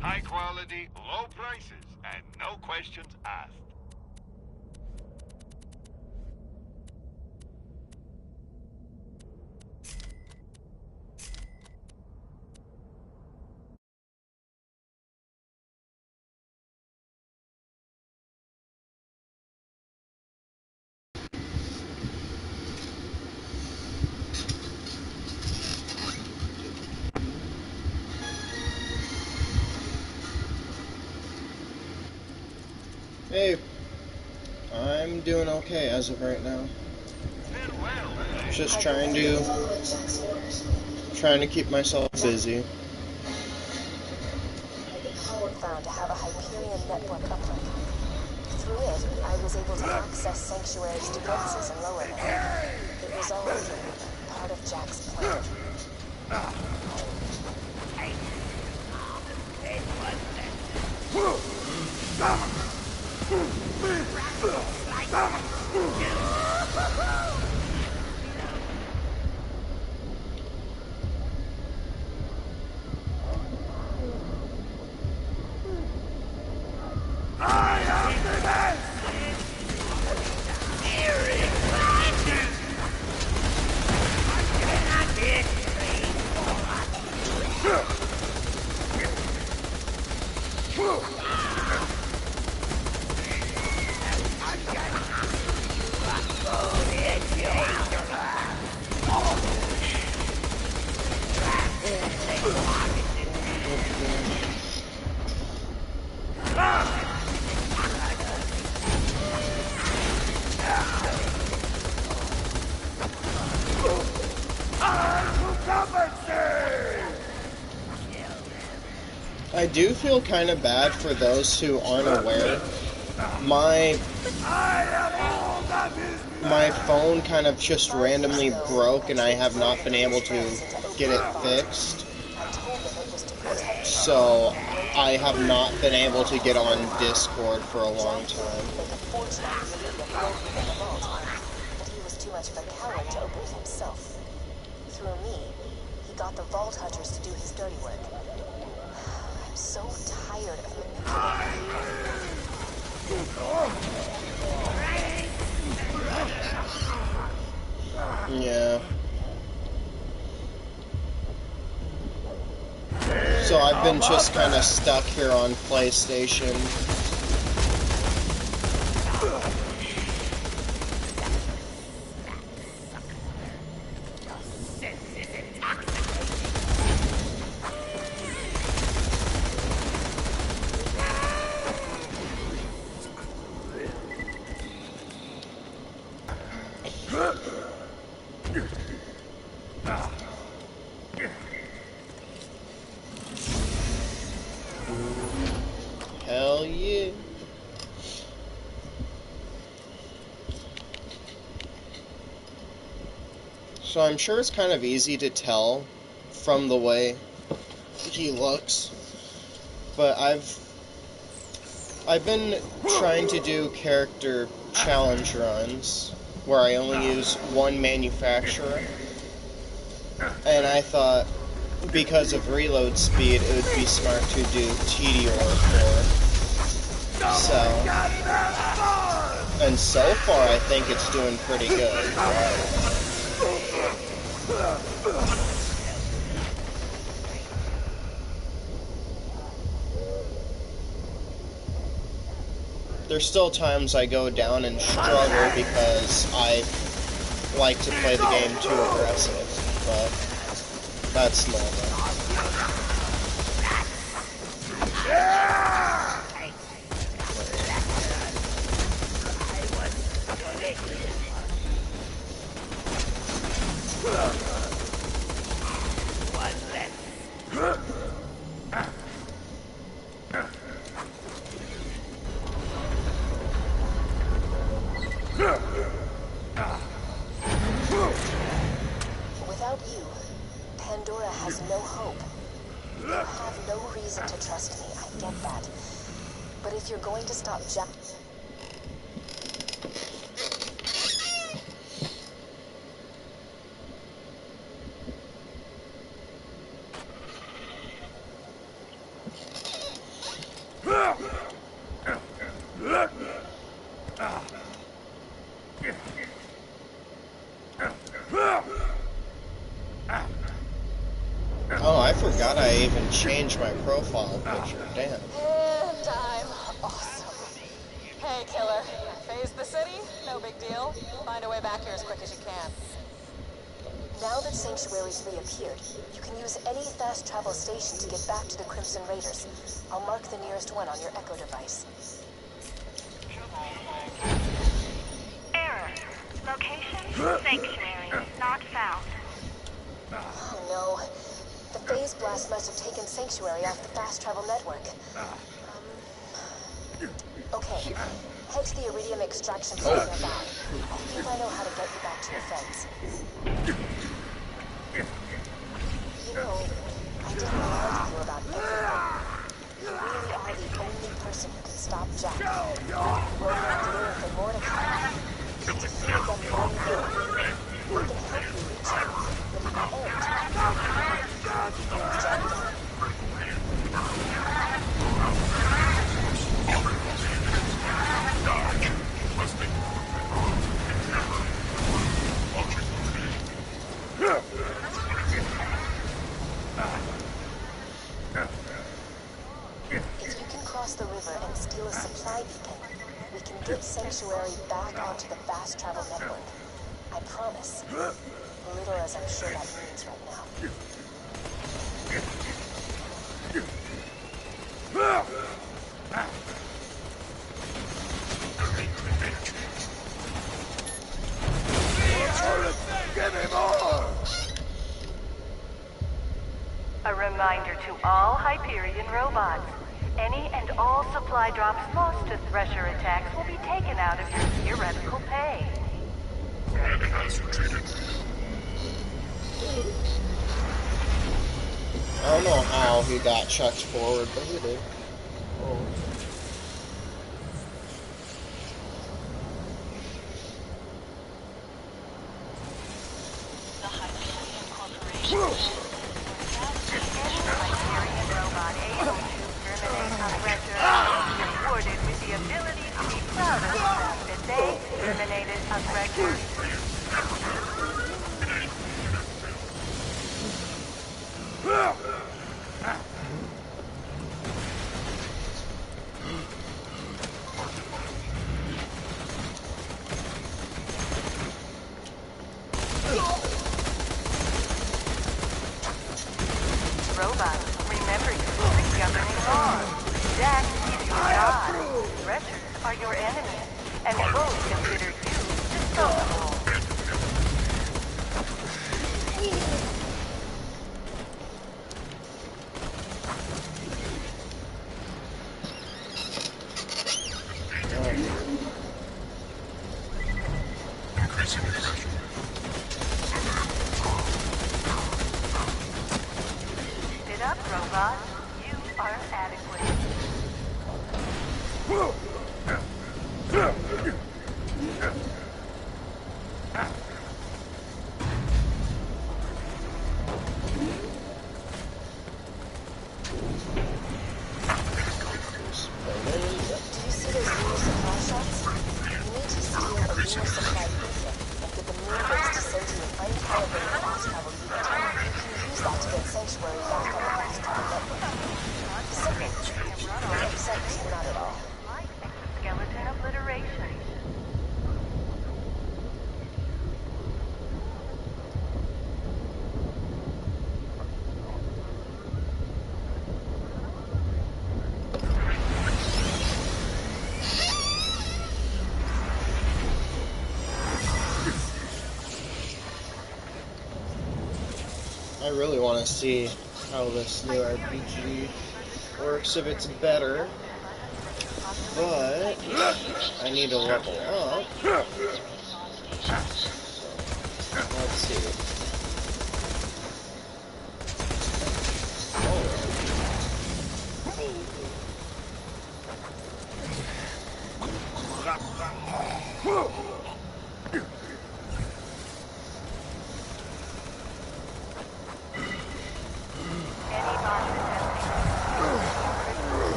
High quality, low prices, and no questions asked. Hey, I'm doing okay as of right now. Just trying to keep myself busy. Found to have a Hyperion network uplink. Through it, I was able to access Sanctuary's defenses and lower them. It was all part of Jack's plan. I do feel kind of bad for those who aren't aware. My phone kind of just randomly broke and I have not been able to get it fixed. So I have not been able to get on Discord for a long time. But he was too much of a coward to open it himself. Through me, he got the Vault Hunters to do his dirty work. I'm so tired of manipulating you. Yeah. So I've been just kind of stuck here on PlayStation. Hell yeah. So I'm sure it's kind of easy to tell from the way he looks, but I've been trying to do character challenge runs where I only use one manufacturer, and I thought because of reload speed it would be smart to do TTVKarzoKun 4. And so far I think it's doing pretty good. There's still times I go down and struggle because I like to play the game too aggressive, but that's normal. Without you, Pandora has no hope. You have no reason to trust me, I get that. But if you're going to stop Jack... forgot I even changed my profile picture. Damn. And I'm awesome. Hey, killer. Phase the city? No big deal. Find a way back here as quick as you can. Now that Sanctuary's reappeared, you can use any fast travel station to get back to the Crimson Raiders. I'll mark the nearest one on your Echo device. Error. Location, Sanctuary, not found. Oh no. The phase blast must have taken Sanctuary off the fast travel network. Okay. Head to the Iridium extraction point nearby. I think I know how to get you back to your friends. You know, I didn't lie to you about everything. You really are the only person who can stop Jack. Roland, Lilith, and Mordecai. If you defeat them one way, they can help you reach him. But in the end, Jack down. If you can cross the river and steal a supply beacon, we can get Sanctuary back onto the fast travel network. I promise. Little as I'm sure that means right now. Give me more! A reminder to all Hyperion robots. Any and all supply drops lost to Thresher attacks will be taken out of your theoretical pay. I don't know how he got chucked forward, but he did. Oh. The Hyperion Corporation. Hyperion robot able to terminate a Thresher is rewarded with the ability to be proud of the fact that they terminated a Thresher. Robots, remember your three governing laws. Jack is your god. Threshers are your enemy, and both consider you disposable. Keep it up, robot. You are adequate. Do you see those lunar supply shots? You need to steal a lunar supply beacon and get the moon base to send you an uncalibrated fast travel unit. You can use that to get Sanctuary back on the fast travel network. Simple. Except not at all. Like exoskeleton obliteration. I really want to see how this new RPG works, if it's better. But I need to level up. Let's see.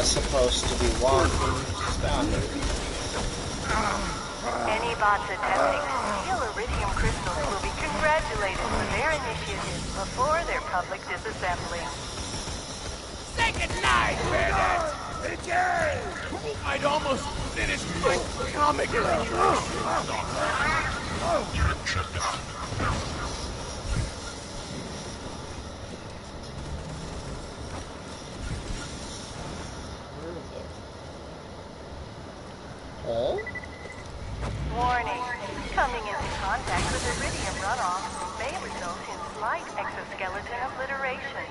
not supposed to be walking. Stop it. Any bots attempting to steal iridium crystals will be congratulated for their initiative before their public disassembly. Say goodnight, Bandit! I'd almost finished my comic Oh? Warning. Coming into contact with iridium runoff may result in slight exoskeleton obliteration.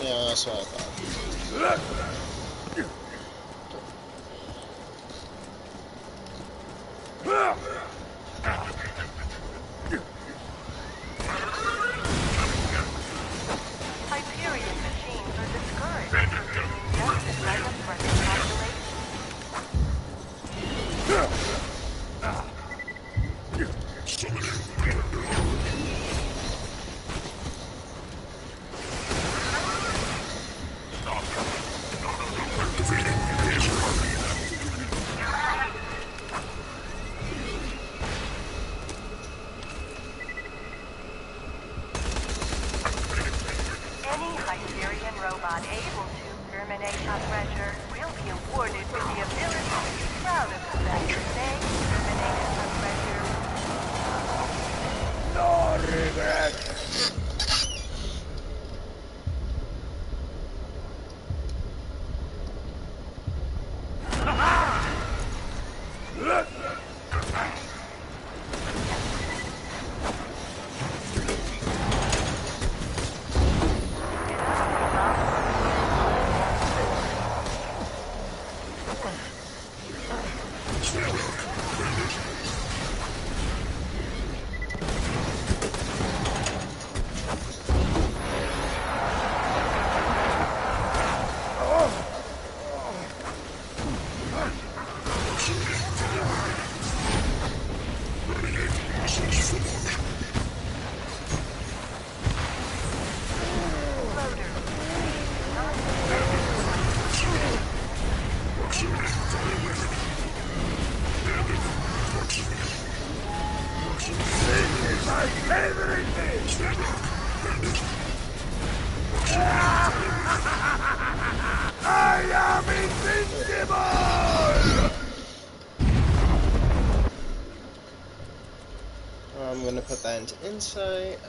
Yeah, that's what I thought. Hyperion machines are discouraged from doing injustice by the present population. Any Hyperion robot able to terminate a treasure will be awarded with the ability to be proud of the fact that they terminated a treasure. No regret! I'm gonna put that into insight.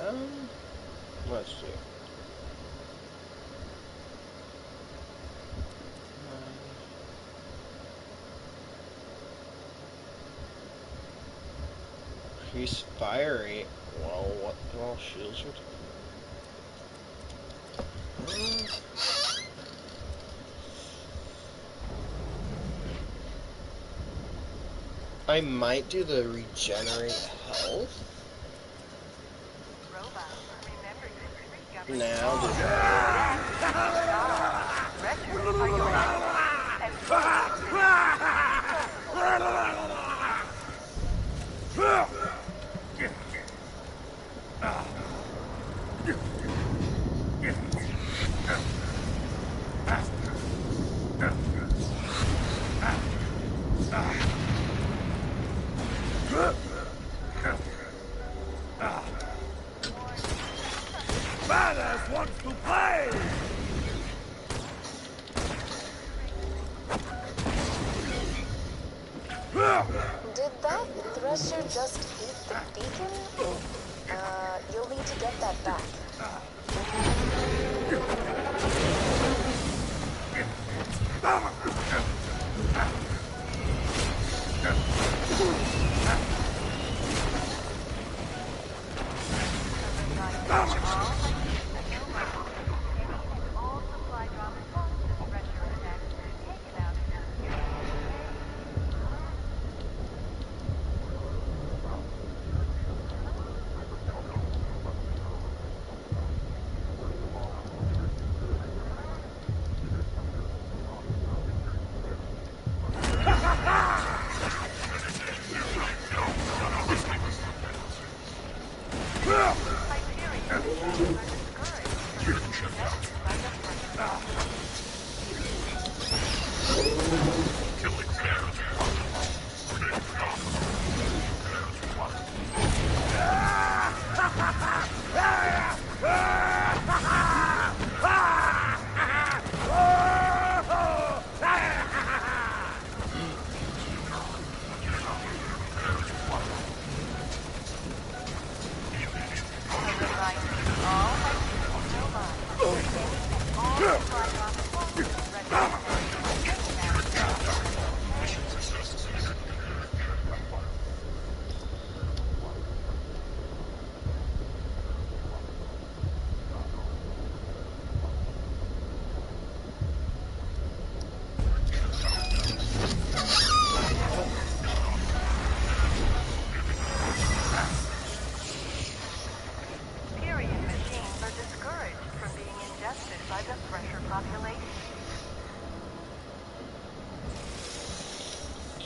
Let's see. Increase fire rate. Well, what the all shields are. I might do the regenerate health. Now. Badass wants to play! Did that thresher just eat the beacon? You'll need to get that back.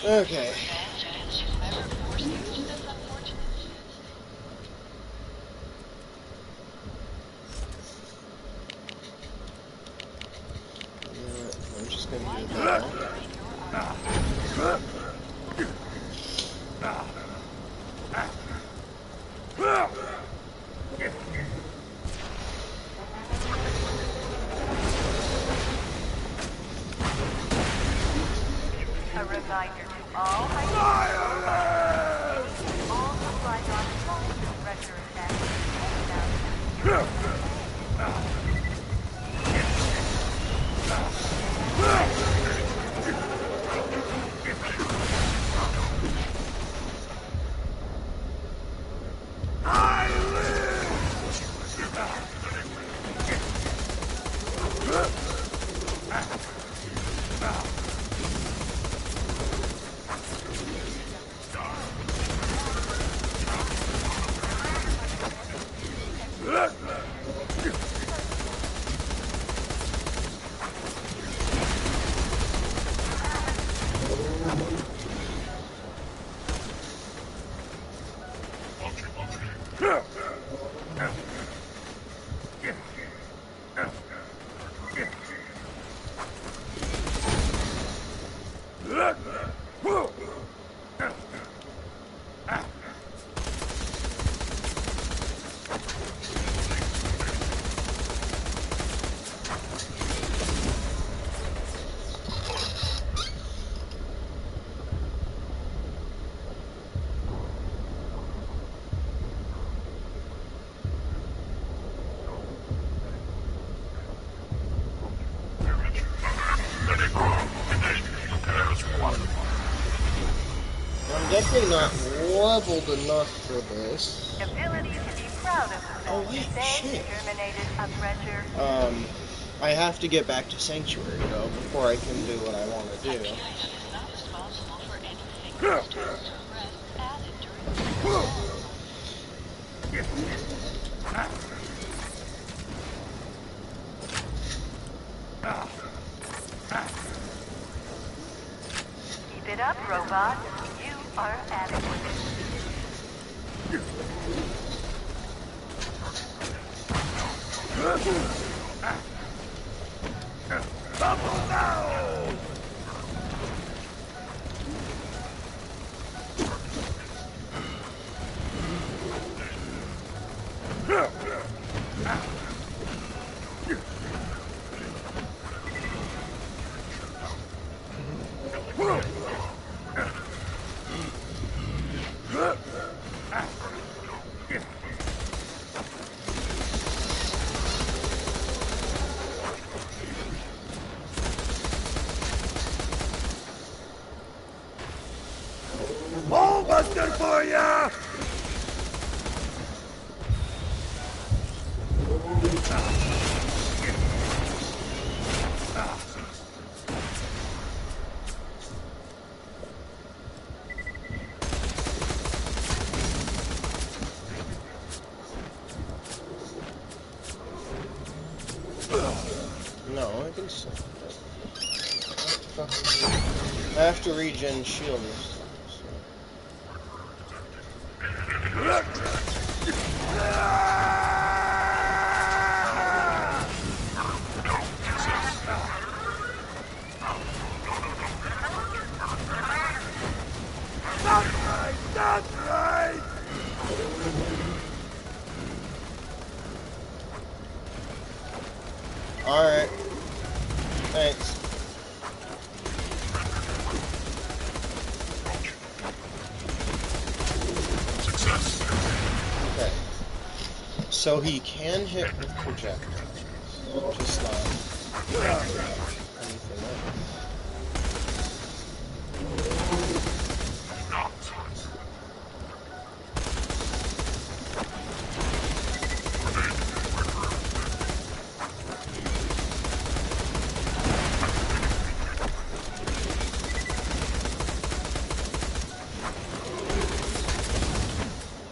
Okay. I'm just gonna do that. A reminder to all all supplies on site, treasure I'm definitely not leveled enough for this. Ability to be proud of Oh wait, shit. Terminated a treasure. I have to get back to Sanctuary though before I can do what I want to do. Keep it up, robot. You are adequate. Bubble now! Buster for ya! No, I think so. I have to regen shield this time, so. Alright. Thanks. Success. Okay. So he can hit with projectiles, just not anything else.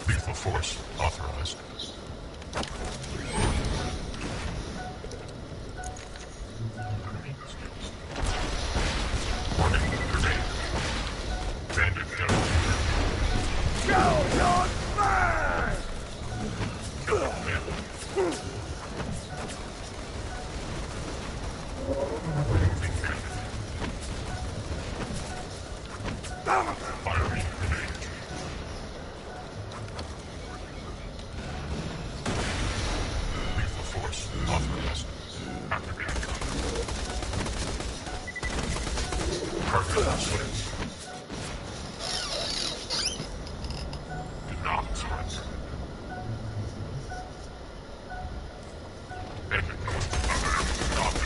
Lethal force authorized. Warning, grenade. Bandit down. Go, your fire! Firing grenade. Lethal force authorized. Activating cargo switch. Do not surrender. Exit north.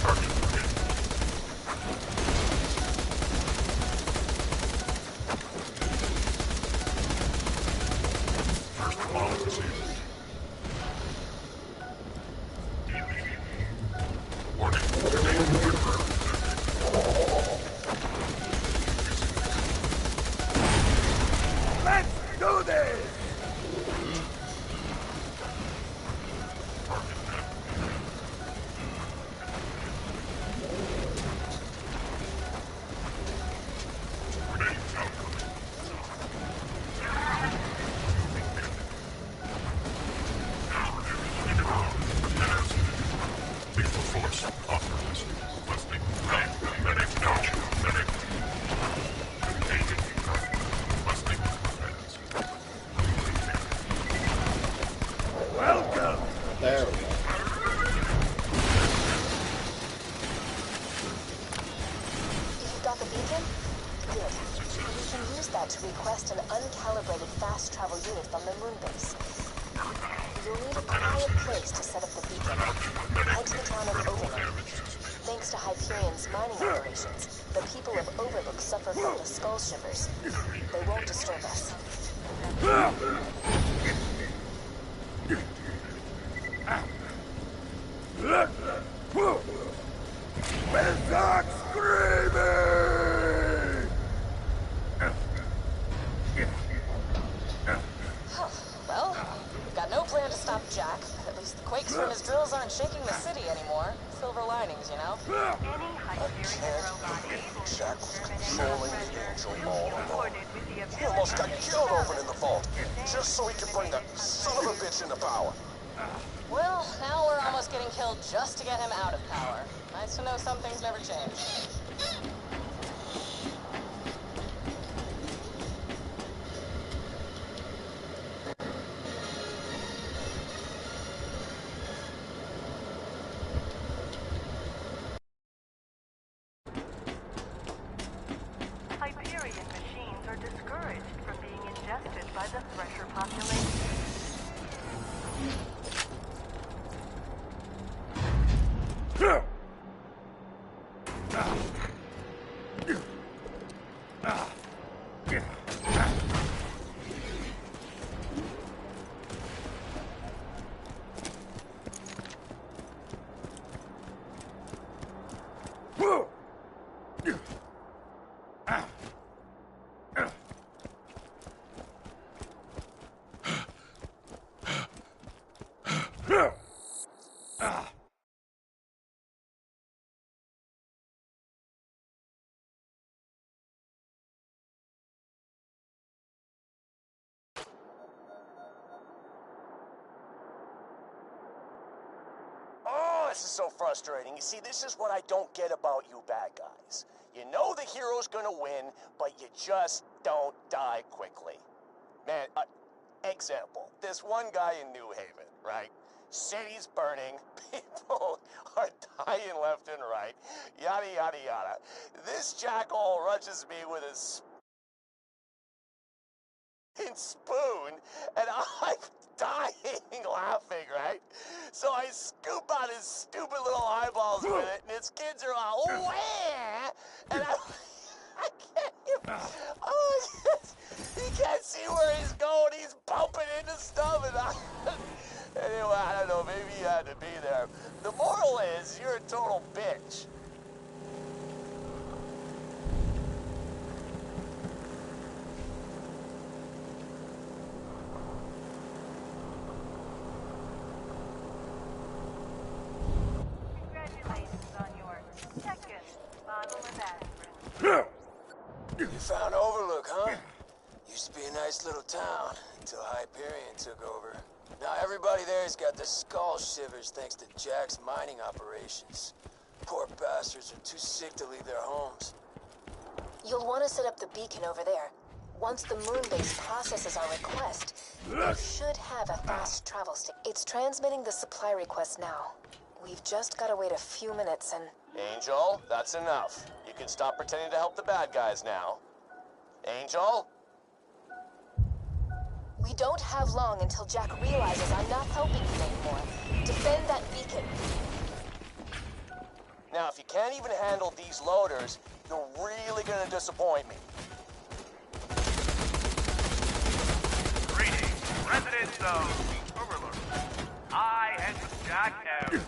Target hit. First bomb disabled. Warning, grenade confirmed. Let's do this! Target down. Grenade outcoming. Lethal force authorized. Requesting medic dodge. Medic. Agent requesting defense. Welcome! There we go. You got the beacon? Good. We can use that to request an uncalibrated fast travel unit from the moon base. You'll need a quiet place to set up the beacon. Head to the town of Overlook. Thanks to Hyperion's mining operations, the people of Overlook suffer from the skull shivers. They won't disturb us. Berserk screaming! Well, we've got no plan to stop Jack, but at least the quakes from his drills aren't shaking the city anymore. Silver linings, you know? Any Hyperion robot able to terminate transfer will be awarded with the ability He almost got to killed extract opening the vault, just so he could bring that son of a bitch into power. Well, now we're almost getting killed just to get him out of power. Nice to know some things never change. Hyperion machines are discouraged from being ingested by the Thresher population. Oh, this is so frustrating. You see, this is what I don't get about you bad guys. You know the hero's gonna win, but you just don't die quickly. Man, example. this one guy in New Haven, right? City's burning, people are dying left and right, yada, yada, yada. This jackhole rushes me with a spoon, and I'm dying laughing, right? So I scoop out his stupid little eyeballs with it, and his kids are all, wah! And I can't even, he can't see where he's going, he's bumping into stuff, and anyway, I don't know, maybe he had to be there. The moral is, you're a total bitch. Congratulations on your second bottle of aspirin. You found Overlook, huh? Used to be a nice little town until Hyperion took over. Now everybody there's got the skull shivers thanks to Jack's mining operations. Poor bastards are too sick to leave their homes. You'll want to set up the beacon over there. Once the moon base processes our request, it should have a fast travel stick. It's transmitting the supply request now. We've just got to wait a few minutes and... Angel, that's enough. You can stop pretending to help the bad guys now. Angel? We don't have long until Jack realizes I'm not helping him anymore. Defend that beacon. Now, if you can't even handle these loaders, you're really gonna disappoint me. Greetings, residents of Overlook. I am Jack M.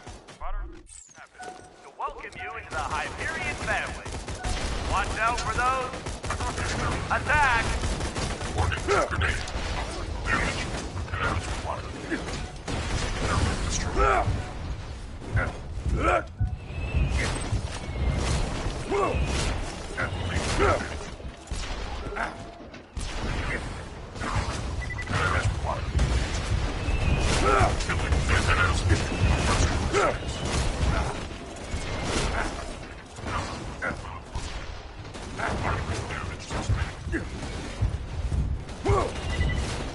to welcome you into the Hyperion family. Watch out for those. Attack! Warning, grenade. Damage. Damage required. Destroy.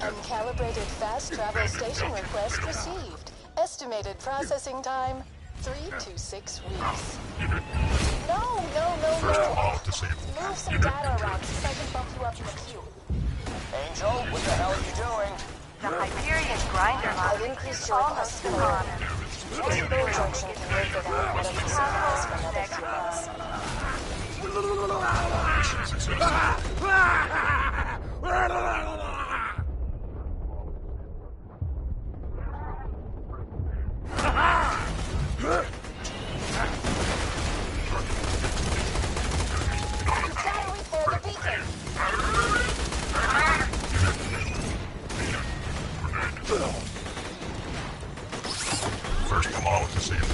Uncalibrated fast travel station request received. Estimated processing time, 3 to 6 weeks. No. Move some data around so I can bump you up in the queue. Angel, what the hell are you doing? The Hyperion grinder I've increased your request for this bull junction can live without medical supplies for another few months. Gotta repair the beacon. First, come on with the seal.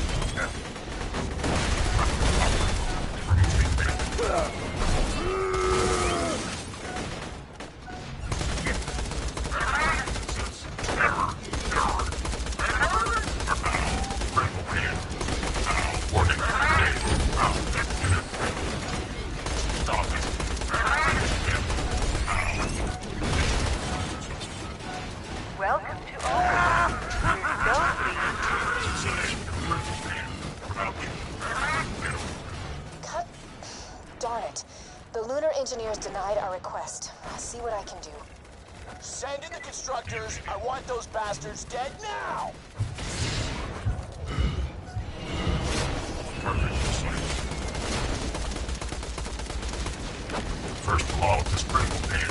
Welcome to Overlook. Cut. Darn it. The lunar engineers denied our request. I'll see what I can do. Send in the constructors. I want those bastards dead now. First, come on with this critical pain.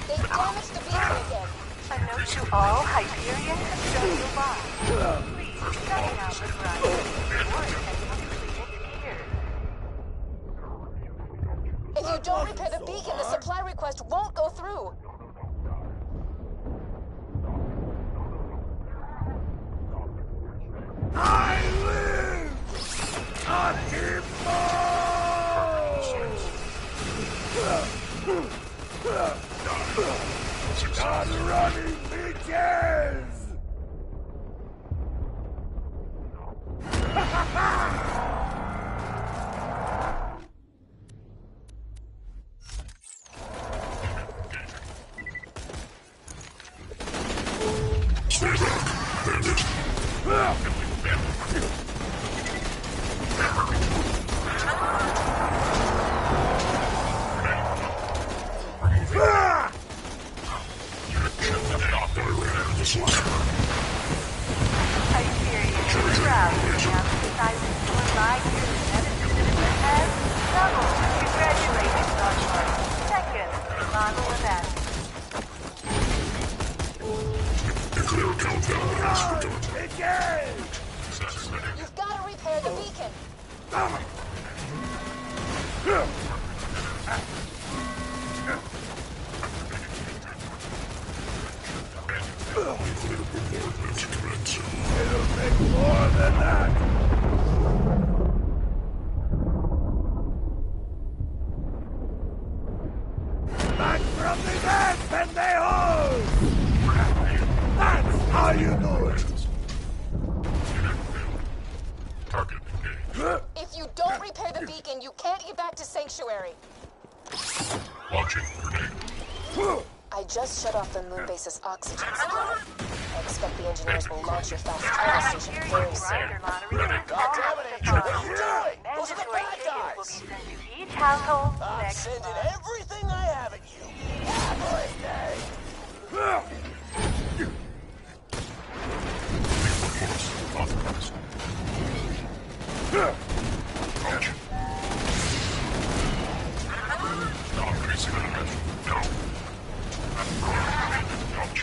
They damaged the beacon again. A note to all Hyperion custodial bonds. Please study out the grinder. Work has completed here. If you don't repair the beacon, the supply request won't go through. Start running, bitches! You've got to repair the beacon. It'll take more than that! Back from the dead, pendejos! That's how you do it! Target engaged. If you don't repair the beacon, you can't get back to Sanctuary. Launching grenade. I just shut off the moon base's oxygen supply. I expect the engineers will launch your fast travel station very soon. God damn it, Angel, what are you doing? Those are the bad Will guys! be sent to each household I'm next sending month. everything I have at you. Everything! Authorized. Launch. Not increasing the pressure. No. Launch.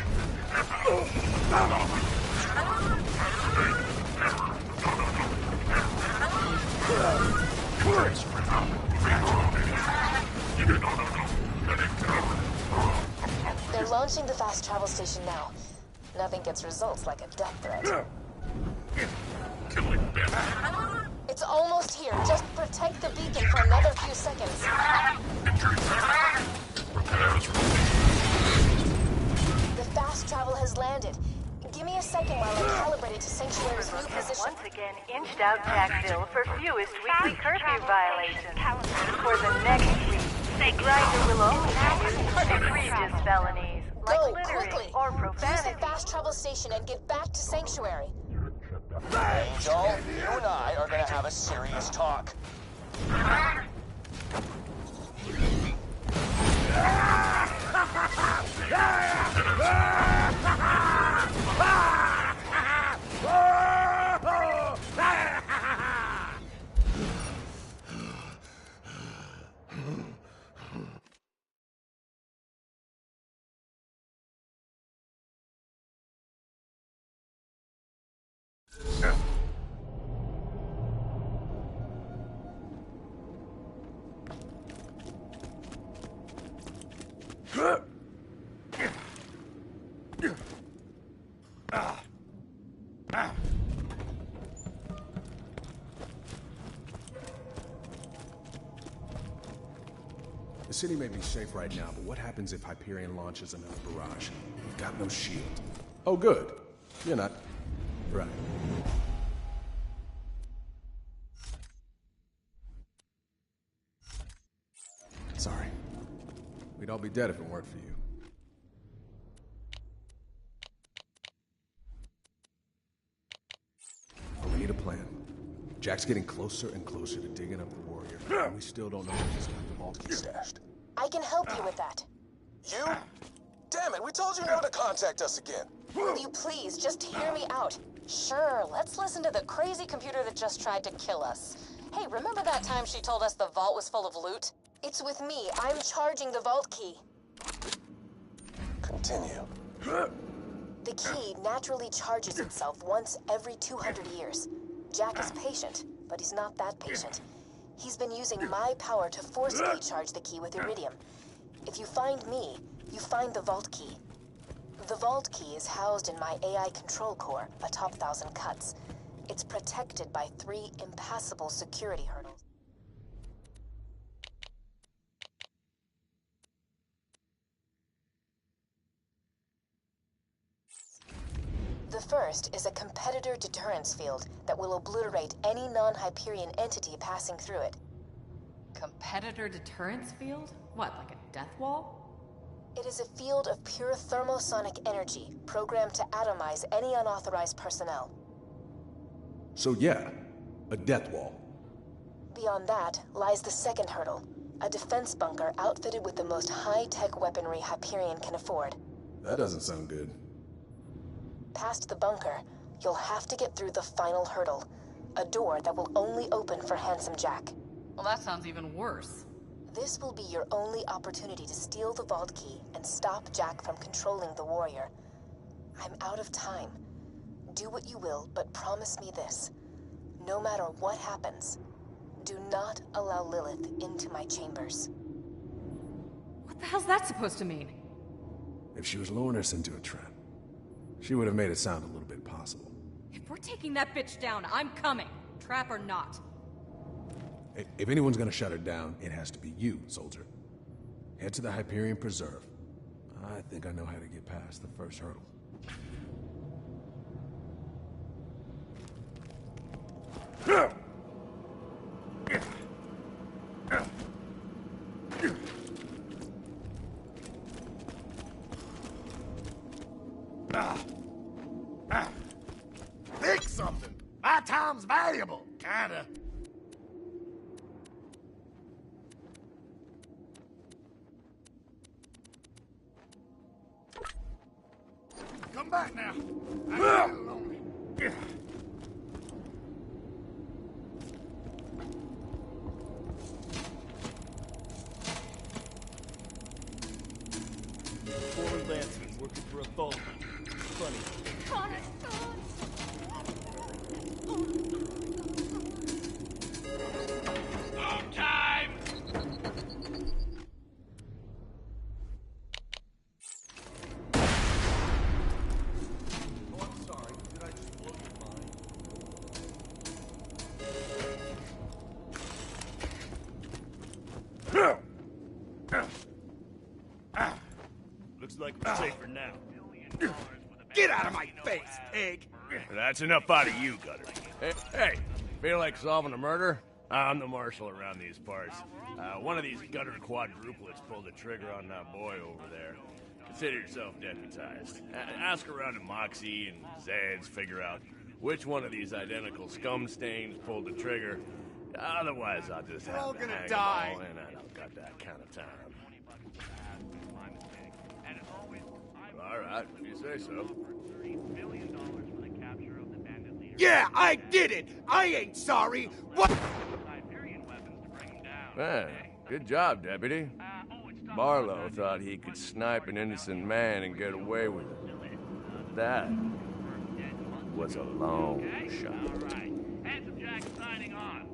They're launching the fast travel station now. Nothing gets results like a death threat. Killing them. It's almost here. Just protect the beacon for another few seconds. Repairs. The fast travel has landed. Give me a second while I calibrate it to Sanctuary's new Has position. once again inched out Jacksville for fewest weekly curfew violations. For the next week, Grinder will only be used for egregious felonies, like Go, littering quickly! or Use profanity. the fast travel station and get back to Sanctuary. Angel, you and I are gonna have a serious talk. The city may be safe right now, but what happens if Hyperion launches another barrage? We've got no shield. Oh, good. You're not. Right. Sorry. We'd all be dead if it weren't for you. But we need a plan. Jack's getting closer and closer to digging up the warrior, and we still don't know where he's got the vault key stashed. I can help you with that. You? Damn it, we told you never to contact us again. Will you please just hear me out? Sure, let's listen to the crazy computer that just tried to kill us. Hey, remember that time she told us the vault was full of loot? It's with me. I'm charging the vault key. Continue. The key naturally charges itself once every 200 years. Jack is patient, but he's not that patient. He's been using my power to forcibly charge the key with iridium. If you find me, you find the vault key. The vault key is housed in my AI control core atop Thousand Cuts. It's protected by 3 impassable security hurdles. The first is a competitor deterrence field that will obliterate any non-Hyperion entity passing through it. Competitor deterrence field? What, like a death wall? It is a field of pure thermosonic energy, programmed to atomize any unauthorized personnel. So yeah, a death wall. Beyond that lies the second hurdle, a defense bunker outfitted with the most high-tech weaponry Hyperion can afford. That doesn't sound good. Past the bunker, you'll have to get through the final hurdle, a door that will only open for Handsome Jack. Well, that sounds even worse. This will be your only opportunity to steal the vault key and stop Jack from controlling the warrior. I'm out of time. Do what you will, but promise me this. No matter what happens, do not allow Lilith into my chambers. What the hell's that supposed to mean? If she was luring us into a trap, she would have made it sound a little bit possible. If we're taking that bitch down, I'm coming. Trap or not. If anyone's gonna shut her down, it has to be you, soldier. Head to the Hyperion Preserve. I think I know how to get past the first hurdle. Think something. My time's valuable, kinda. Come back now. I need you alone. Borderlands working for a phone. Funny. Time! Oh, I'm sorry. Did I just blow your mind? Looks like we're safer now. Get out of my face, pig! That's enough out of you, Gutter. Hey, feel like solving a murder? I'm the marshal around these parts. One of these gutter quadruplets pulled the trigger on that boy over there. Consider yourself deputized. Ask around at Moxie and Zed's, figure out which one of these identical scum stains pulled the trigger. Otherwise, I'll just have all to gonna hang die. them all, and I don't got that kind of time. All right, if you say so. Yeah, I did it! I ain't sorry! What? Man, good job, Deputy. Barlow thought he could snipe an innocent man and get away with it. That was a long shot. Handsome Jack signing on.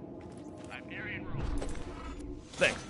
Hyperion rules. Thanks.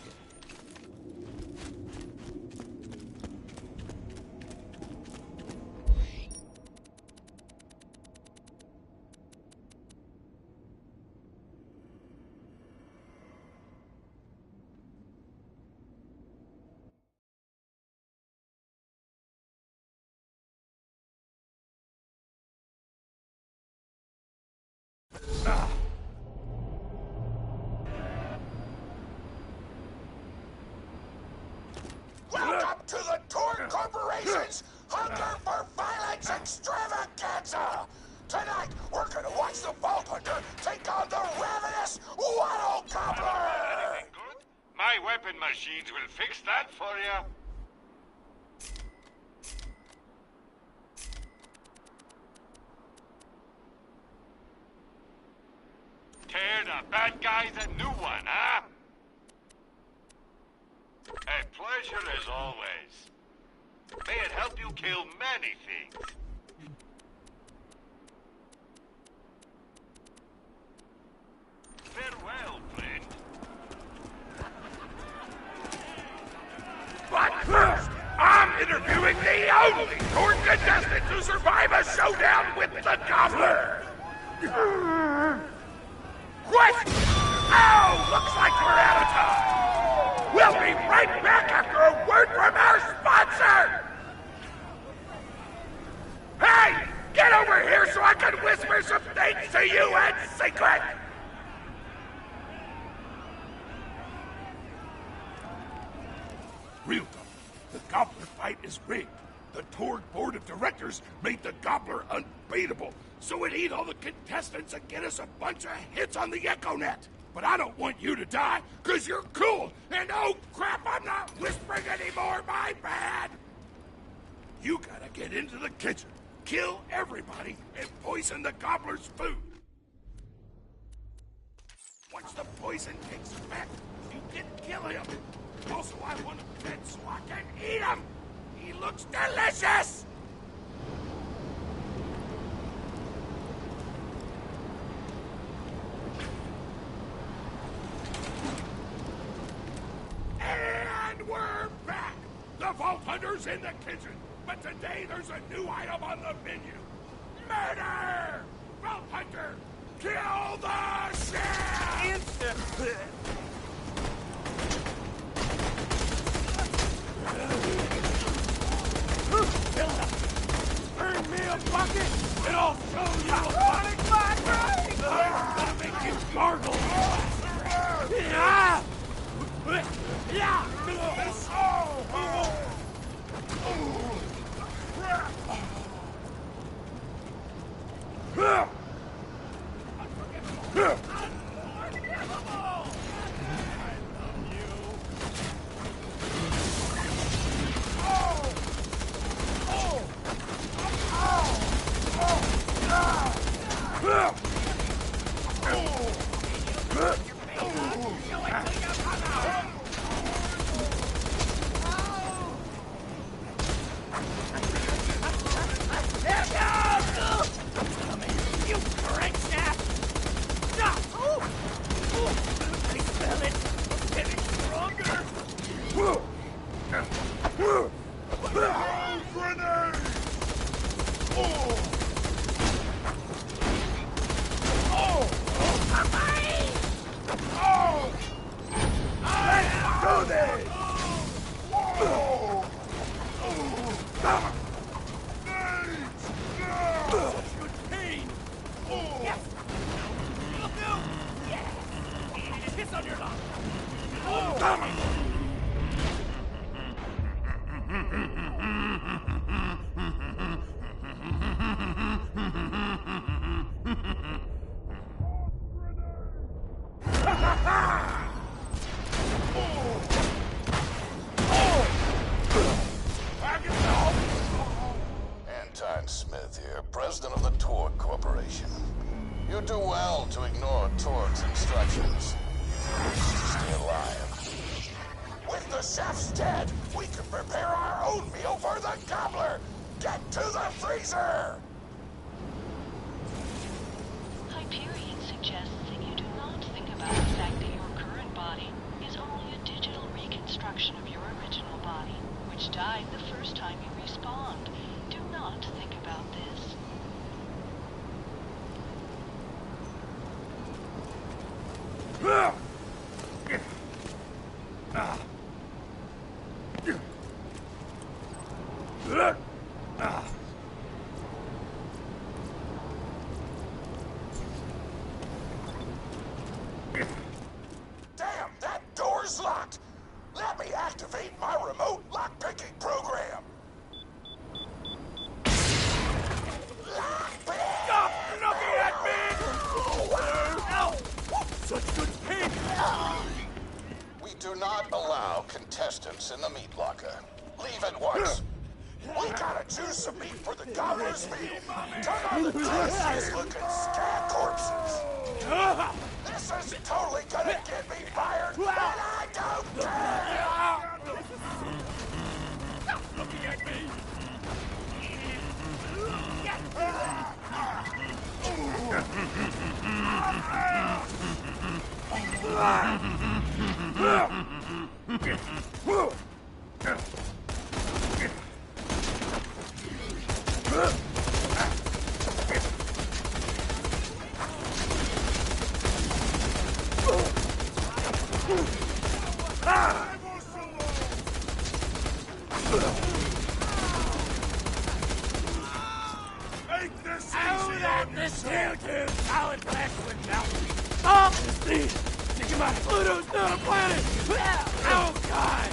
Welcome to the Torn Corporation's Hunger for Violence Extravaganza! Tonight, we're gonna watch the Vault Hunter take on the ravenous Waddle Gobbler! Anything good? My weapon machines will fix that for you. Tear the bad guys a new one, huh? A pleasure as always. May it help you kill many things. Farewell, friend. But first, I'm interviewing the only Torn contestant to survive a showdown with the Gobbler! What? Oh, looks like we're out of time! We'll be right back after a word from our sponsor! Hey! Get over here! here so I can whisper some things to you in secret! Real talk. The Gobbler fight is rigged. The Torg board of directors made the Gobbler unbeatable, so it'd eat all the contestants and get us a bunch of hits on the EchoNet. But I don't want you to die, because you're cool, and oh crap, I'm not whispering anymore, my bad! You gotta get into the kitchen, kill everybody, and poison the Gobbler's food. Once the poison takes effect, you can kill him. Also, I want him dead so I can eat him! He looks delicious! And we're back! The Vault Hunter's in the kitchen, but today there's a new item on the menu. Murder! Vault Hunter, kill the shell! Earn me a bucket, and I'll show you a bucket. I'm gonna make you gargle. Yeah. Smith here, president of the Torg Corporation. You do well to ignore Torg's instructions if you wish to stay alive. With the chef's dead, we can prepare our own meal for the Gobbler! Get to the freezer! Hyperion suggests that you do not think about the fact that your current body is only a digital reconstruction of your original body, which died the first time you respawned. Do not think about this. Damn, that door's locked! Let me activate my remote lock-picking program! Stop looking at me! Ow! Such good pig! We do not allow contestants in the meat locker. Leave at once. We gotta choose some meat for the Gobbler's meal. Turn on the tastiest looking scab corpses. This is totally gonna get me fired, and I don't care! Stop looking at me! Make this easy! that! This steel-tube solid flesh would melt me. Oh, this thing! Thinking about Pluto's not a planet! Oh, God!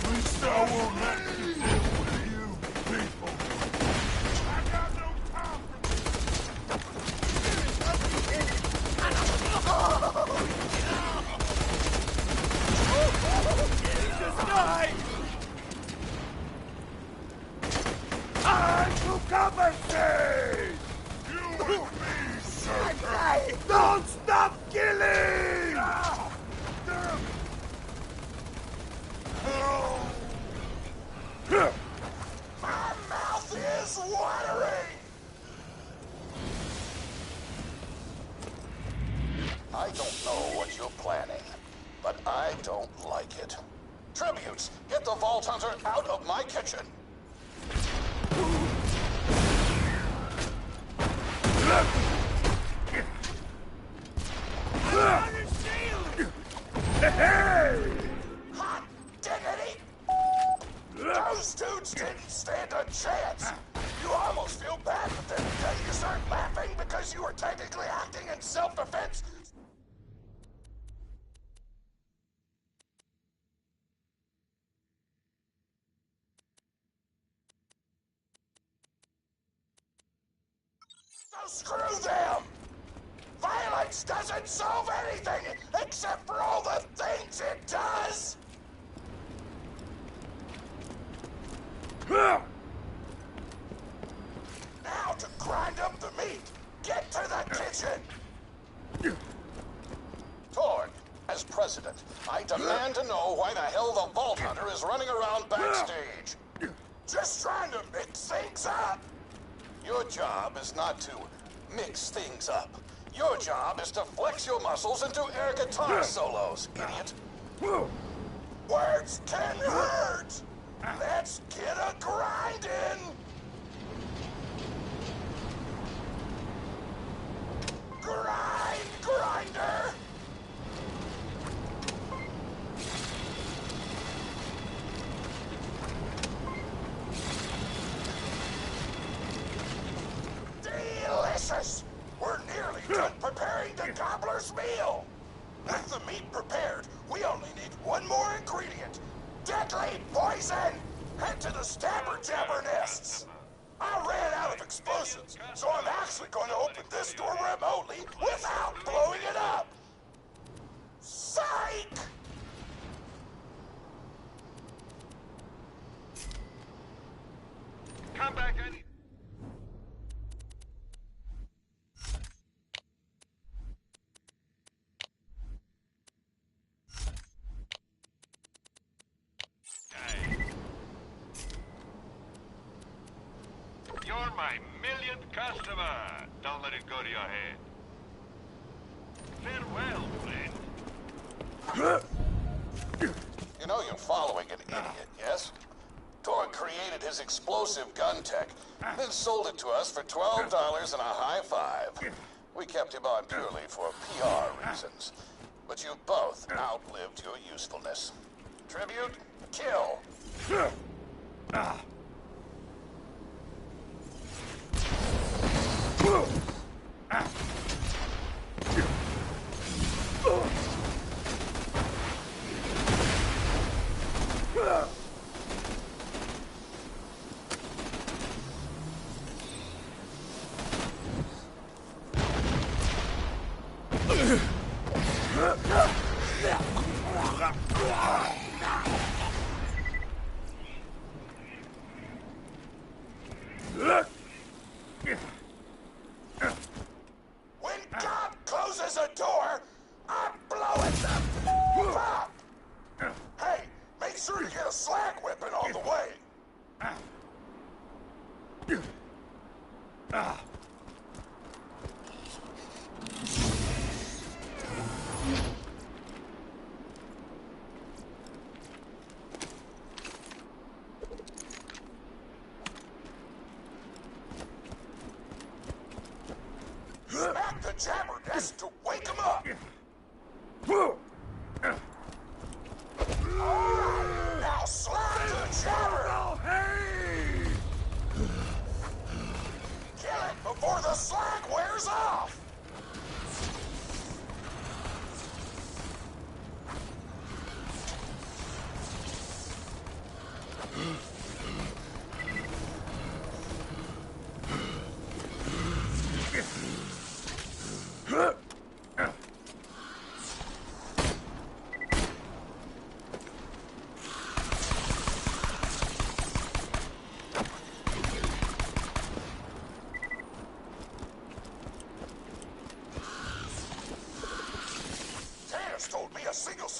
Please, I won't let me deal with you people. I got no time Just die! I will compensate! you with me, sir. Don't stop killing! My mouth is watering! I don't know what you're planning, but I don't like it. Tributes, get the Vault Hunter out of my kitchen! Hot diggity! Those dudes didn't stand a chance! You almost feel bad for them until you start laughing because you were technically acting in self-defense. So screw them! Violence doesn't solve anything except for all the things it does! Now to grind up the meat! Get to the kitchen! Torg, as president, I demand to know why the hell the Vault Hunter is running around backstage. Just trying to mix things up. Your job is not to mix things up. Your job is to flex your muscles and do air guitar solos, idiot. Words can hurt! Let's get a grindin'! Grind, grinder! Delicious! We're nearly done preparing the gobbler's meal! With the meat prepared, we only need one more ingredient. Deadly poison! Head to the stabber jabber nests! I ran out of explosives, so I'm actually going to open this door remotely without blowing it up! Psych! Come back any... You're my millionth customer. Don't let it go to your head. Farewell, friend. You know you're following an idiot, yes? Torg created his explosive gun tech, then sold it to us for $12 and a high five. We kept him on purely for PR reasons. But you both outlived your usefulness. Tribute, kill. When God closes a door, I blow it the f up! Hey, make sure to get a slag whipping on the way!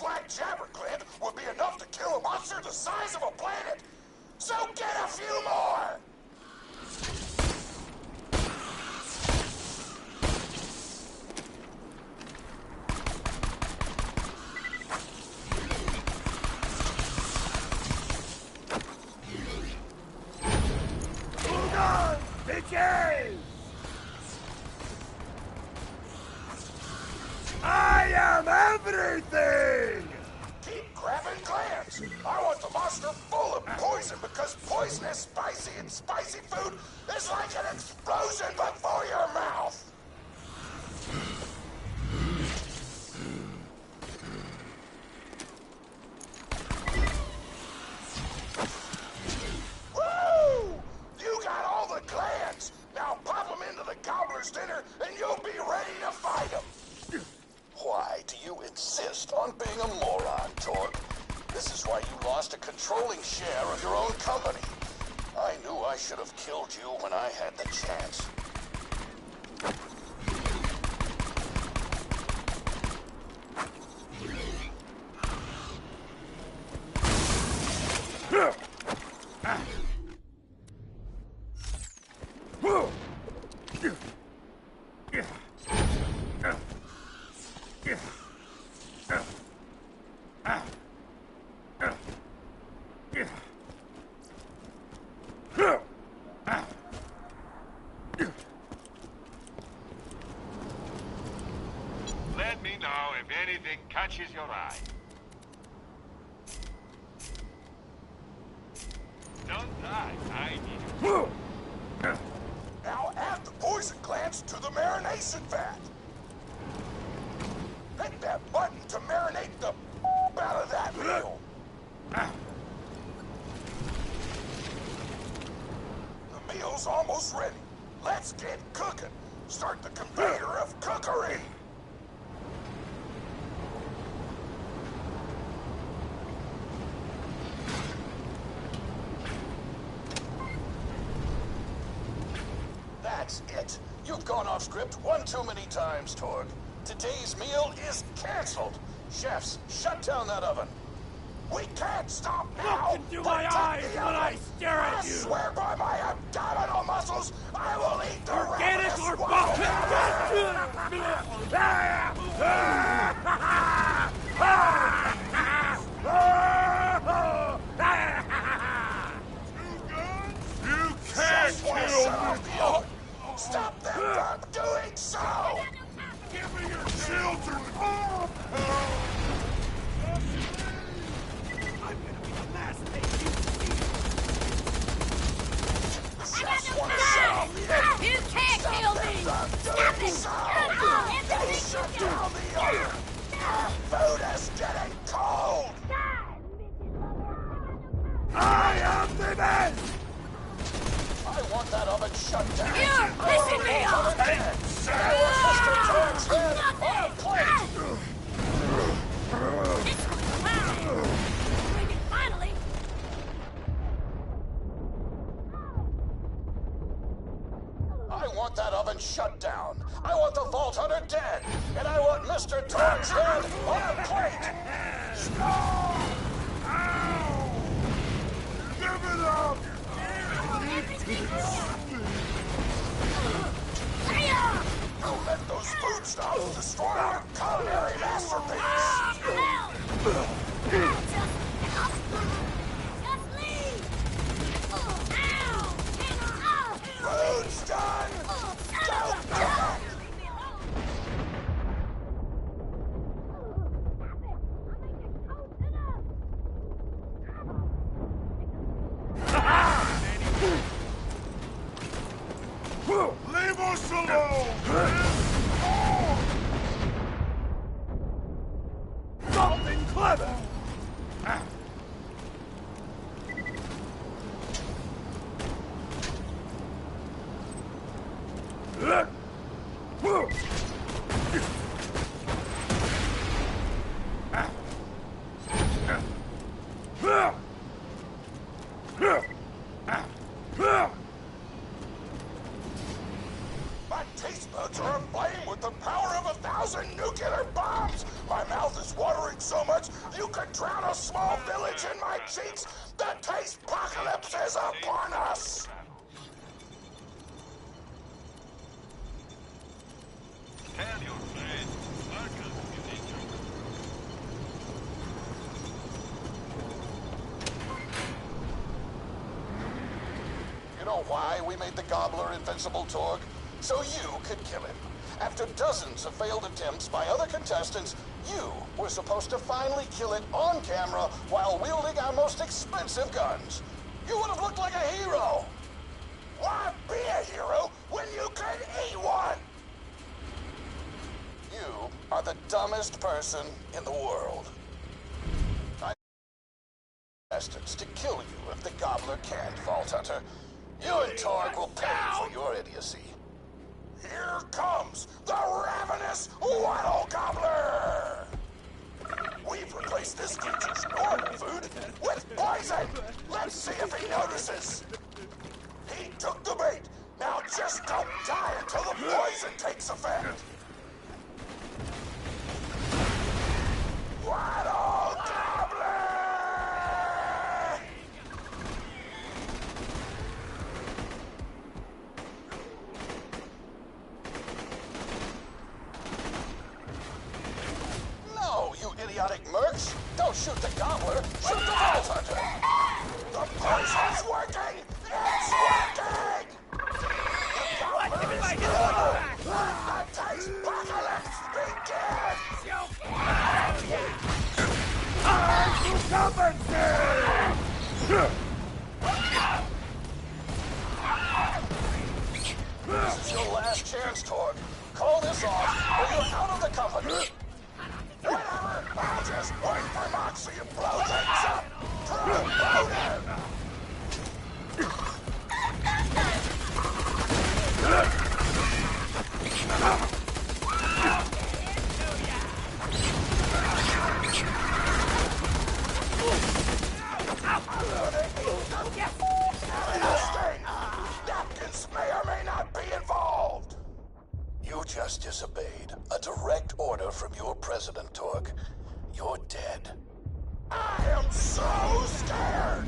swag jabberclint would be enough to kill a monster the size of a planet. So get a few more! Hold on, bitches! I am everything! Keep grabbing glands. I want the monster full of poison because poison is spicy and spicy food is like an explosion before your mouth. Woo! You got all the glands. Now pop them into the gobbler's dinner and you'll be ready to fight them. Why do you insist on being a moron, Torg? This is why you lost a controlling share of your own company. I knew I should have killed you when I had the chance. Let me know if anything catches your eye. Don't die, I need you. Now add the poison glands to the marination vat. Hit that button to marinate the out of that meal. The meal's almost ready. Let's get cooking. Start the conveyor of cookery. That's it. You've gone off script one too many times, Torg. Today's meal is canceled. Chefs, shut down that oven. We can't stop now. Look into my eyes when I stare at you. I swear by my abdominal muscles, I will eat the Organic ravenous or You can't kill me. Stop them from doing so! Give me your children! I'm gonna be the last thing you Just want to shut off the oven. You can't kill me! Stop it! Shut down the oven! Our food is getting cold! I am the man! I want that oven shut down. You're pissing me off! I want Mr. Torg's head on a plate! Finally! I want that oven shut down. I want the Vault Hunter dead. And I want Mr. Torg's head on a plate! Stop! Ow! Give it up! Don't let those foodstuffs destroy our culinary masterpiece! Just leave! Food's done! Don't cook! Leave us alone! Something clever! My taste buds are aflame with the power of 1,000 nuclear bombs! My mouth is watering so much, You could drown a small village in my cheeks. The taste apocalypse is upon us. Tell your friends, Marcus, you need to. You know why we made the Gobbler invincible, Torg? So you could kill him. After dozens of failed attempts by other contestants, you were supposed to finally kill it on camera while wielding our most expensive guns. You would have looked like a hero. Why be a hero when you could eat one? You are the dumbest person in the world. I contestants to kill you if the Gobbler can't, Vault Hunter. You and Torg will pay for your idiocy. Here comes the ravenous Waddle Gobbler! We've replaced this creature's normal food with poison! Let's see if he notices! He took the bait! Now just don't die until the poison takes effect! Waddle Gobbler! No, you idiotic mercs! Don't shoot the Gobbler! Shoot the Vault Hunter! The poison's working! It's working! The Gobbler is killable! Let the taste apocalypse begin! This is your last chance, Torg. Call this off, or you're out of the company. Whatever, I'll just wait for Moxie and blow things up. Promote him! Napkins may or may not be involved. You just disobeyed a direct order from your president, Torg. You're dead. I am so scared!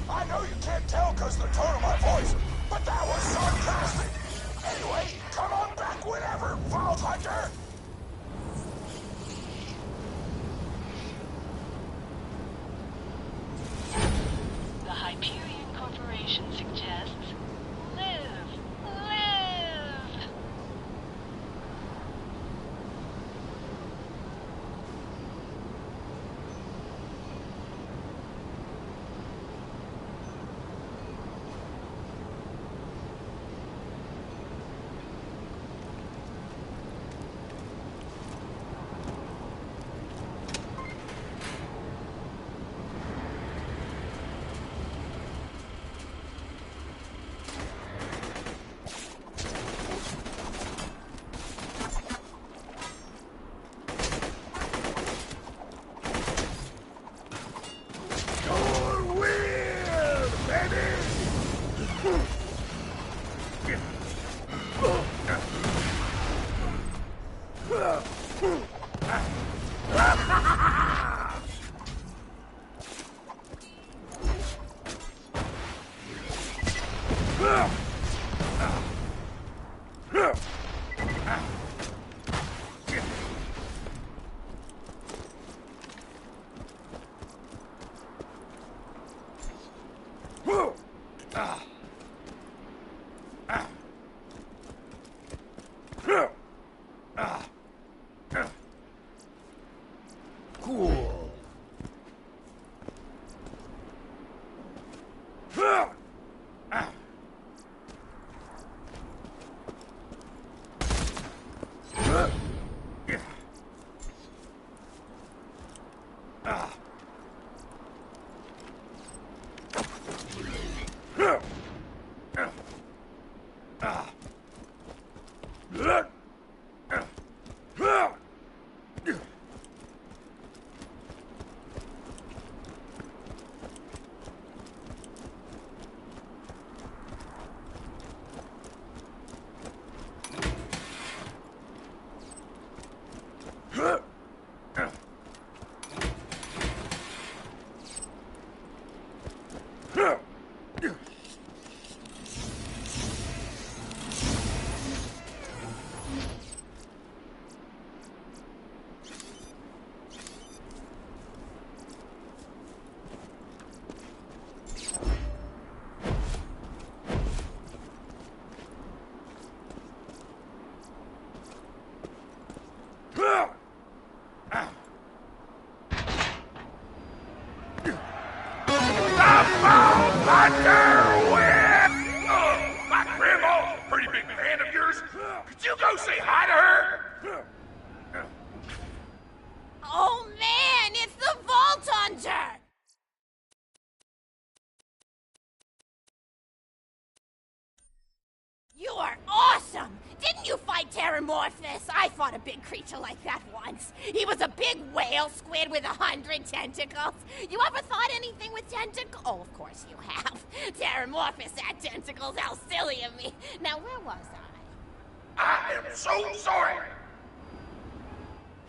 I know you can't tell because of the tone of my voice, but that was sarcastic. Anyway, come on back whenever, Vault Hunter! The Hyperion Corporation suggests live, live! Cool. My grandma's a pretty big fan of yours. Could you go say hi to her? Oh man, it's the Vault Hunter! You are awesome! Didn't you fight Terramorphous? I fought a big creature like that once. He was a big whale squid with 100 tentacles. You ever thought anything with tentacles? Oh, of course you have. Terramorphous had tentacles. How silly of me. Now, where was I? I am so sorry.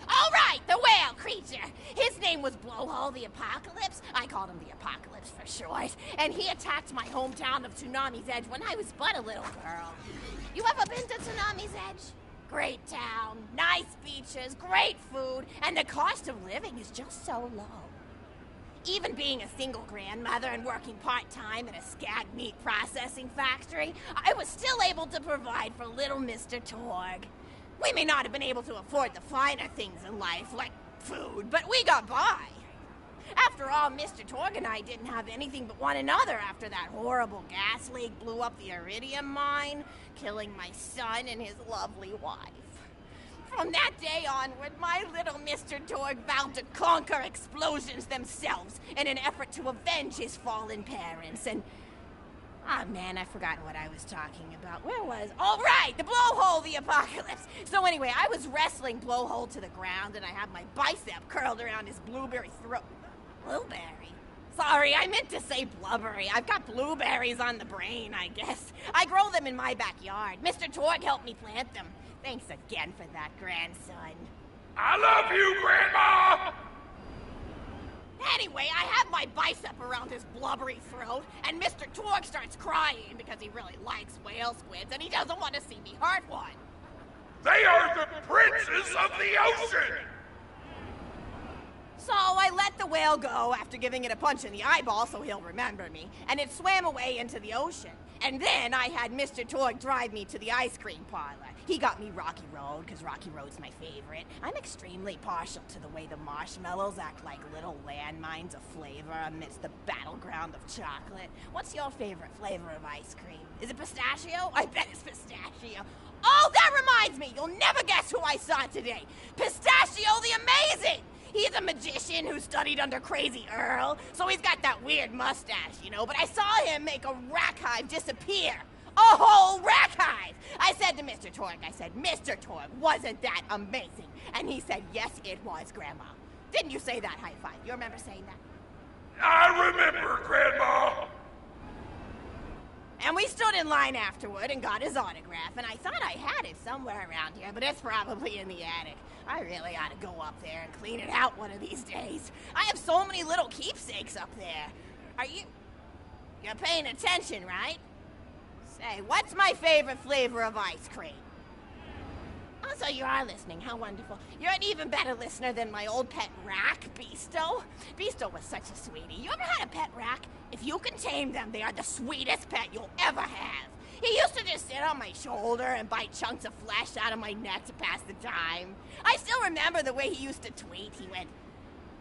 All right, the whale creature. His name was Blowhole the Apocalypse. I called him the Apocalypse for short. And he attacked my hometown of Tsunami's Edge when I was but a little girl. You ever been to Tsunami's Edge? Great town, nice beaches, great food, and the cost of living is just so low. Even being a single grandmother and working part-time in a scag meat processing factory, I was still able to provide for little Mr. Torg. We may not have been able to afford the finer things in life, like food, but we got by. After all, Mr. Torg and I didn't have anything but one another after that horrible gas leak blew up the iridium mine, killing my son and his lovely wife. From that day onward, my little Mr. Torg vowed to conquer explosions themselves in an effort to avenge his fallen parents, and... Ah, man, I've forgotten what I was talking about. Where was... Oh, right! The Blowhole the Apocalypse! So anyway, I was wrestling Blowhole to the ground, and I had my bicep curled around his blueberry throat. Blueberry? Sorry, I meant to say blubbery. I've got blueberries on the brain, I guess. I grow them in my backyard. Mr. Torg helped me plant them. Thanks again for that, grandson. I love you, Grandma! Anyway, I have my bicep around his blubbery throat, and Mr. Torg starts crying because he really likes whale squids, and he doesn't want to see me hurt one. They are the princes of the ocean! So I let the whale go after giving it a punch in the eyeball so he'll remember me, and it swam away into the ocean. And then I had Mr. Torg drive me to the ice cream parlor. He got me Rocky Road, because Rocky Road's my favorite. I'm extremely partial to the way the marshmallows act like little landmines of flavor amidst the battleground of chocolate. What's your favorite flavor of ice cream? Is it pistachio? I bet it's pistachio. Oh, that reminds me! You'll never guess who I saw today! Pistachio the Amazing! He's a magician who studied under Crazy Earl, so he's got that weird mustache, you know, but I saw him make a rack hive disappear. A whole rack hive! I said to Mr. Torg, Mr. Torg, wasn't that amazing? And he said, yes, it was, Grandma. Didn't you say that high five? You remember saying that? I remember, Grandma! And we stood in line afterward and got his autograph, and I thought I had it somewhere around here, but it's probably in the attic. I really ought to go up there and clean it out one of these days. I have so many little keepsakes up there. You're paying attention, right? Say, what's my favorite flavor of ice cream? Oh, so you are listening. How wonderful. You're an even better listener than my old pet rack, Beasto. Beasto was such a sweetie. You ever had a pet rack? If you can tame them, they are the sweetest pet you'll ever have. He used to just sit on my shoulder and bite chunks of flesh out of my neck to pass the time. I still remember the way he used to tweet. He went,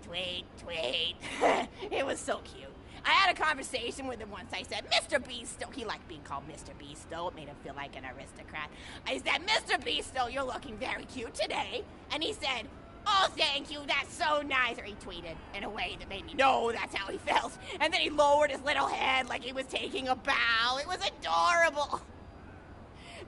tweet, tweet. It was so cute. I had a conversation with him once. I said, Mr. Beasto. He liked being called Mr. Beasto. It made him feel like an aristocrat. I said, Mr. Beasto, you're looking very cute today. And he said, oh, thank you, that's so nice. Or he tweeted in a way that made me know that's how he felt. And then he lowered his little head like he was taking a bow. It was adorable.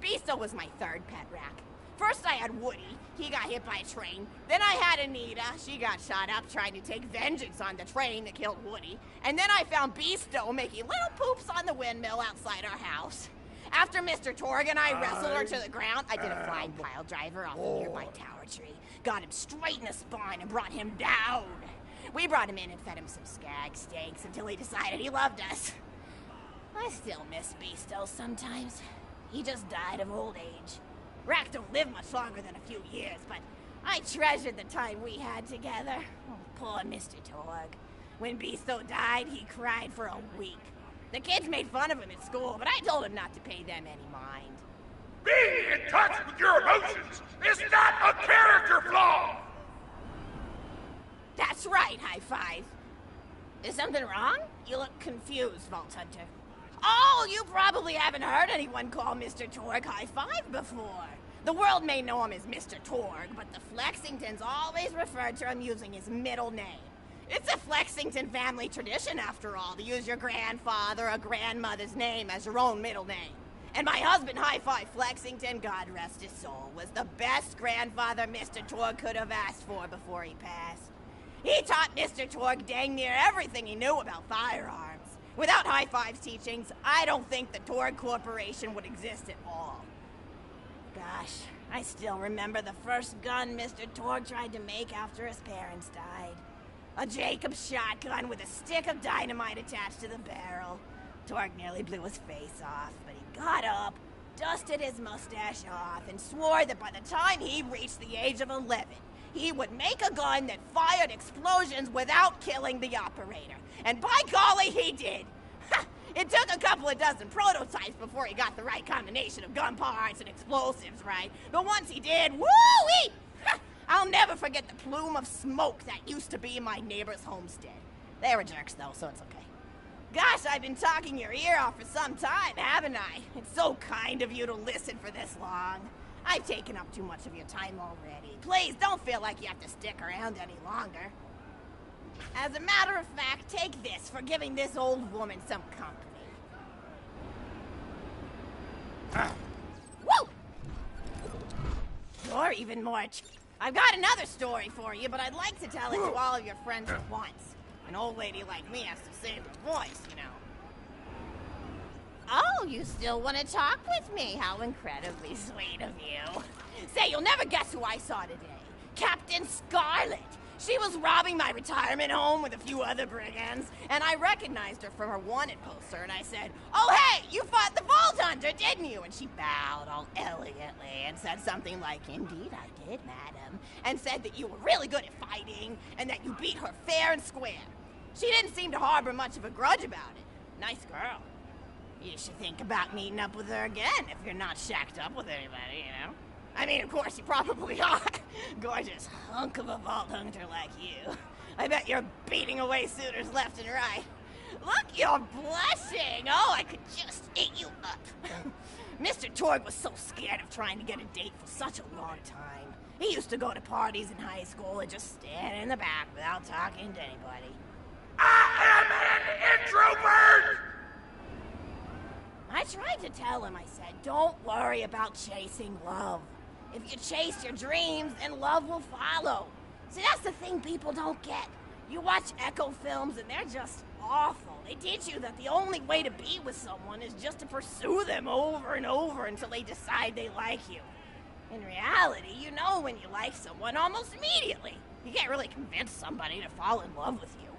Beasto was my third pet rack. First I had Woody. He got hit by a train. Then I had Anita. She got shot up trying to take vengeance on the train that killed Woody. And then I found Beasto making little poops on the windmill outside our house. After Mr. Torg and I wrestled her to the ground, I did a flying pile driver off a nearby tower tree. Got him straight in the spine and brought him down. We brought him in and fed him some skag steaks until he decided he loved us. I still miss Beasto sometimes. He just died of old age. Racks don't live much longer than a few years, but I treasured the time we had together. Oh, poor Mr. Torg. When Beasto died, he cried for a week. The kids made fun of him at school, but I told him not to pay them any mind. Being in touch with your emotions is not a character flaw! That's right, high five. Is something wrong? You look confused, Vault Hunter. Oh, you probably haven't heard anyone call Mr. Torg High Five before. The world may know him as Mr. Torg, but the Flexingtons always referred to him using his middle name. It's a Flexington family tradition, after all, to use your grandfather or grandmother's name as your own middle name. And my husband, High Five Flexington, God rest his soul, was the best grandfather Mr. Torg could have asked for before he passed. He taught Mr. Torg dang near everything he knew about firearms. Without High Five's teachings, I don't think the Torg Corporation would exist at all. Gosh, I still remember the first gun Mr. Torg tried to make after his parents died. A Jacobs shotgun with a stick of dynamite attached to the barrel. Torg nearly blew his face off, but he got up, dusted his mustache off, and swore that by the time he reached the age of 11, he would make a gun that fired explosions without killing the operator. And by golly, he did! It took a couple of dozen prototypes before he got the right combination of gun parts and explosives right. But once he did, woo-wee! I'll never forget the plume of smoke that used to be in my neighbor's homestead. They were jerks, though, so it's okay. Gosh, I've been talking your ear off for some time, haven't I? It's so kind of you to listen for this long. I've taken up too much of your time already. Please, don't feel like you have to stick around any longer. As a matter of fact, take this for giving this old woman some company. Woo! Or even more. I've got another story for you, but I'd like to tell it to all of your friends at once. An old lady like me has to save her voice, you know. Oh, you still want to talk with me? How incredibly sweet of you. Say, you'll never guess who I saw today. Captain Scarlet. She was robbing my retirement home with a few other brigands, and I recognized her from her wanted poster, and I said, "Oh, hey, you fought the Vault Hunter, didn't you?" And she bowed all elegantly and said something like, "Indeed I did, madam," and said that you were really good at fighting, and that you beat her fair and square. She didn't seem to harbor much of a grudge about it. Nice girl. You should think about meeting up with her again if you're not shacked up with anybody, you know? I mean, of course, you probably are. Gorgeous hunk of a Vault Hunter like you. I bet you're beating away suitors left and right. Look, you're blushing. Oh, I could just eat you up. Mr. Torg was so scared of trying to get a date for such a long time. He used to go to parties in high school and just stand in the back without talking to anybody. I am an introvert! I tried to tell him, I said, don't worry about chasing love. If you chase your dreams, then love will follow. See, that's the thing people don't get. You watch Echo films and they're just awful. They teach you that the only way to be with someone is just to pursue them over and over until they decide they like you. In reality, you know when you like someone almost immediately. You can't really convince somebody to fall in love with you.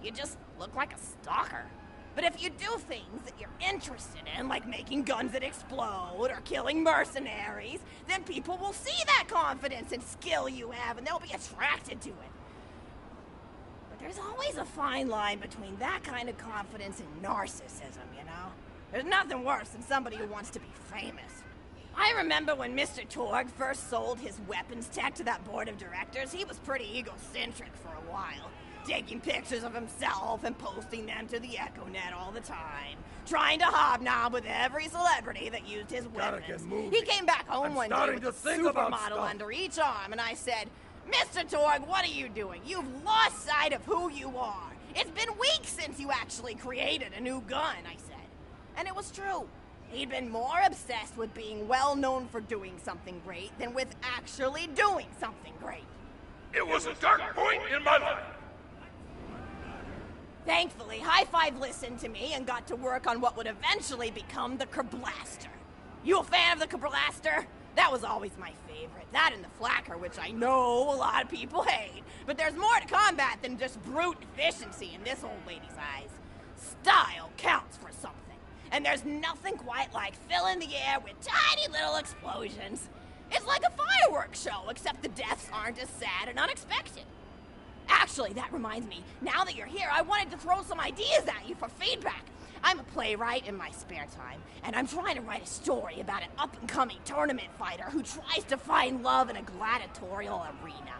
You just look like a stalker. But if you do things that you're interested in, like making guns that explode or killing mercenaries, then people will see that confidence and skill you have and they'll be attracted to it. But there's always a fine line between that kind of confidence and narcissism, you know? There's nothing worse than somebody who wants to be famous. I remember when Mr. Torg first sold his weapons tech to that board of directors, he was pretty egocentric for a while. Taking pictures of himself and posting them to the EchoNet all the time. Trying to hobnob with every celebrity that used his weapons. He came back home one day with a supermodel under each arm, and I said, "Mr. Torg, what are you doing? You've lost sight of who you are. It's been weeks since you actually created a new gun," I said. And it was true. He'd been more obsessed with being well known for doing something great than with actually doing something great. It was a dark point in my life. Thankfully, High Five listened to me and got to work on what would eventually become the Kerblaster. You a fan of the Kerblaster? That was always my favorite. That and the Flacker, which I know a lot of people hate. But there's more to combat than just brute efficiency in this old lady's eyes. Style counts for something. And there's nothing quite like filling the air with tiny little explosions. It's like a fireworks show, except the deaths aren't as sad and unexpected. Actually, that reminds me, now that you're here, I wanted to throw some ideas at you for feedback. I'm a playwright in my spare time, and I'm trying to write a story about an up-and-coming tournament fighter who tries to find love in a gladiatorial arena.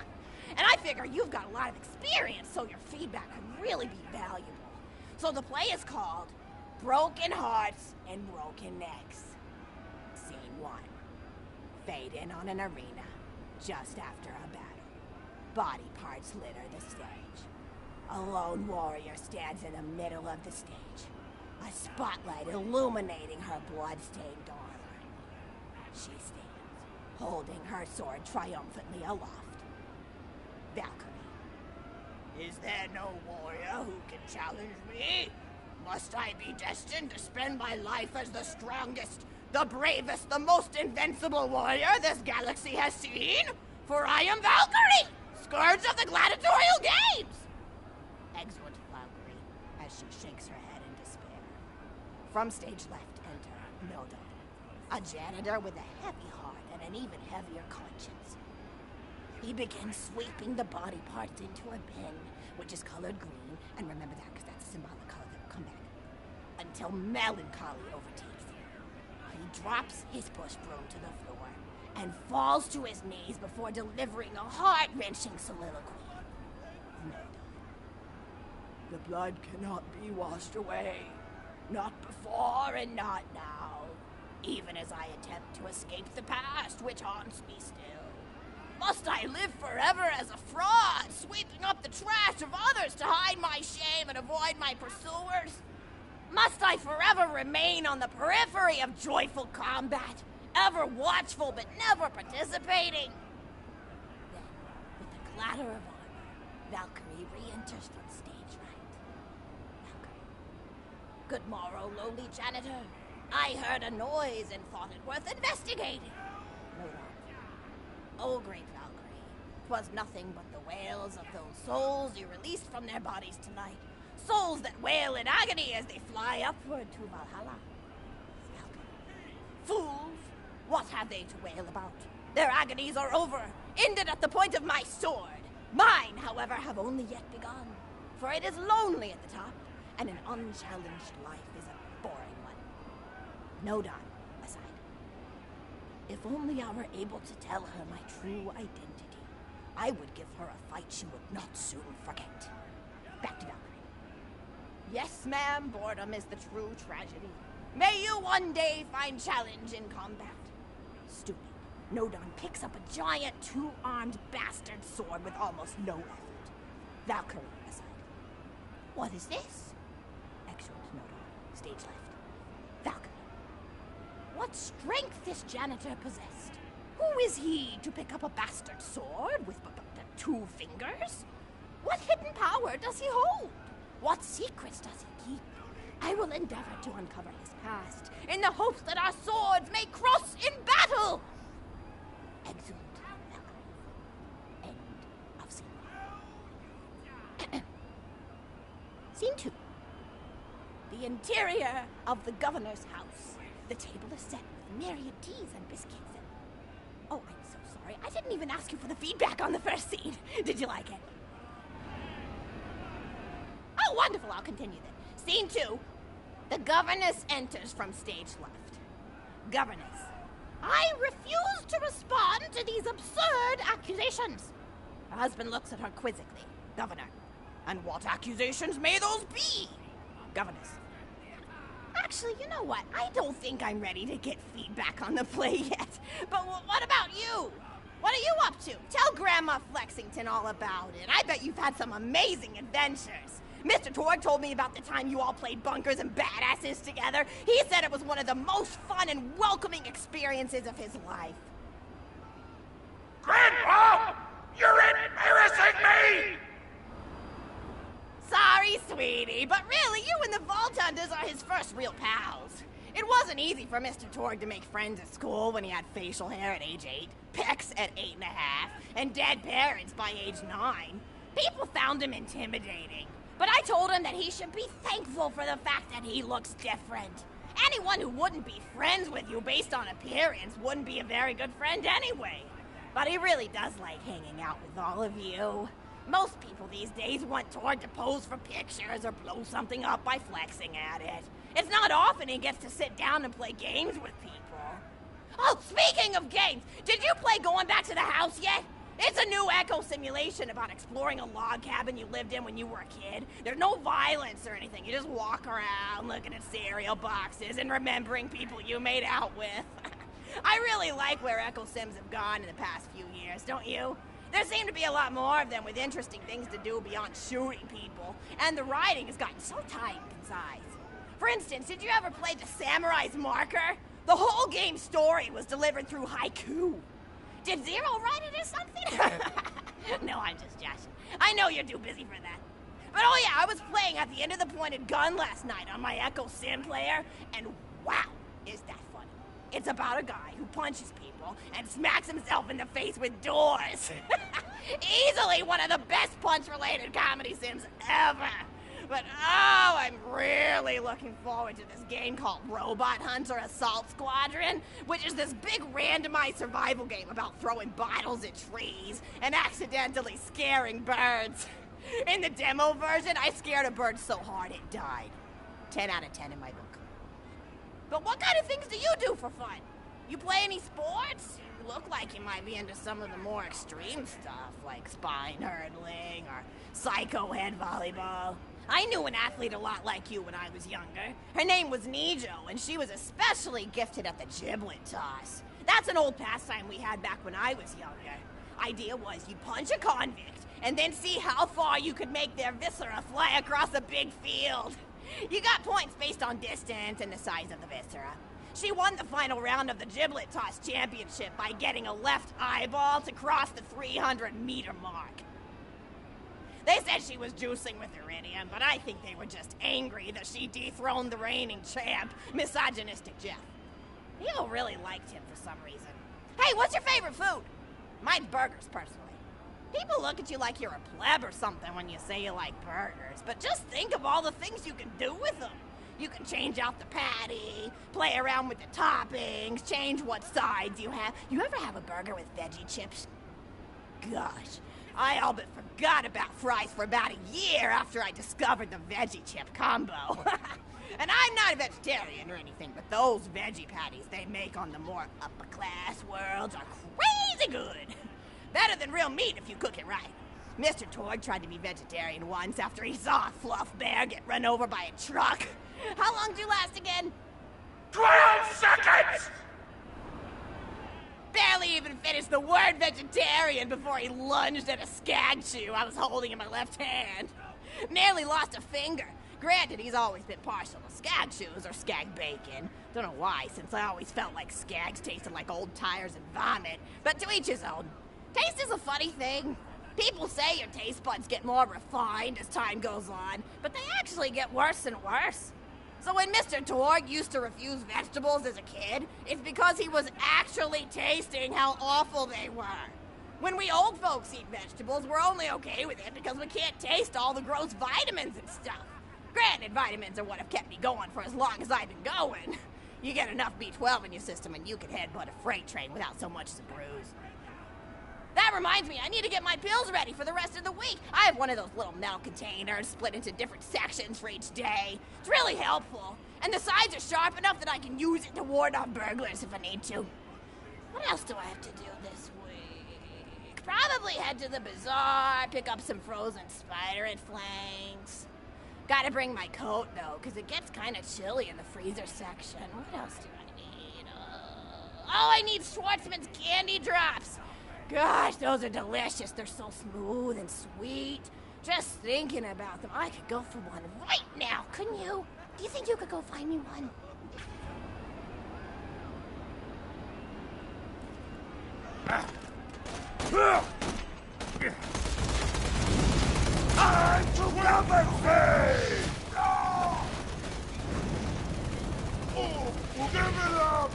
And I figure you've got a lot of experience, so your feedback could really be valuable. So the play is called Broken Hearts and Broken Necks. Scene 1. Fade in on an arena just after a battle. Body parts litter the stage. A lone warrior stands in the middle of the stage. A spotlight illuminating her blood-stained armor. She stands, holding her sword triumphantly aloft. Valkyrie. Is there no warrior who can challenge me? Must I be destined to spend my life as the strongest, the bravest, the most invincible warrior this galaxy has seen? For I am Valkyrie, scourge of the gladiatorial games! Exult Valkyrie, as she shakes her head in despair. From stage left enter Nodon, a janitor with a heavy heart and an even heavier conscience. He begins sweeping the body parts into a bin, which is colored green, and remember that because that's a symbolic color that will come back, until melancholy overtakes him. He drops his push broom to the floor and falls to his knees before delivering a heart-wrenching soliloquy. Nodon. The blood cannot be washed away. Not before and not now. Even as I attempt to escape the past, which haunts me still. Must I live forever as a fraud, sweeping up the trash of others to hide my shame and avoid my pursuers? Must I forever remain on the periphery of joyful combat, ever watchful but never participating? Then, with the clatter of armor, Valkyrie re-enters from stage right. Valkyrie. Good morrow, lowly janitor. I heard a noise and thought it worth investigating. Nodon. Oh, great Valkyrie, 'twas nothing but the wails of those souls you released from their bodies tonight. Souls that wail in agony as they fly upward to Valhalla. Valkyrie. Fools! What have they to wail about? Their agonies are over, ended at the point of my sword. Mine, however, have only yet begun. For it is lonely at the top, and an unchallenged life is a boring one. Nodon, aside. If only I were able to tell her my true identity, I would give her a fight she would not soon forget. Back to Valkyrie. Yes, ma'am, boredom is the true tragedy. May you one day find challenge in combat. Stooping, Nodon picks up a giant two-armed bastard sword with almost no effort. Valkyrie aside. What is this? Excellent, Nodon. Stage left. Valkyrie. What strength this janitor possessed? Who is he to pick up a bastard sword with but 2 fingers? What hidden power does he hold? What secrets does he keep? I will endeavor to uncover his past, in the hopes that our swords may cross in battle! Exeunt Valkyrie. End of scene 1. Scene 2. The interior of the governor's house. The table is set with myriad teas and biscuits and... Oh, I'm so sorry. I didn't even ask you for the feedback on the first scene. Did you like it? Oh, wonderful. I'll continue then. Scene 2. The governess enters from stage left. Governess. I refuse to respond to these absurd accusations. Her husband looks at her quizzically. Governor. And what accusations may those be? Governess. Actually, you know what? I don't think I'm ready to get feedback on the play yet. But what about you? What are you up to? Tell Grandma Flexington all about it. I bet you've had some amazing adventures. Mr. Torg told me about the time you all played bunkers and badasses together. He said it was one of the most fun and welcoming experiences of his life. Grandpa! You're embarrassing me! Sorry, sweetie, but really, you and the Vault Hunters are his first real pals. It wasn't easy for Mr. Torg to make friends at school when he had facial hair at age 8, pecs at 8.5, and dead parents by age 9. People found him intimidating. But I told him that he should be thankful for the fact that he looks different. Anyone who wouldn't be friends with you based on appearance wouldn't be a very good friend anyway. But he really does like hanging out with all of you. Most people these days want Torg to pose for pictures or blow something up by flexing at it. It's not often he gets to sit down and play games with people. Oh, speaking of games, did you play Going Back to the House yet? It's a new echo simulation about exploring a log cabin you lived in when you were a kid. There's no violence or anything. You just walk around looking at cereal boxes and remembering people you made out with. I really like where echo sims have gone in the past few years, don't you? There seem to be a lot more of them with interesting things to do beyond shooting people, and the writing has gotten so tight and concise. For instance, did you ever play The Samurai's Marker? The whole game's story was delivered through haiku. Did Zero write it or something? No, I'm just joshing. I know you're too busy for that. But oh yeah, I was playing at the end of the pointed gun last night on my Echo Sim player, and wow, is that funny. It's about a guy who punches people and smacks himself in the face with doors. Easily one of the best punch-related comedy sims ever. But oh, I'm really looking forward to this game called Robot Hunter Assault Squadron, which is this big randomized survival game about throwing bottles at trees and accidentally scaring birds. In the demo version, I scared a bird so hard it died. 10 out of 10 in my book. But what kind of things do you do for fun? You play any sports? You look like you might be into some of the more extreme stuff, like spine hurdling or psycho head volleyball. I knew an athlete a lot like you when I was younger. Her name was Nijo, and she was especially gifted at the giblet toss. That's an old pastime we had back when I was younger. Idea was you'd punch a convict, and then see how far you could make their viscera fly across a big field. You got points based on distance and the size of the viscera. She won the final round of the giblet toss championship by getting a left eyeball to cross the 300-meter mark. They said she was juicing with iridium, but I think they were just angry that she dethroned the reigning champ, misogynistic Jeff. People really liked him for some reason. Hey, what's your favorite food? Mine's burgers, personally. People look at you like you're a pleb or something when you say you like burgers, but just think of all the things you can do with them. You can change out the patty, play around with the toppings, change what sides you have. You ever have a burger with veggie chips? Gosh. I all but forgot about fries for about a year after I discovered the veggie chip combo. And I'm not a vegetarian or anything, but those veggie patties they make on the more upper-class worlds are crazy good. Better than real meat if you cook it right. Mr. Torg tried to be vegetarian once after he saw a fluff bear get run over by a truck. How long do you last again? 12 seconds! Barely even finished the word vegetarian before he lunged at a skag chew I was holding in my left hand. Nearly lost a finger. Granted, he's always been partial to skag chews or skag bacon. Don't know why, since I always felt like skags tasted like old tires and vomit. But to each his own. Taste is a funny thing. People say your taste buds get more refined as time goes on, but they actually get worse and worse. So when Mr. Torg used to refuse vegetables as a kid, it's because he was actually tasting how awful they were. When we old folks eat vegetables, we're only okay with it because we can't taste all the gross vitamins and stuff. Granted, vitamins are what have kept me going for as long as I've been going. You get enough B12 in your system and you can headbutt a freight train without so much as a bruise. That reminds me, I need to get my pills ready for the rest of the week. I have one of those little metal containers split into different sections for each day. It's really helpful. And the sides are sharp enough that I can use it to ward off burglars if I need to. What else do I have to do this week? Probably head to the bazaar, pick up some frozen spider and flanks. Gotta bring my coat, though, because it gets kind of chilly in the freezer section. What else do I need? Oh, I need Schwartzman's candy drops. Gosh, those are delicious. They're so smooth and sweet. Just thinking about them, I could go for one right now, couldn't you? Do you think you could go find me one? I took everything! Oh, give it up!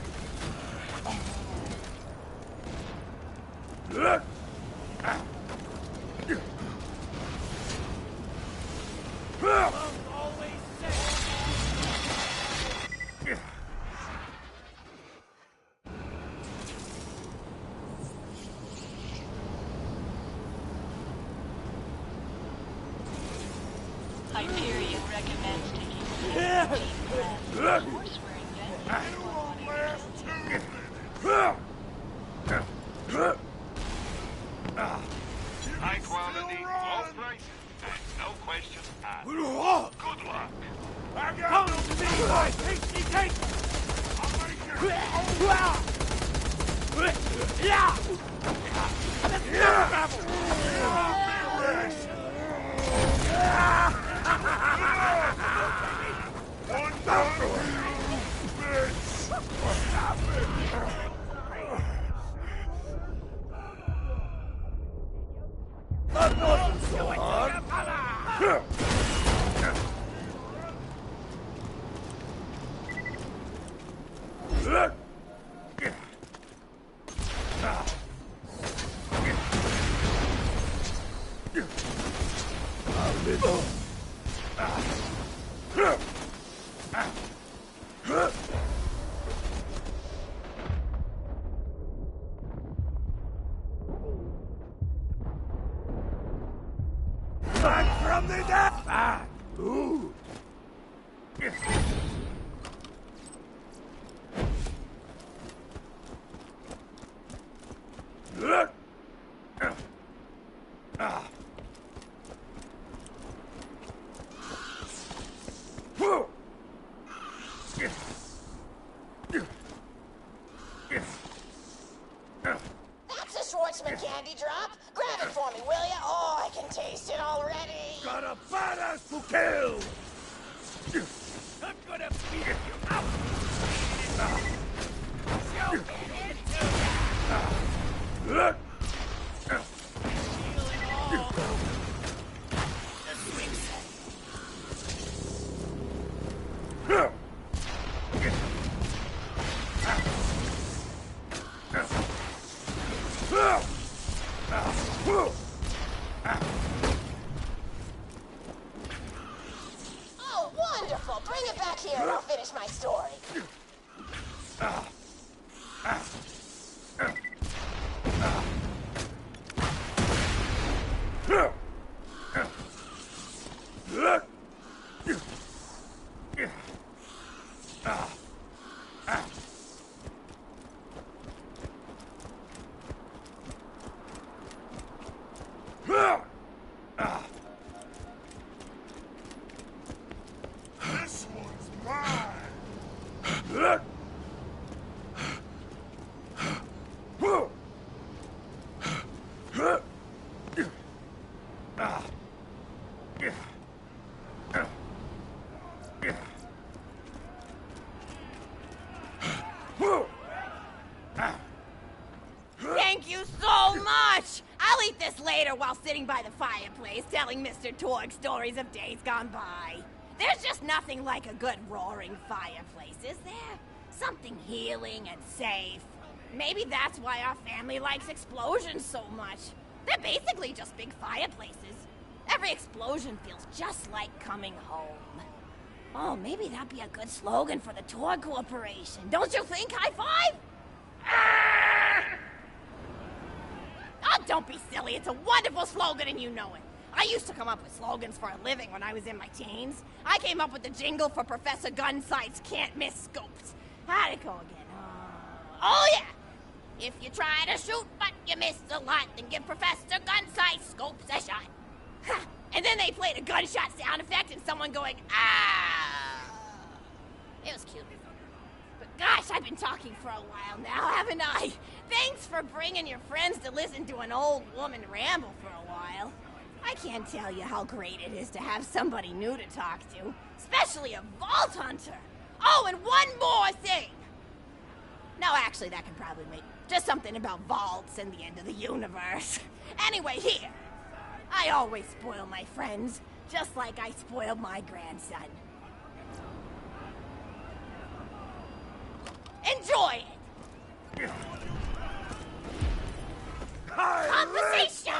Hyperion recommends taking 7 deep breaths before swearing death. path. Good luck. I got no time. Take me, take me. That wasn't so hard. Back from the death! Back! Ooh! That's a Schwartzman candy drop. Grab it for me, will ya? Oh, I can taste it already. Got a badass to kill! I'm gonna beat you up. Oh, wonderful. Bring it back here and I'll finish my story. This one's mine! Thank you so much! I'll eat this later while sitting by the fireplace telling Mr. Torg stories of days gone by. There's just nothing like a good roaring fireplace, is there? Something healing and safe. Maybe that's why our family likes explosions so much. They're basically just big fireplaces. Every explosion feels just like coming home. Oh, maybe that'd be a good slogan for the Torg Corporation. Don't you think, High Five? Oh, don't be silly. It's a wonderful slogan and you know it. I used to come up with slogans for a living when I was in my teens. I came up with the jingle for Professor Gunsight's Can't Miss Scopes. How'd it go again? Oh, yeah. If you try to shoot but you miss a lot, then give Professor Gunsight's Scopes a shot. Ha! And then they played a gunshot sound effect and someone going, ah! It was cute. But gosh, I've been talking for a while now, haven't I? Thanks for bringing your friends to listen to an old woman ramble for a while. I can't tell you how great it is to have somebody new to talk to, especially a Vault Hunter. Oh, and one more thing. No, actually, that can probably wait. Just something about vaults and the end of the universe. Anyway, here. I always spoil my friends, just like I spoiled my grandson. Enjoy it! Conversation!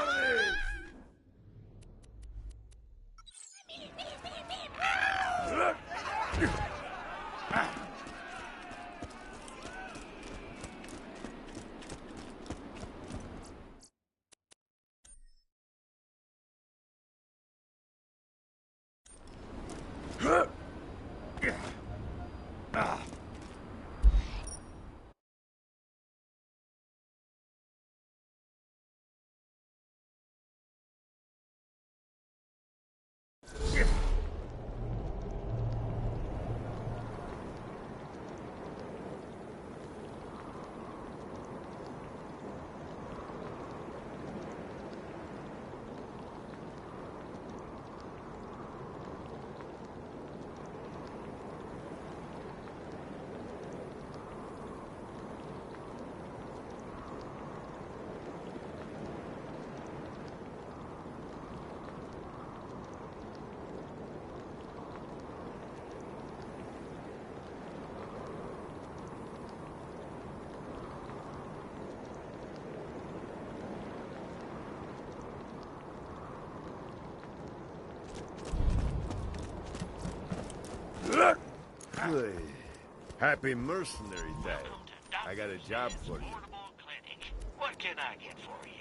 Exactly. Happy Mercenary Day. I got a job for you. What can I get for you?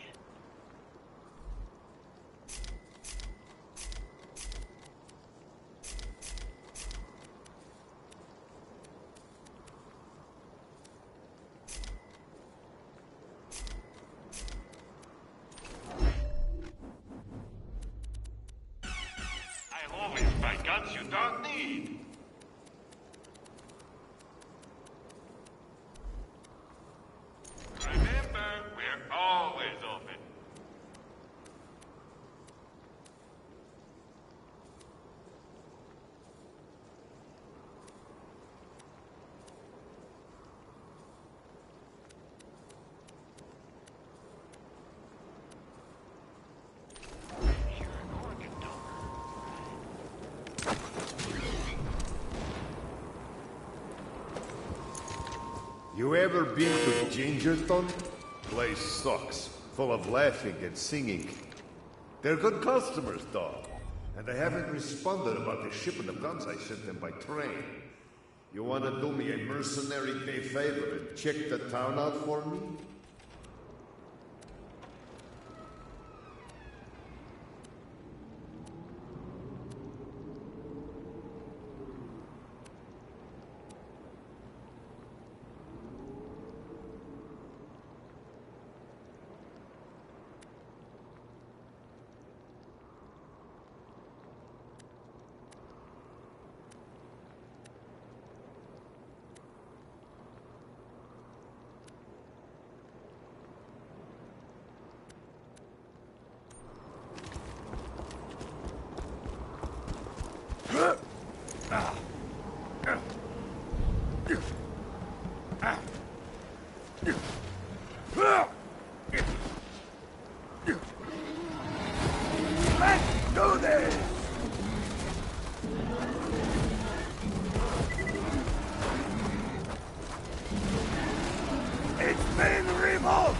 I'll always buy guns you don't need. Remember, we're always open. You ever been to Gingerton? Place sucks, full of laughing and singing. They're good customers, though. And they haven't responded about the shipment of guns I sent them by train. You wanna do me a mercenary day favor and check the town out for me? Let's do this! It's been revoked!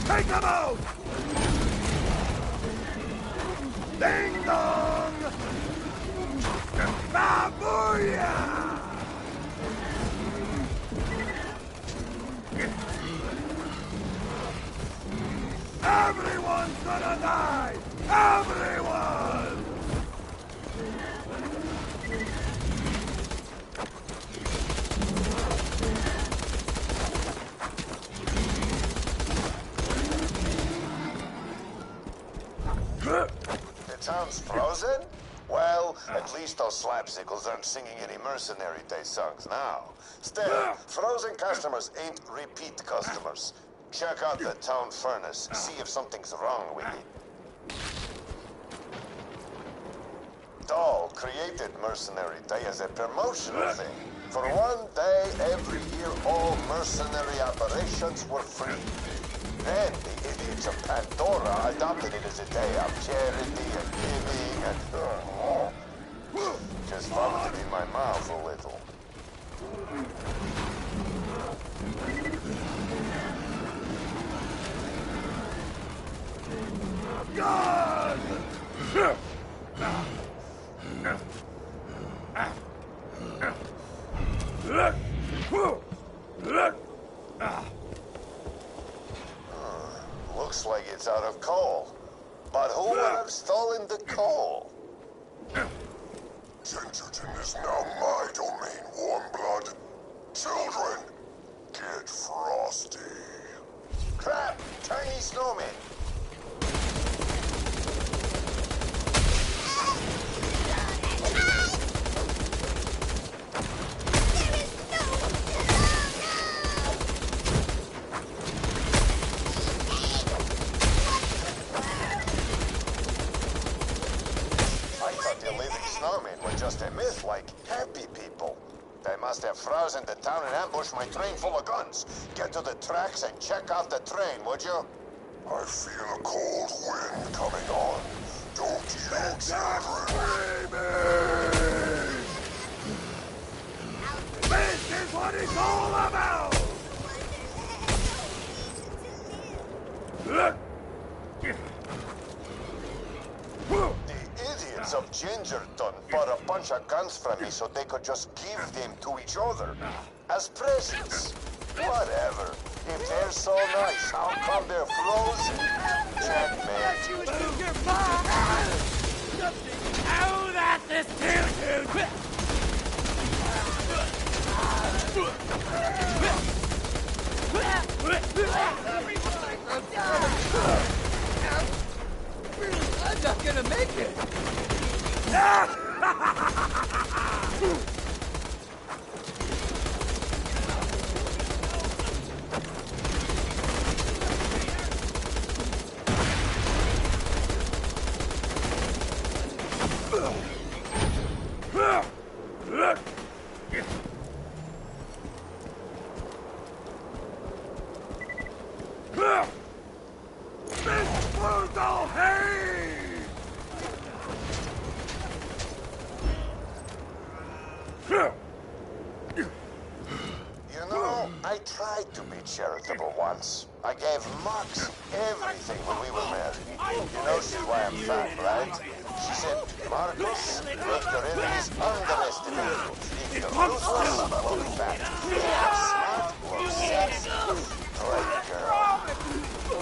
Take them out! Ding dong! Babuya! Everyone's gonna die! Everyone! The town's frozen? Well, at least those slapsicles aren't singing any Mercenary Day songs now. Still, frozen customers ain't repeat customers. Check out the town furnace, see if something's wrong with it. Doll created Mercenary Day as a promotional thing. For one day every year, all mercenary operations were free. Then the idiots of Pandora adopted it as a day of charity and giving and... just vomited in my mouth a little. God! Looks like it's out of coal. But who would have stolen the coal? Gingerton is now my domain, warm blood. Children, get frosty. Crap! Tiny snowman! mermaid were just a myth, like happy people. They must have frozen the town and ambushed my train full of guns. Get to the tracks and check out the train, would you? I feel a cold wind coming on. Don't you, children? This is what it's all about! The idiots of Gingerton bought a bunch of guns from me so they could just give them to each other. As presents. Whatever. If they're so nice, how come they're frozen? Checkmate. Oh, that's this dude! I'm not gonna make it! You know, I tried to be charitable once. I gave Mox everything when we were married. You know she's why I'm fat, right? She said, Marcus, make your enemies underestimate you. If you're ruthless, we'll be fat. If you're smart, we'll sexy. Great girl.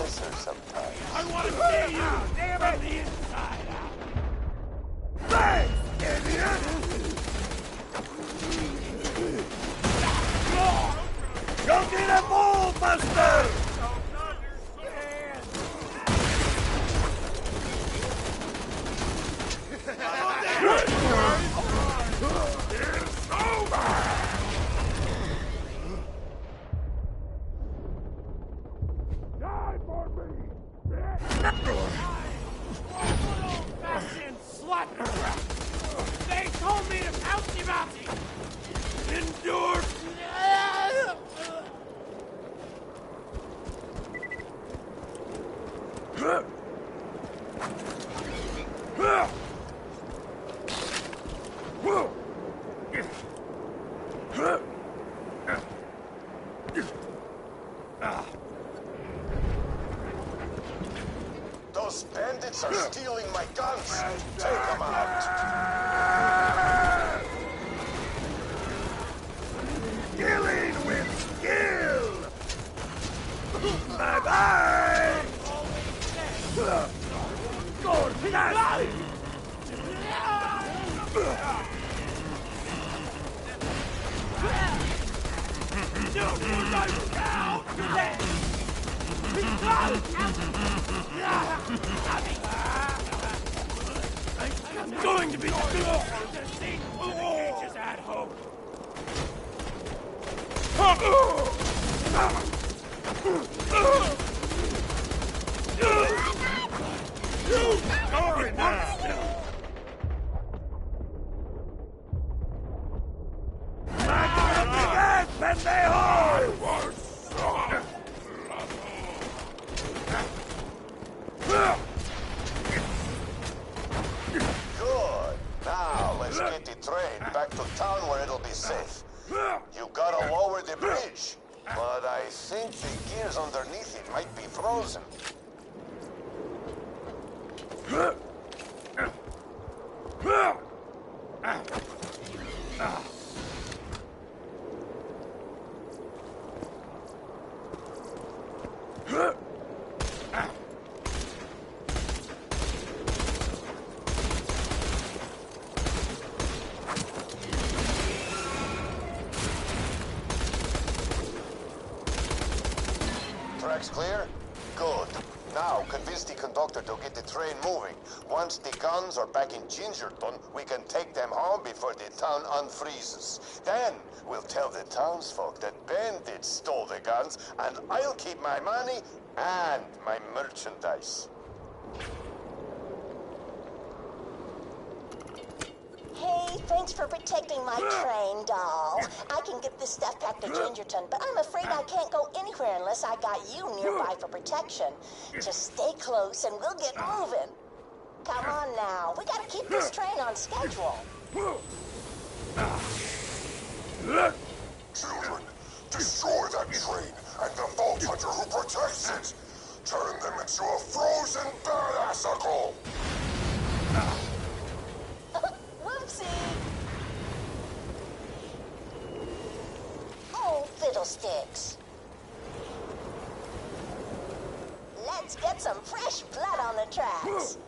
Miss her sometimes. I want to see you! Damn it! The inside out! Thanks, idiot! Go get a ball buster! It's over! Die for me! Old-fashioned slut! They told me to bouncy bouncy! Endure! Those bandits are stealing my guns. Take them out. Killing with skill! Bye-bye! I'm going to be the seat for the cages at home. Sorry now. Good. Now let's get the train back to town where it'll be safe. You gotta lower the bridge, but I think the gears underneath it might be frozen. Tracks clear? Good. Now, convince the conductor to get the train moving. Once the guns are back in Gingerton, we can take them home before the town unfreezes. Then, we'll tell the townsfolk that bandits stole the guns, and I'll keep my money and my merchandise. Hey, Thanks for protecting my train, doll. I can get this stuff back to Gingerton, but I'm afraid I can't go anywhere unless I got you nearby for protection. Just stay close and we'll get moving. Come on now. We gotta keep this train on schedule. Children, destroy that train and the Vault Hunter who protects it. Turn them into a frozen badassicle. Whoopsie. Oh, fiddlesticks. Let's get some fresh blood on the tracks.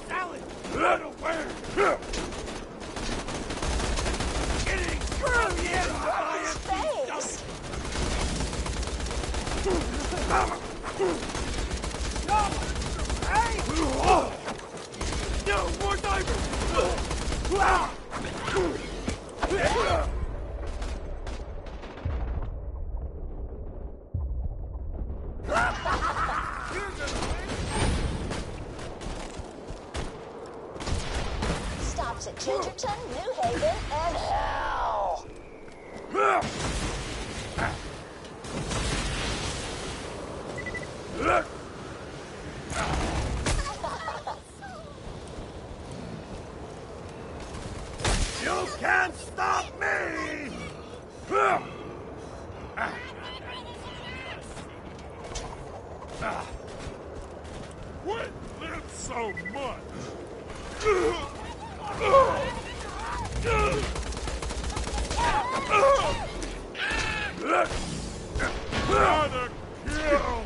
Salad! Run away! Getting through the Space! Hey! No, more divers! Stops at Gingerton, New Haven, and hell! You can't stop me! Quit live so much! Gotta kill!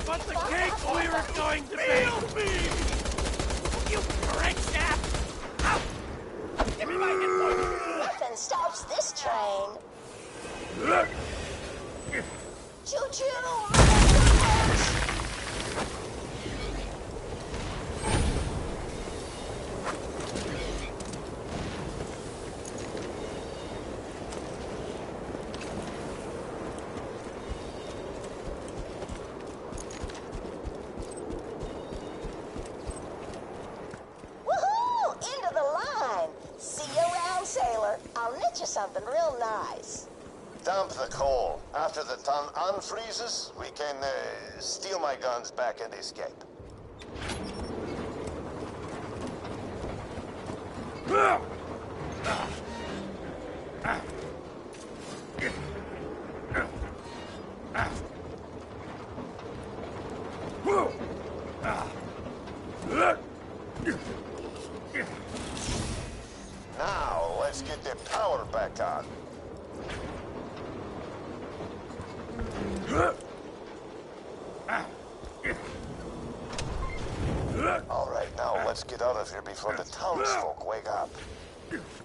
But the cake we were going to be! You prick shaft! Give me my hit point! Nothing stops this train. Choo-choo! dump the coal. After the ton unfreezes, we can steal my guns back and escape. Now, let's get the power back on. All right, now let's get out of here before the townsfolk wake up.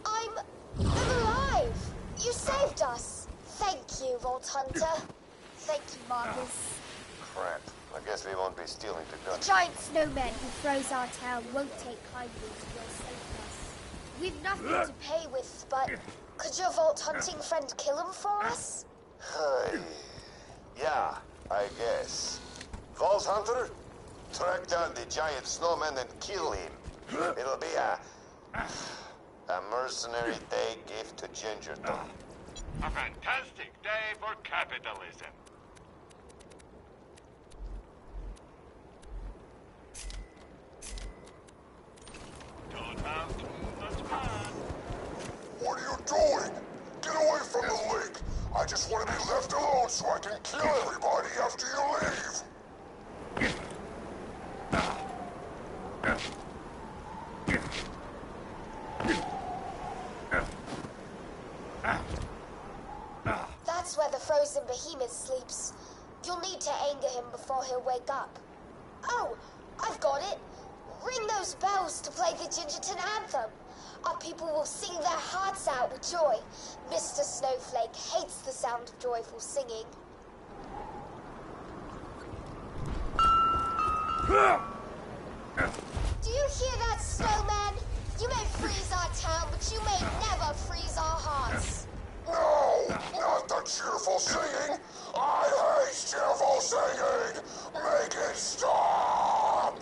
I'm alive! You saved us! Thank you, Vault Hunter. Thank you, Marcus. Crap. I guess we won't be stealing the The guns. giant snowman who froze our town won't take kindly to your safeness. We've nothing to pay with, but could your Vault Hunting friend kill him for us? Yeah, I guess. Vault Hunter, track down the giant snowman and kill him. It'll be a mercenary day gift to Gingerton. A fantastic day for capitalism. Don't have too much fun. What are you doing? Get away from the lake! I just want to be left alone so I can kill everybody after you leave! That's where the frozen behemoth sleeps. You'll need to anger him before he'll wake up. Oh, I've got it. Ring those bells to play the Gingerton anthem. Our people will sing their hearts out with joy. Mr. Snowflake hates the sound of joyful singing. Do you hear that, snowman? You may freeze our town, but you may never freeze our hearts. No! Not the cheerful singing! I hate cheerful singing! Make it stop!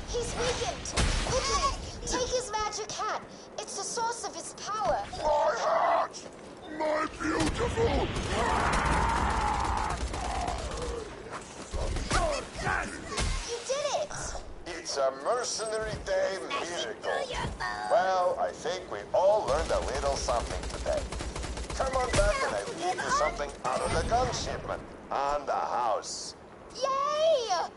He's weakened. Quickly, take his magic hat. It's the source of his power. My hat! My beautiful You did it! It's a mercenary day miracle. Well, I think we all learned a little something today. Come on back and I'll give you something out of the gun shipment and the house. Yay!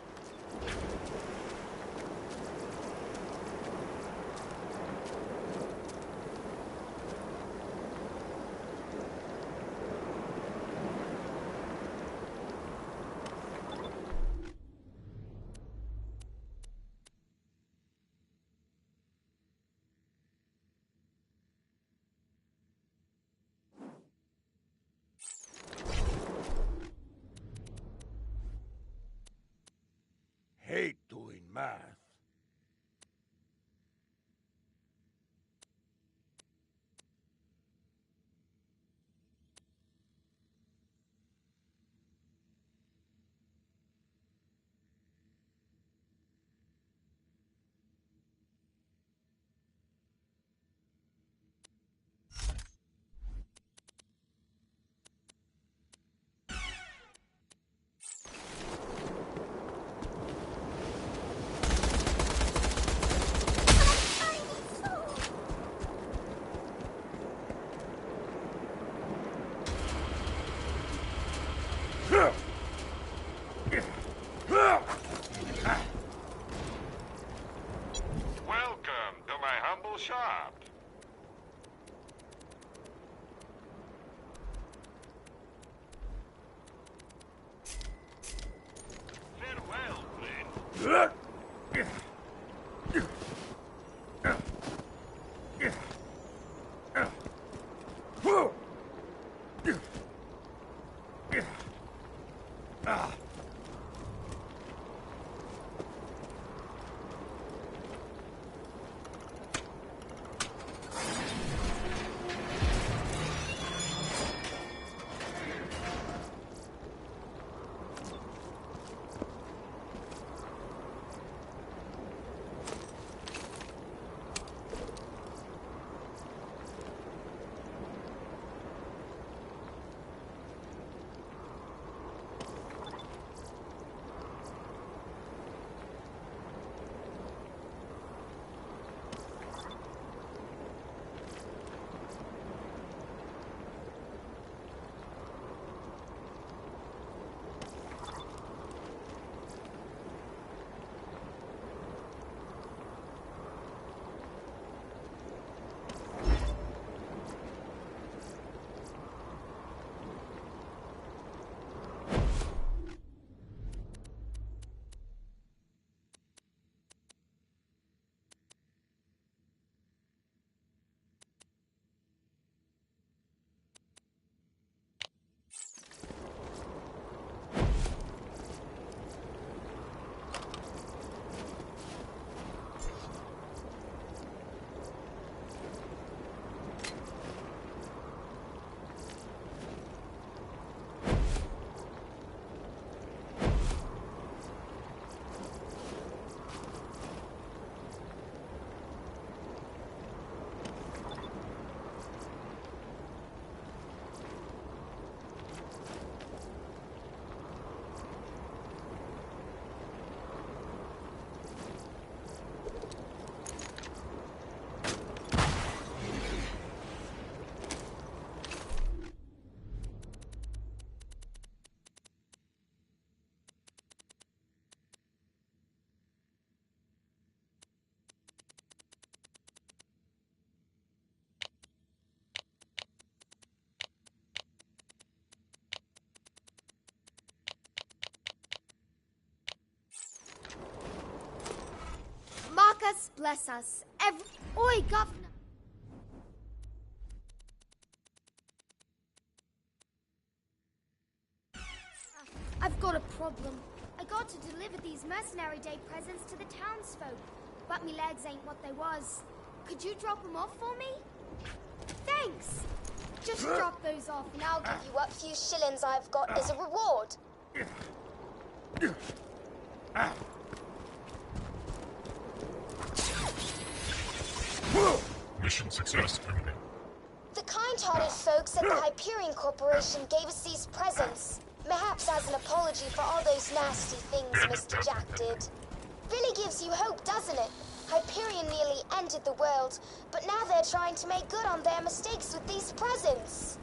Hey, chopped. Farewell, friend. Us, bless us. Oi, Governor! I've got a problem. I got to deliver these Mercenary Day presents to the townsfolk, but me legs ain't what they was. Could you drop them off for me? Thanks! Just drop those off and I'll give you what few shillings I've got as a reward. Mission success imminent. The kind-hearted folks at the Hyperion Corporation gave us these presents. Perhaps as an apology for all those nasty things Mr. Jack did. Really gives you hope, doesn't it? Hyperion nearly ended the world, but now they're trying to make good on their mistakes with these presents.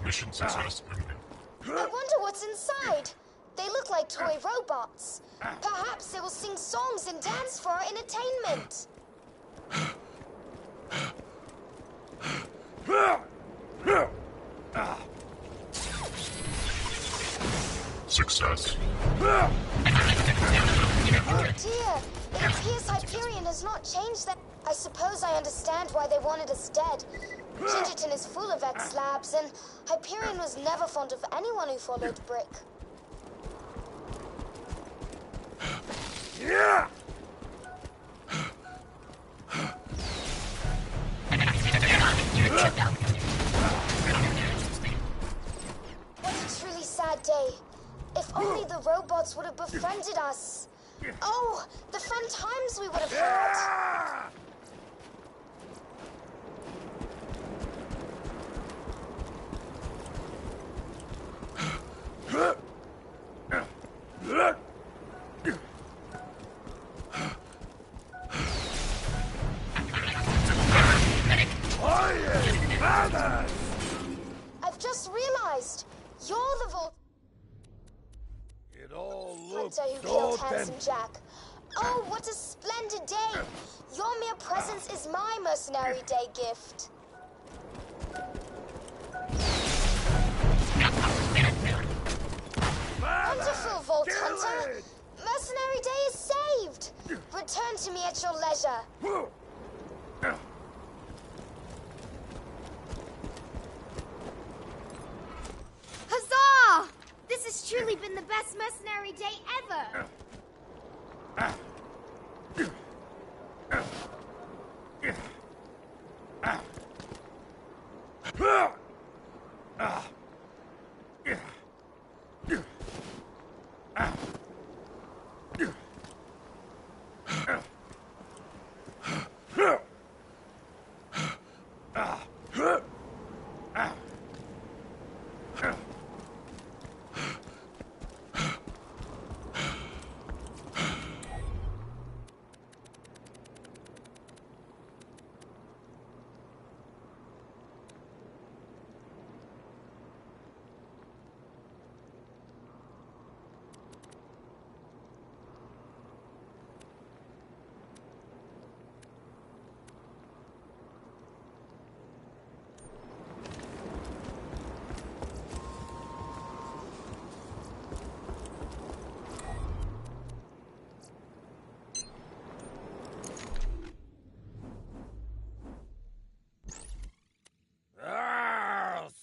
Mission success imminent. I wonder what's inside. They look like toy robots. Perhaps they will sing songs and dance for our entertainment. Success. Oh dear, it appears Hyperion has not changed that. I suppose I understand why they wanted us dead. Gingerton is full of ex-labs, and Hyperion was never fond of anyone who followed Brick. Yeah! What a truly sad day. If only the robots would have befriended us. Oh, the fun times we would have had. handsome Jack. Oh, what a splendid day! Your mere presence is my mercenary day gift. Wonderful, Vault Hunter! Mercenary day is saved! Return to me at your leisure. Huzzah! This has truly been the best mercenary day ever!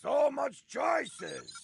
So much choices!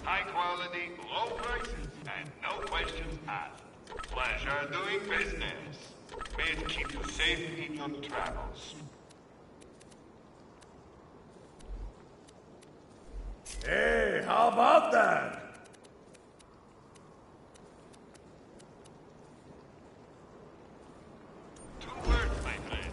High quality, low prices, and no questions asked. Pleasure doing business. May it keep you safe in your travels. Hey, how about that? Two words, my friend.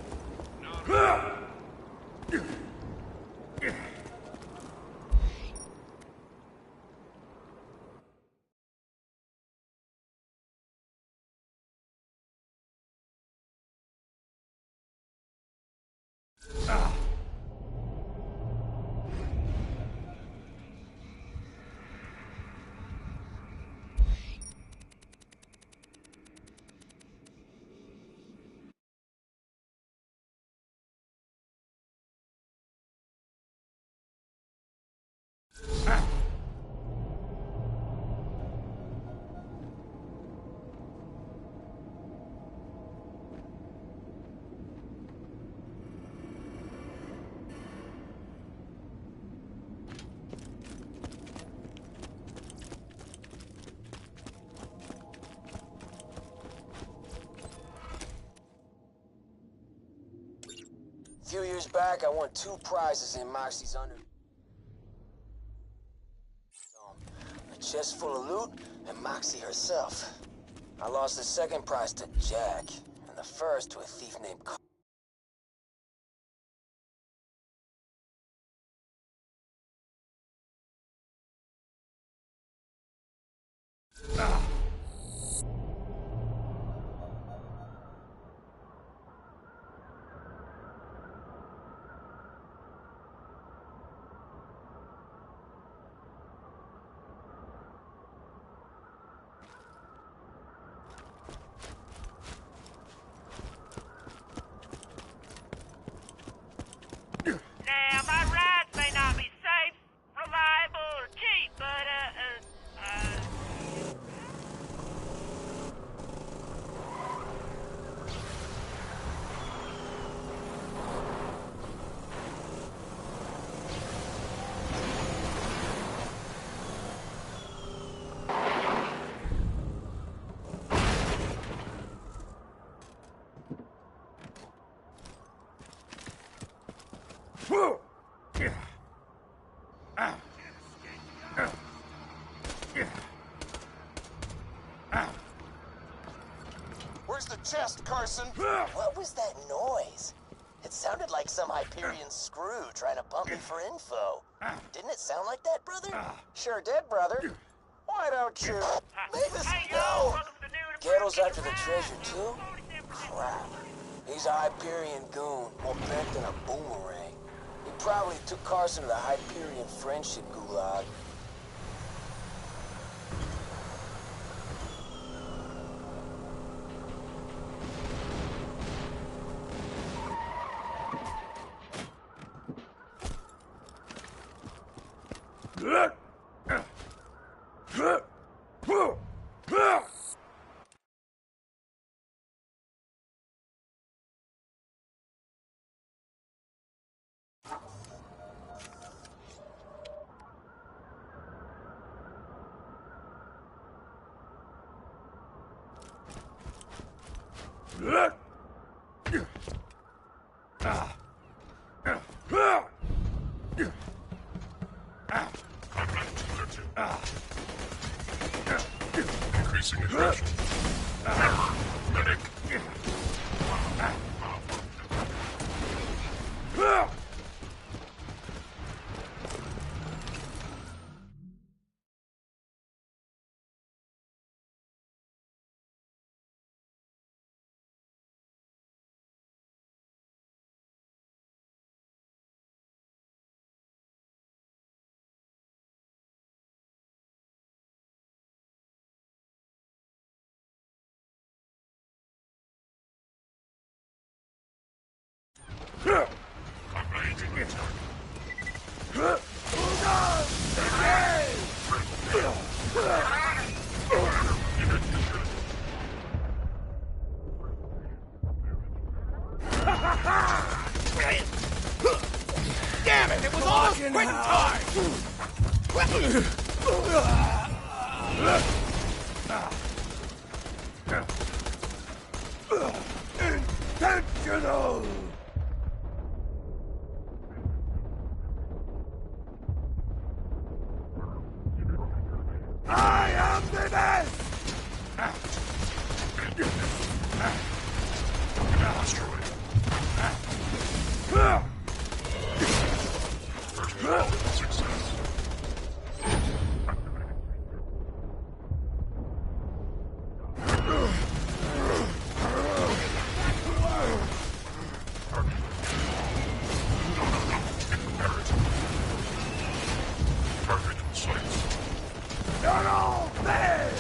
A few years back, I won 2 prizes in Moxie's under... A chest full of loot, and Moxie herself. I lost the second prize to Jack, and the first to a thief named Where's the chest, Carson? What was that noise? It sounded like some Hyperion screw trying to pump me for info. Didn't it sound like that, brother? Sure did, brother. Why don't you... Mavis, no! Gatto's after the treasure, too? Crap. He's a Hyperion goon, more bent than a boomerang. He probably took Carson to the Hyperion friendship gulag. Increasing aggression. Medic. Damn it! It was almost quitting time! Intentional! I am the best! Destroyed. Success. Target in sight. Not all bad!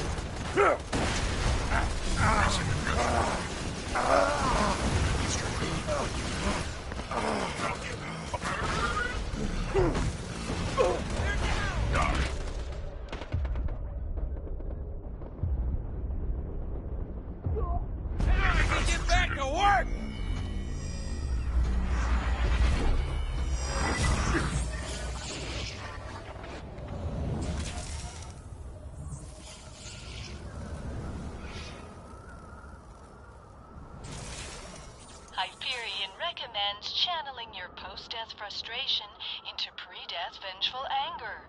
Get back to work! Hyperion recommends channeling your post-death frustration into pre-death vengeful anger.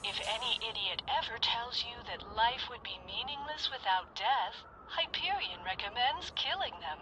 If any idiot ever tells you that life would be meaningless without death, Hyperion recommends killing them.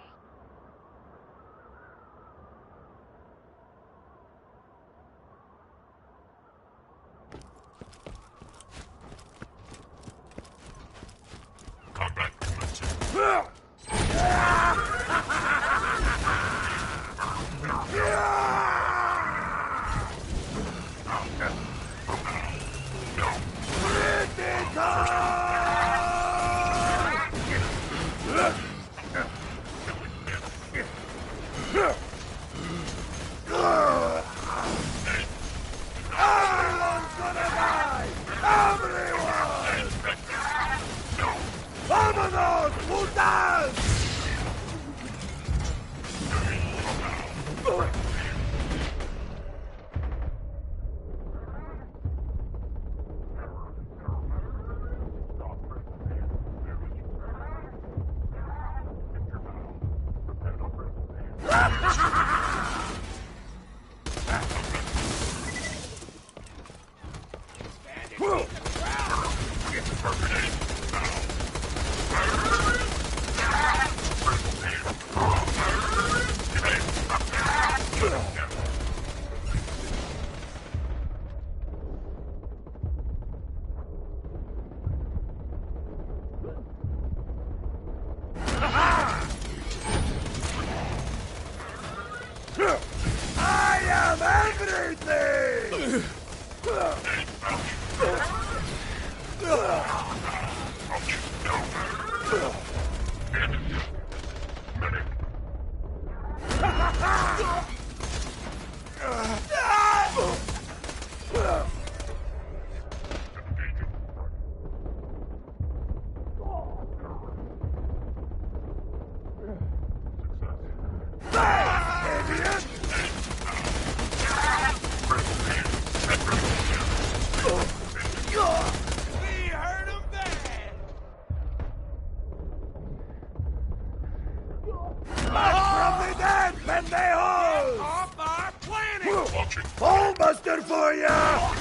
Buster for ya!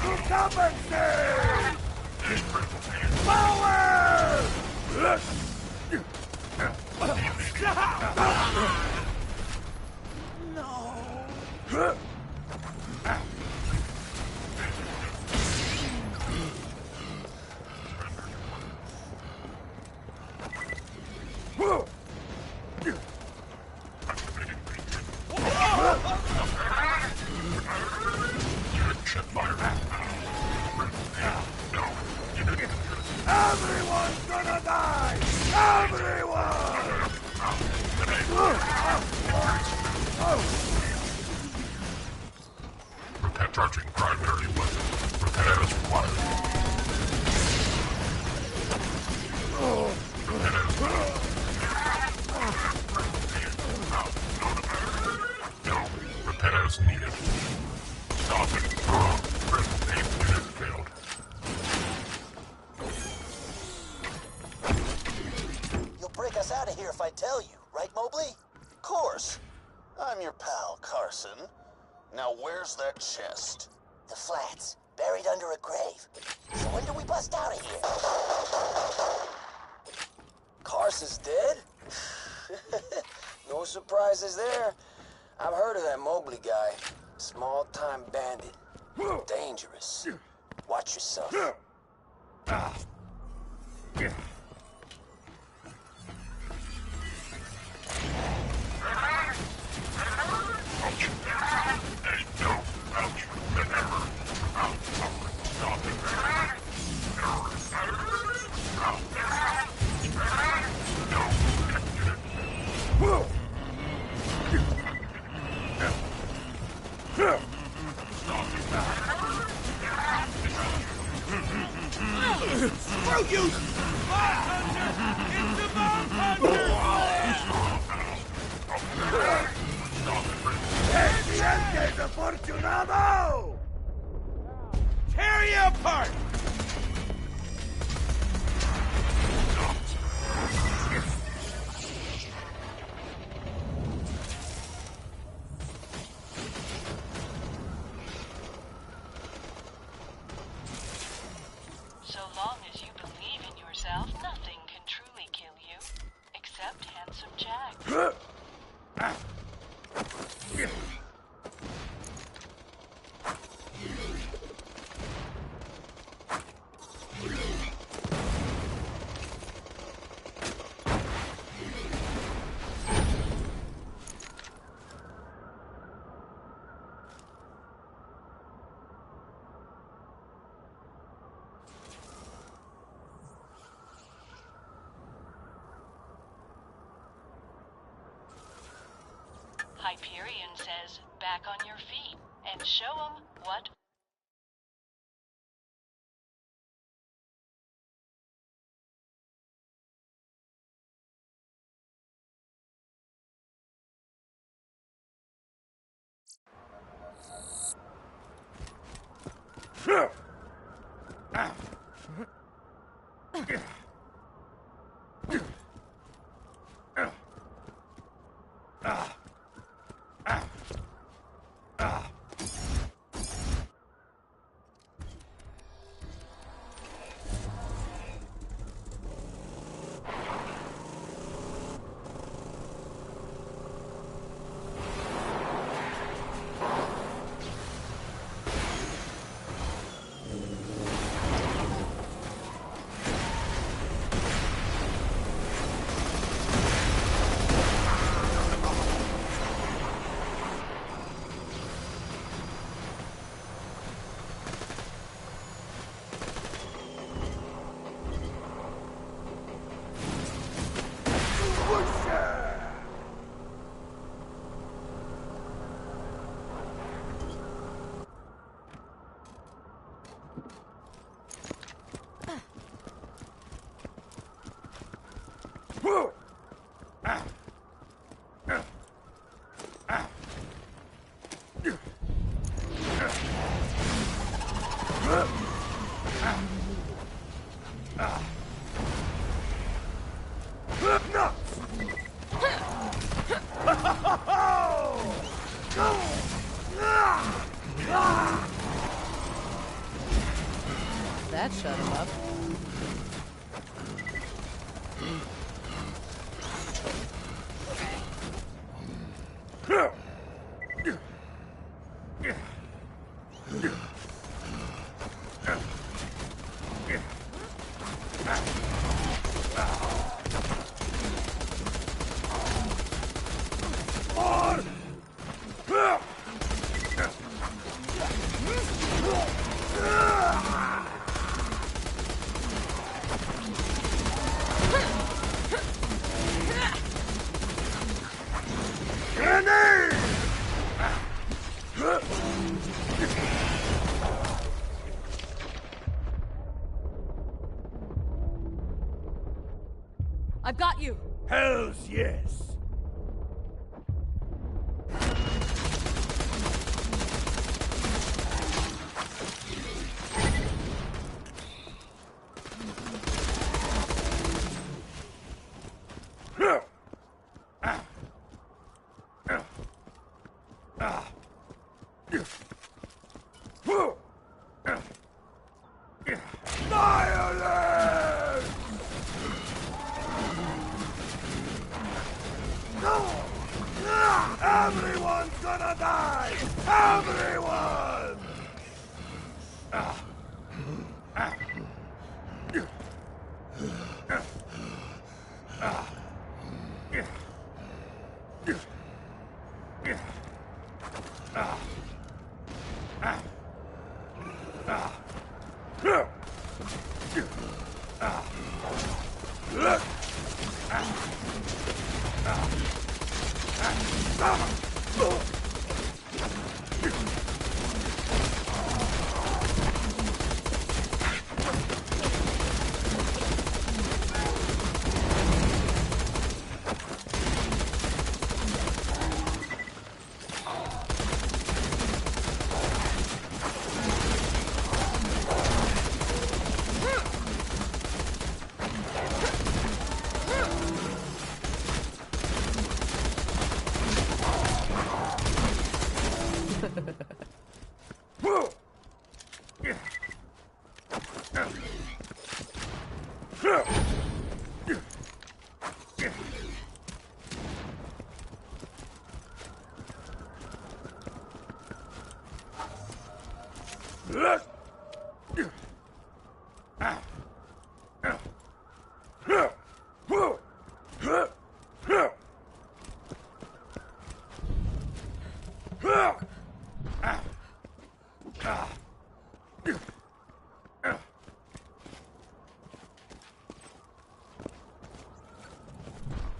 To compensate! Power! No! Everyone's gonna die! Everyone! Prepare charging primary weapon. Prepare as required. No, repair as needed. Stop it. Unit failed. You'll break us out of here if I tell you, right, Mobley? Of course. I'm your pal, Carson. Now where's that chest? The flats, buried under a grave. So when do we bust out of here? Carson's dead? No surprises there. I've heard of that Mobley guy. Small-time bandit. Dangerous. Watch yourself. Screw you! Vault Hunter! It's the Vault Hunter! ¡Enciende, desafortunado! Tear you apart! So long as you believe in yourself, nothing can truly kill you. Except Handsome Jack. Hyperion says, back on your feet, and show 'em what That shut him up. I've got you. Hells yes. Everyone's gonna die! Everyone!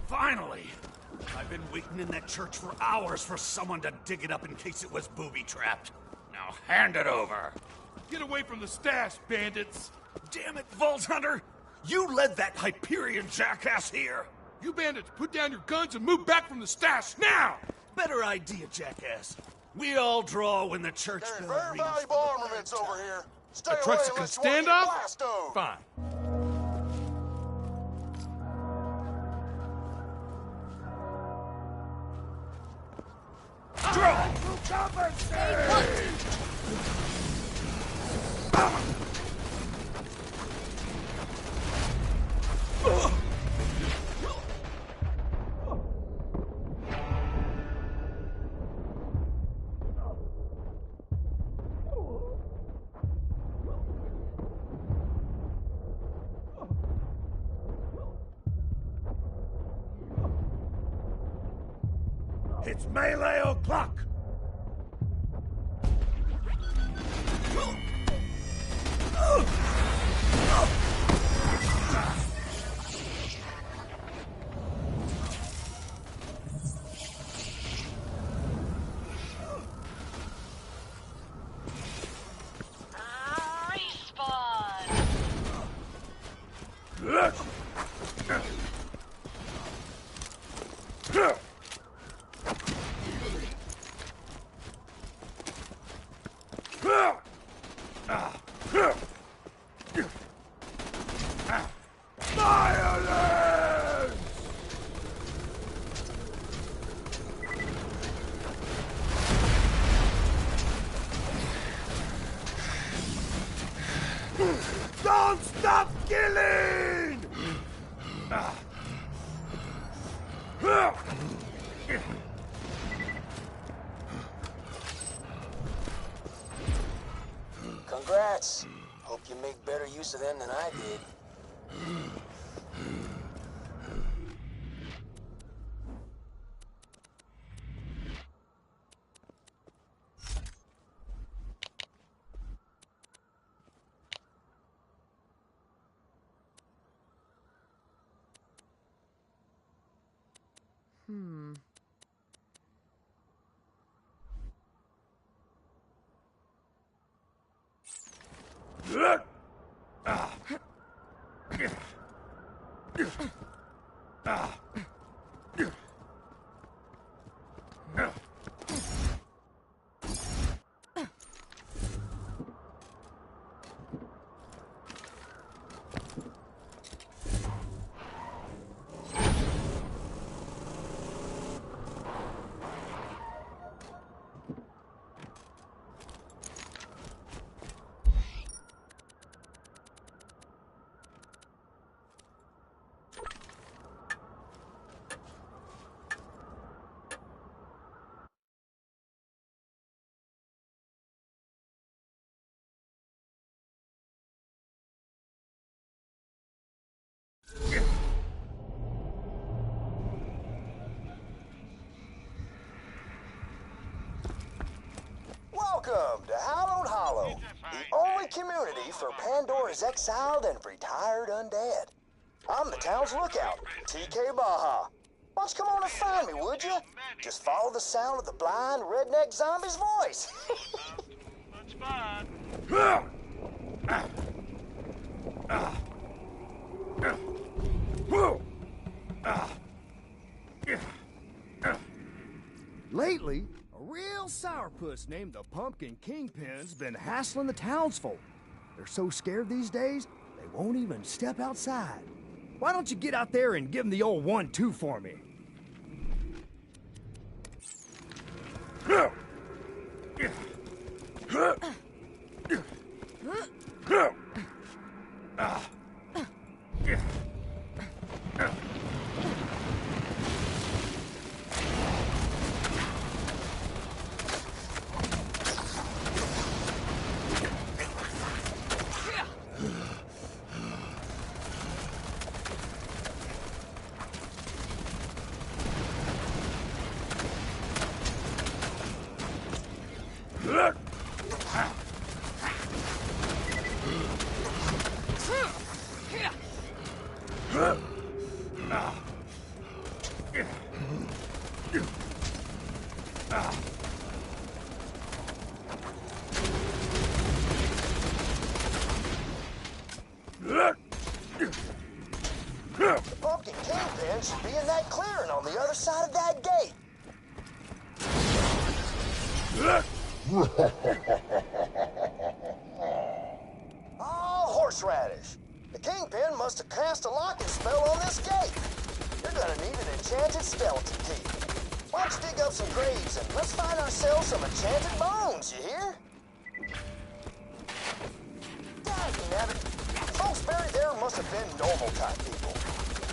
Finally! I've been waiting in that church for hours for someone to dig it up in case it was booby-trapped. Now hand it over! Get away from the stash, bandits! Damn it, Vault Hunter! You led that Hyperion jackass here! You bandits, put down your guns and move back from the stash, now! Better idea, jackass. We all draw when the church bell rings. Very valuable armaments over here. Stay A away truck's a unless good you want to get standoff? blastoed. Fine. It's melee o'clock! Don't stop killing! Congrats. Hope you make better use of them than I did. Welcome to Hallowed Hollow, the only community for Pandora's exiled and retired undead. I'm the town's lookout, TK Baja. Why don't you come on and find me, would you? Just follow the sound of the blind redneck zombie's voice. That's fine. Lately, a real sourpuss named the Pumpkin Kingpin's been hassling the townsfolk. They're so scared these days, they won't even step outside. Why don't you get out there and give them the old 1-2 for me? The Pumpkin Kingpin should be in that clearing on the other side of that gate. Oh, horseradish. The Kingpin must have cast a locking spell on this gate. You're gonna need an enchanted skeleton key. Why don't you dig up some graves and let's find ourselves some enchanted bones, you hear? Dagnabbit. Folks buried there must have been normal-type people.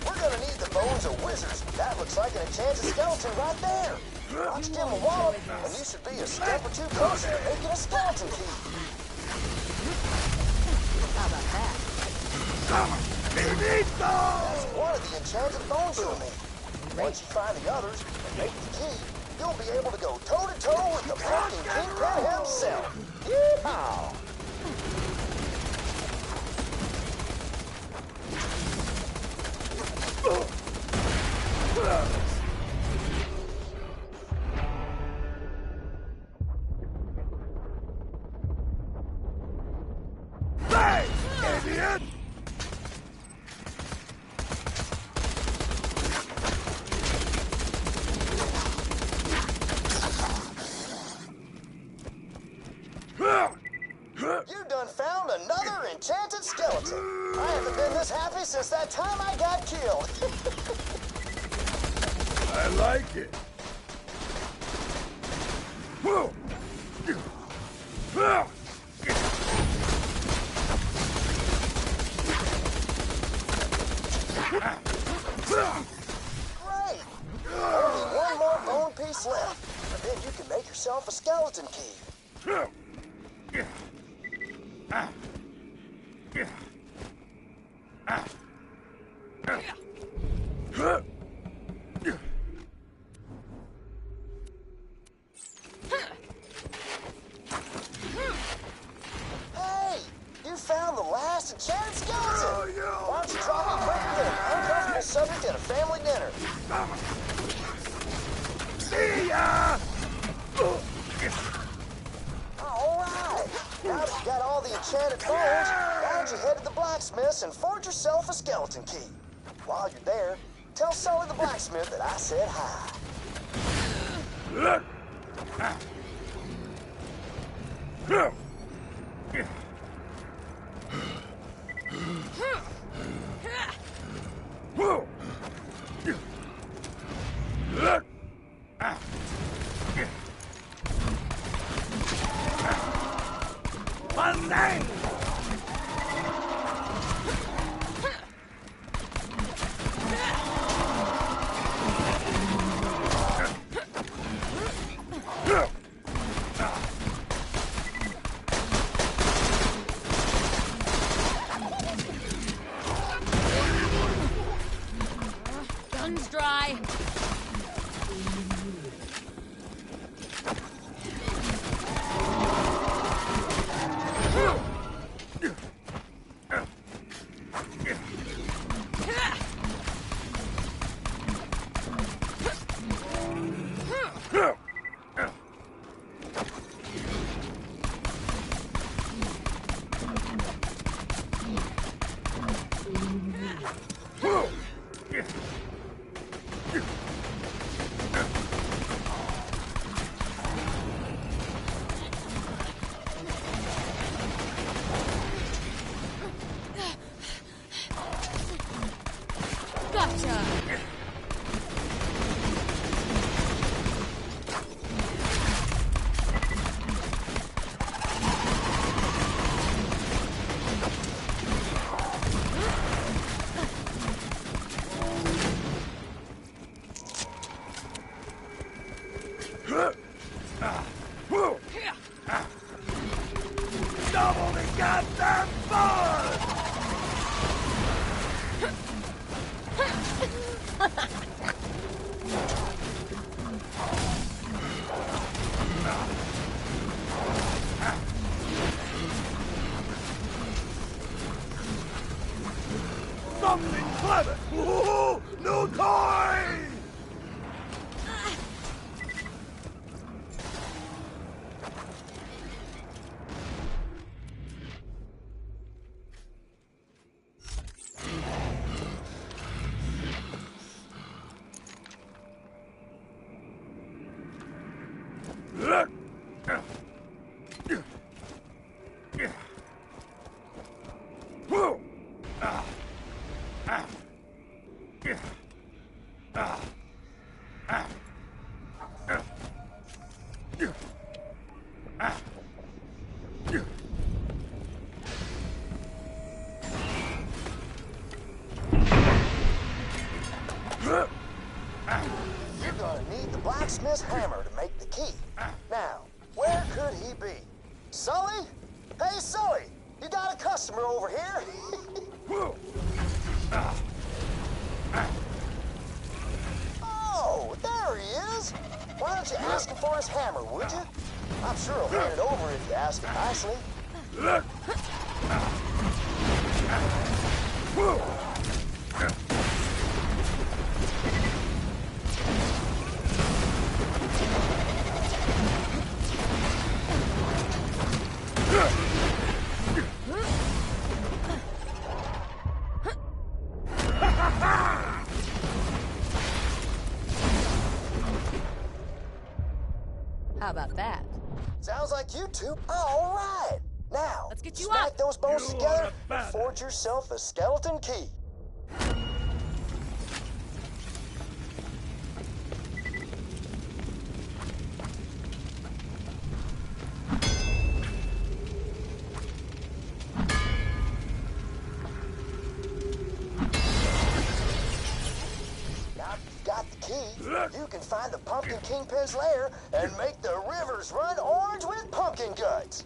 We're gonna need the bones of wizards. That looks like an enchanted skeleton right there. Watch Jim a wallop, and you should be a step or two closer to making a skeleton key. How about that? That's one of the enchanted bones you'll need. Once you find the others and make the key, you'll be able to go toe-to-toe with the Pumpkin Kingpin himself. Yeehaw! Hey, idiot! killed. I like it. Great! Only one more bone piece left. And then you can make yourself a skeleton key. Hey! You found the last enchanted skeleton! Why don't you drop me quicker than an uncomfortable subject at a family dinner? See ya! Alright! Now that you got all the enchanted bones, why don't you head to the blacksmith's and forge yourself a skeleton key? While you're there, tell Sully the blacksmith that I said hi. Gun's dry. Double the goddamn fun! Something clever! Ooh, new toy! You're gonna need the blacksmith's hammer to make the key. Now, where could he be? Sully? Hey, Sully! You got a customer over here? Oh, there he is! Why don't you ask him for his hammer, would you? I'm sure he'll hand it over if you ask him nicely. How about that? Sounds like you two. All right. Now, Let's get you smack up. those bones You together are and forge yourself a skeleton key. you can find the Pumpkin Kingpin's lair and make the rivers run orange with pumpkin guts.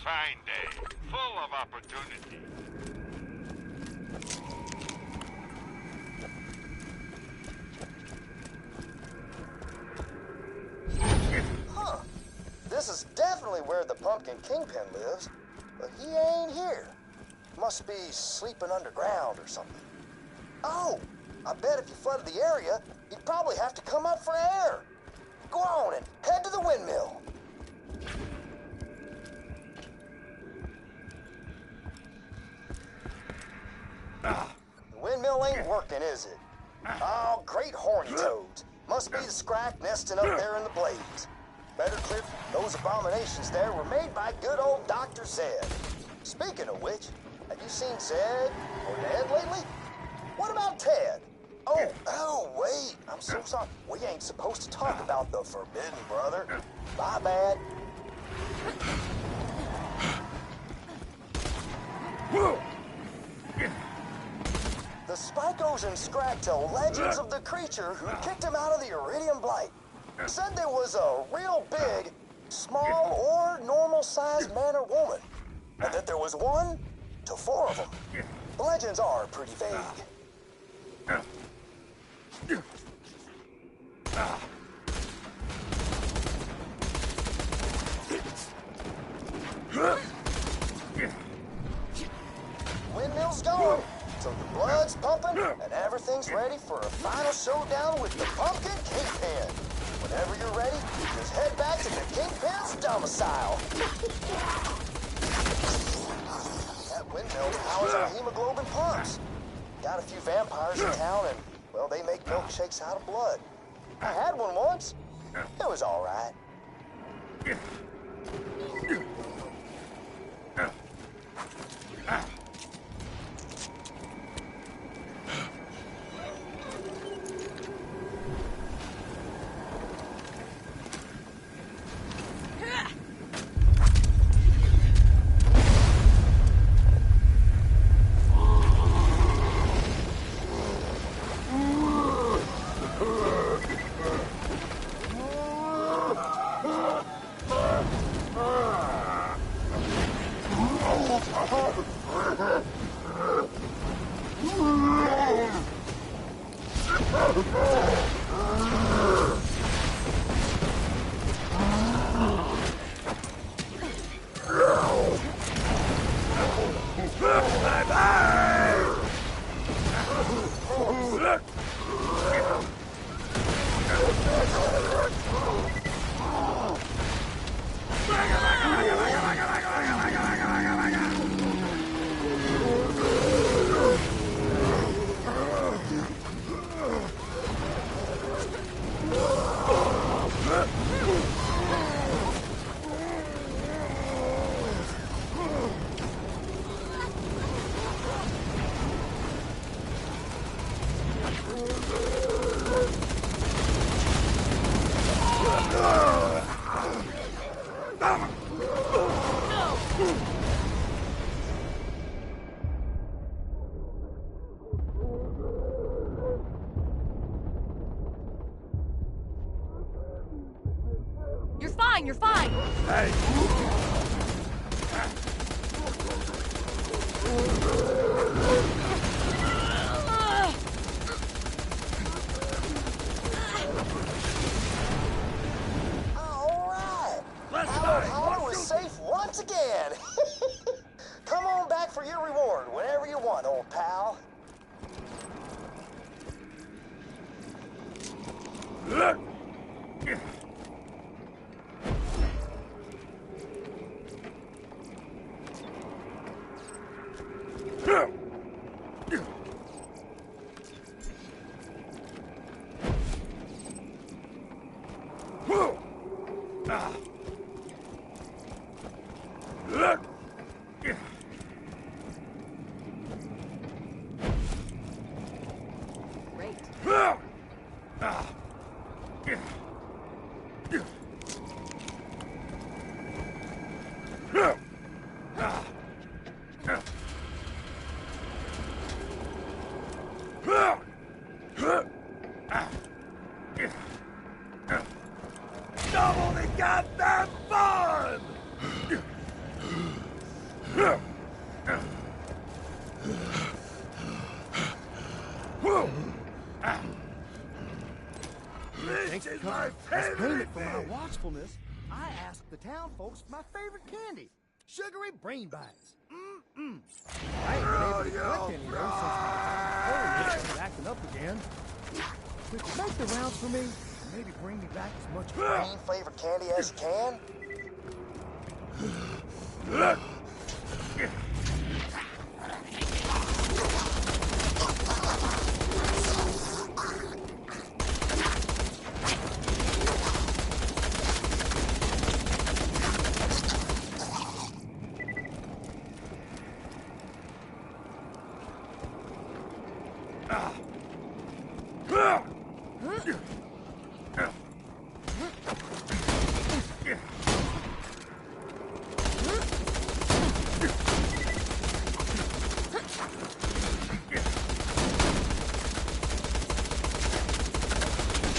Fine day, full of opportunity. Huh. This is definitely where the Pumpkin Kingpin lives, but he ain't here. Must be sleeping underground or something. Oh, I bet if you flooded the area, you'd probably have to come up for air. Go on and head to the windmill. The windmill ain't working, is it? Oh, great horny toads. Must be the scrack nesting up there in the blades. Better clear, those abominations there were made by good old Dr. Zed. Speaking of which, have you seen Zed or Ned lately? What about Ted? Oh, wait, I'm so sorry. We ain't supposed to talk about the Forbidden Brother. My bad. The Spikos and Scrack tell legends of the creature who kicked him out of the Iridium Blight. Said there was a real big, small, or normal-sized man or woman, and that there was 1 to 4 of them. The legends are pretty vague. Windmill's going, so the blood's pumping, and everything's ready for a final showdown with the Pumpkin Kingpin. Whenever you're ready, just head back to the Kingpin's domicile. That windmill powers our hemoglobin pumps. Got a few vampires in town, and, well, they make milkshakes out of blood. I had one once. It was all right. You're fine, you're fine! Hey! Alright! Salvador is safe once again! Come on back for your reward whenever you want, old pal. Double the goddamn fun! This is my As favorite payment for my thing! watchfulness, I asked the town folks for my favorite candy, sugary brain bites. Mm-mm. I ain't been able to collect any of those since my started acting up again. Could you make the rounds for me? And maybe bring me back as much Green flavored candy as you can?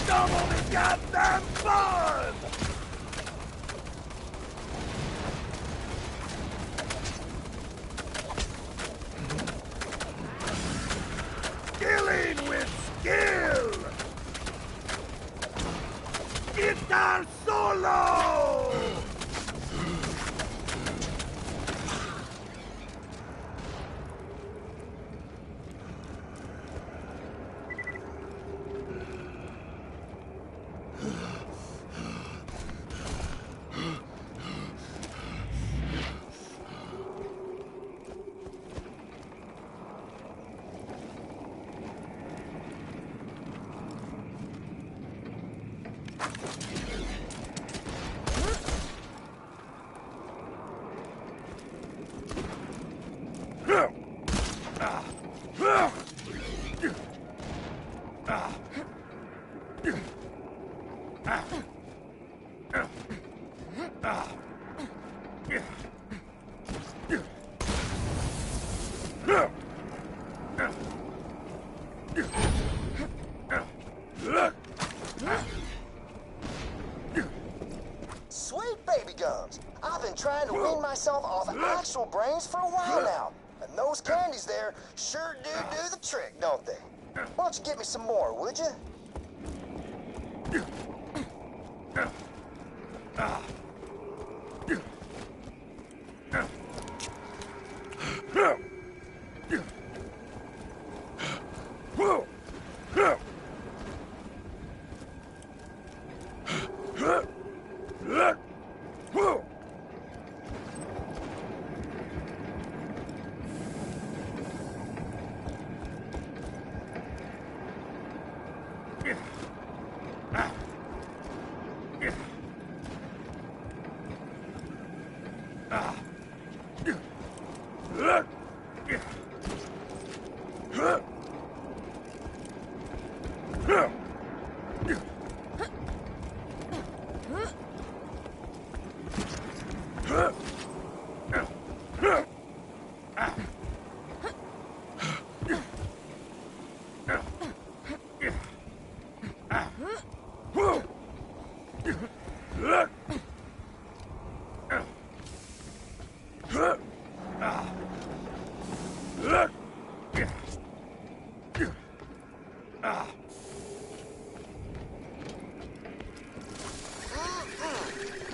Double the goddamn fun! Killing with skill! Guitar solo! Sweet baby gums. I've been trying to wean myself off actual brains for a while now. And those candies there sure do the trick, don't they? Why don't you get me some more, would you?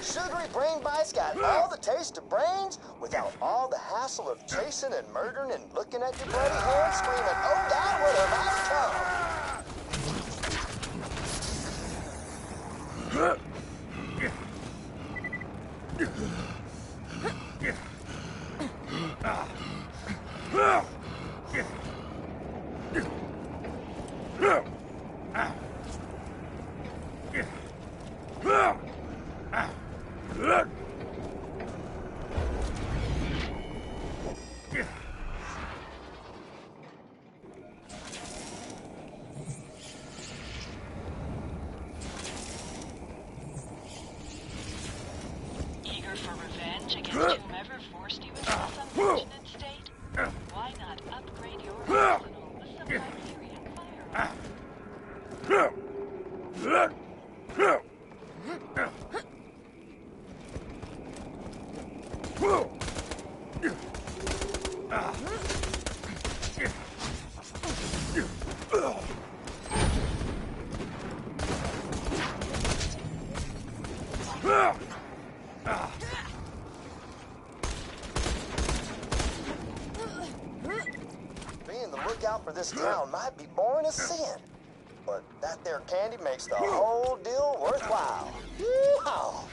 Sugary brain bites got all the taste of brains without all the hassle of chasing and murdering and looking at your bloody hand screaming, oh God, what have I Eager for revenge against whomever forced you into this unfortunate state? Why not upgrade your arsenal with some Hyperion firearms? Being the lookout for this town might be boring as sin, but that there candy makes the whole deal worthwhile. Yeehaw!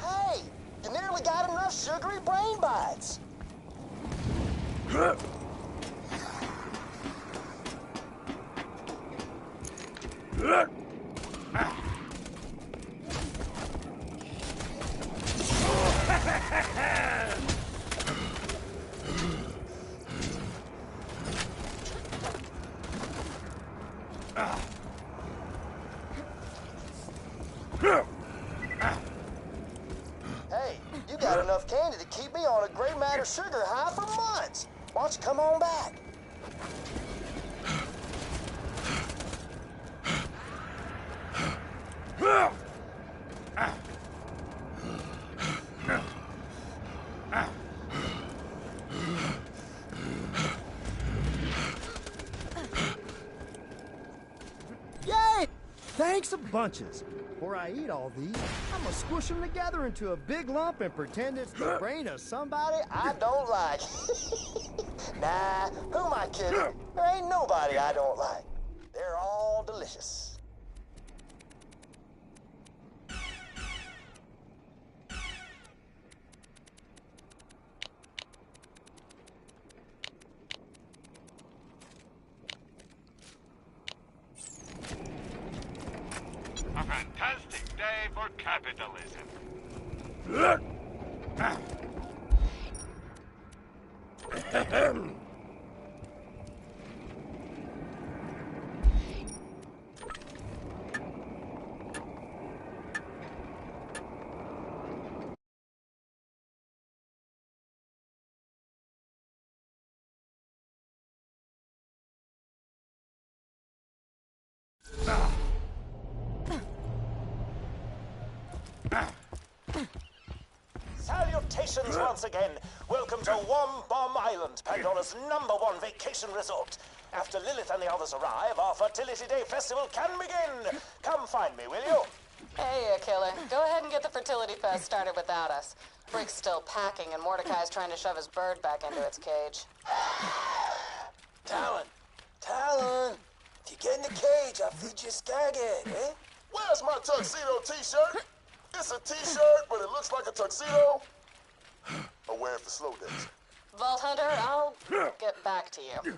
Hey, you nearly got enough sugary brain bites. Hey, you got enough candy to keep me on a gray matter sugar high for months. Why don't you come on back? Thanks a bunches. Before I eat all these, I'm gonna squish them together into a big lump and pretend it's the brain of somebody I don't like. Nah, who am I kidding? There ain't nobody I don't like. They're all delicious. A fantastic day for capitalism. Salutations once again. Welcome to Bomb Island, Pandora's #1 vacation resort. After Lilith and the others arrive, our Fertility Day Festival can begin. Come find me, will you? Hey, killer. Go ahead and get the Fertility Fest started without us. Brick's still packing, and Mordecai's trying to shove his bird back into its cage. Talon! If you get in the cage, I'll feed you a skaghead, eh? Where's my tuxedo t-shirt? It's a t-shirt, but it looks like a tuxedo. I wear it for slow days. Vault Hunter, I'll get back to you.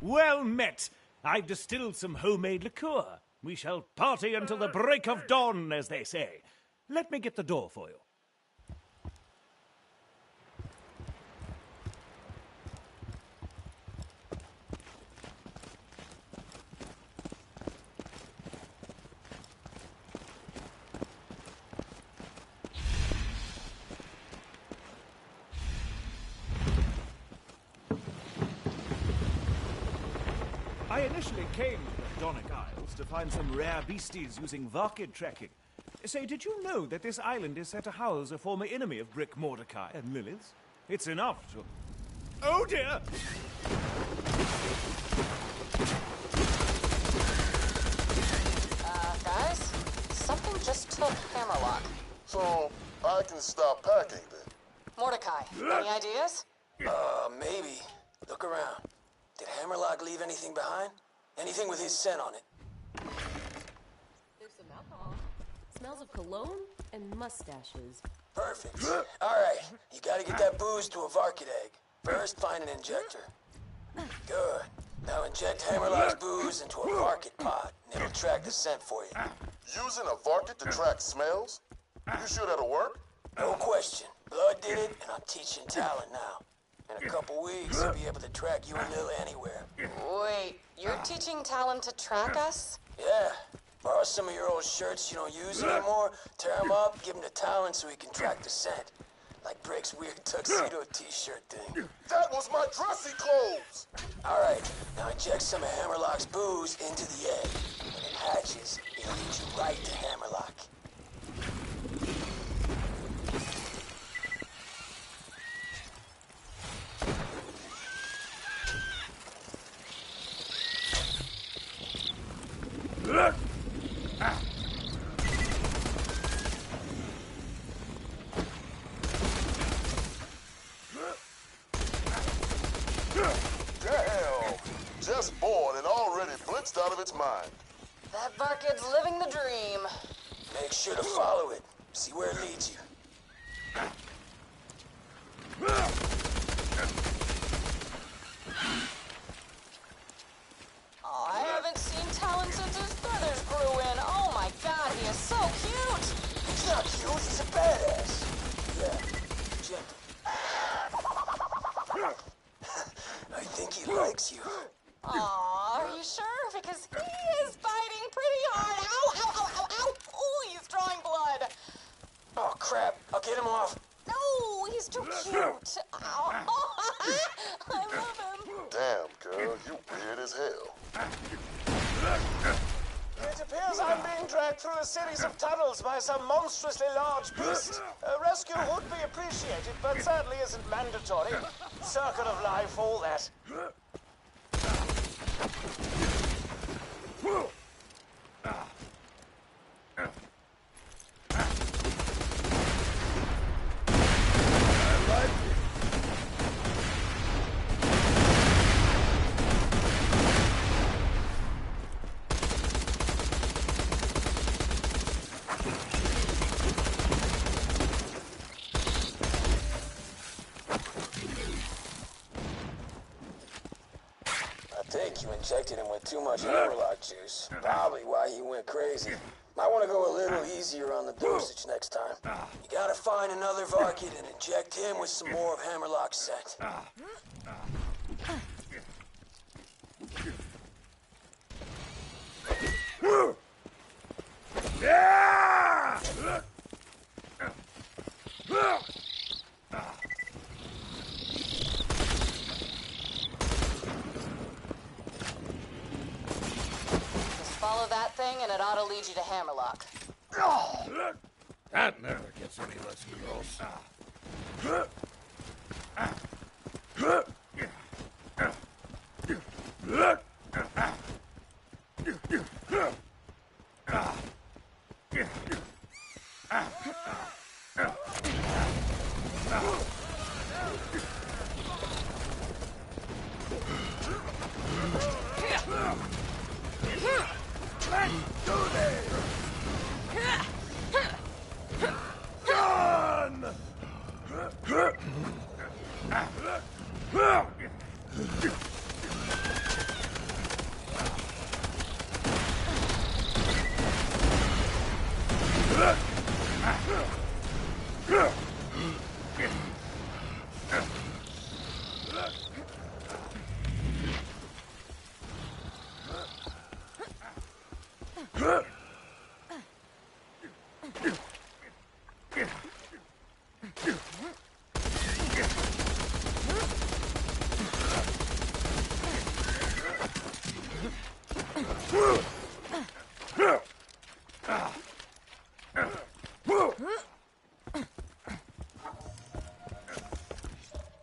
Well met. I've distilled some homemade liqueur. We shall party until the break of dawn, as they say. Let me get the door for you. I initially came to the Donic Isles to find some rare beasties using Varkid tracking. Say, did you know that this island is said to house a former enemy of Brick, Mordecai, and Lilith? It's enough to... Oh, dear! Guys? Something just took Hammerlock. So, I can stop packing then? Mordecai, any ideas? Maybe. Look around. Did Hammerlock leave anything behind? Anything with his scent on it? There's some alcohol. Smells of cologne and mustaches. Perfect. Alright, you gotta get that booze to a Varkid egg. First, find an injector. Good. Now inject Hammerlock's booze into a Varkid pod, and it'll track the scent for you. Using a Varkid to track smells? You sure that'll work? No question. Blood did it, and I'm teaching Talon now. In a couple weeks, he'll be able to track you and Lil anywhere. Wait, you're teaching Talon to track us? Yeah. Borrow some of your old shirts you don't use anymore, tear them up, give them to Talon so he can track the scent. Like Brick's weird tuxedo t-shirt thing. That was my dressy clothes! Alright, now inject some of Hammerlock's booze into the egg. When it hatches, it'll lead you right to Hammerlock. Damn! Just born and already blitzed out of its mind. That Varkid's living the dream. Make sure to follow it. See where it leads you. Oh, I haven't seen Talon since his feathers grew in. Oh my god, he is so cute! He's not cute, he's a badass. Yeah, gentle. I think he likes you. Aw, are you sure? Because he is fighting pretty hard. Ow, ow, ow, ow, ow! Ooh, he's drawing blood. Oh, crap. I'll get him off. No, he He's too cute. I love him. Damn, girl, you weird as hell. It appears I'm being dragged through a series of tunnels by some monstrously large beast. Rescue would be appreciated, but sadly isn't mandatory. Circle of life, all that. Injected him with too much hammerlock juice. Probably why he went crazy. Might want to go a little easier on the dosage next time. You gotta find another Varkid and inject him with some more of Hammerlock's scent. Follow that thing and it ought to lead you to Hammerlock. That never gets any less gross. Let's do this! Done!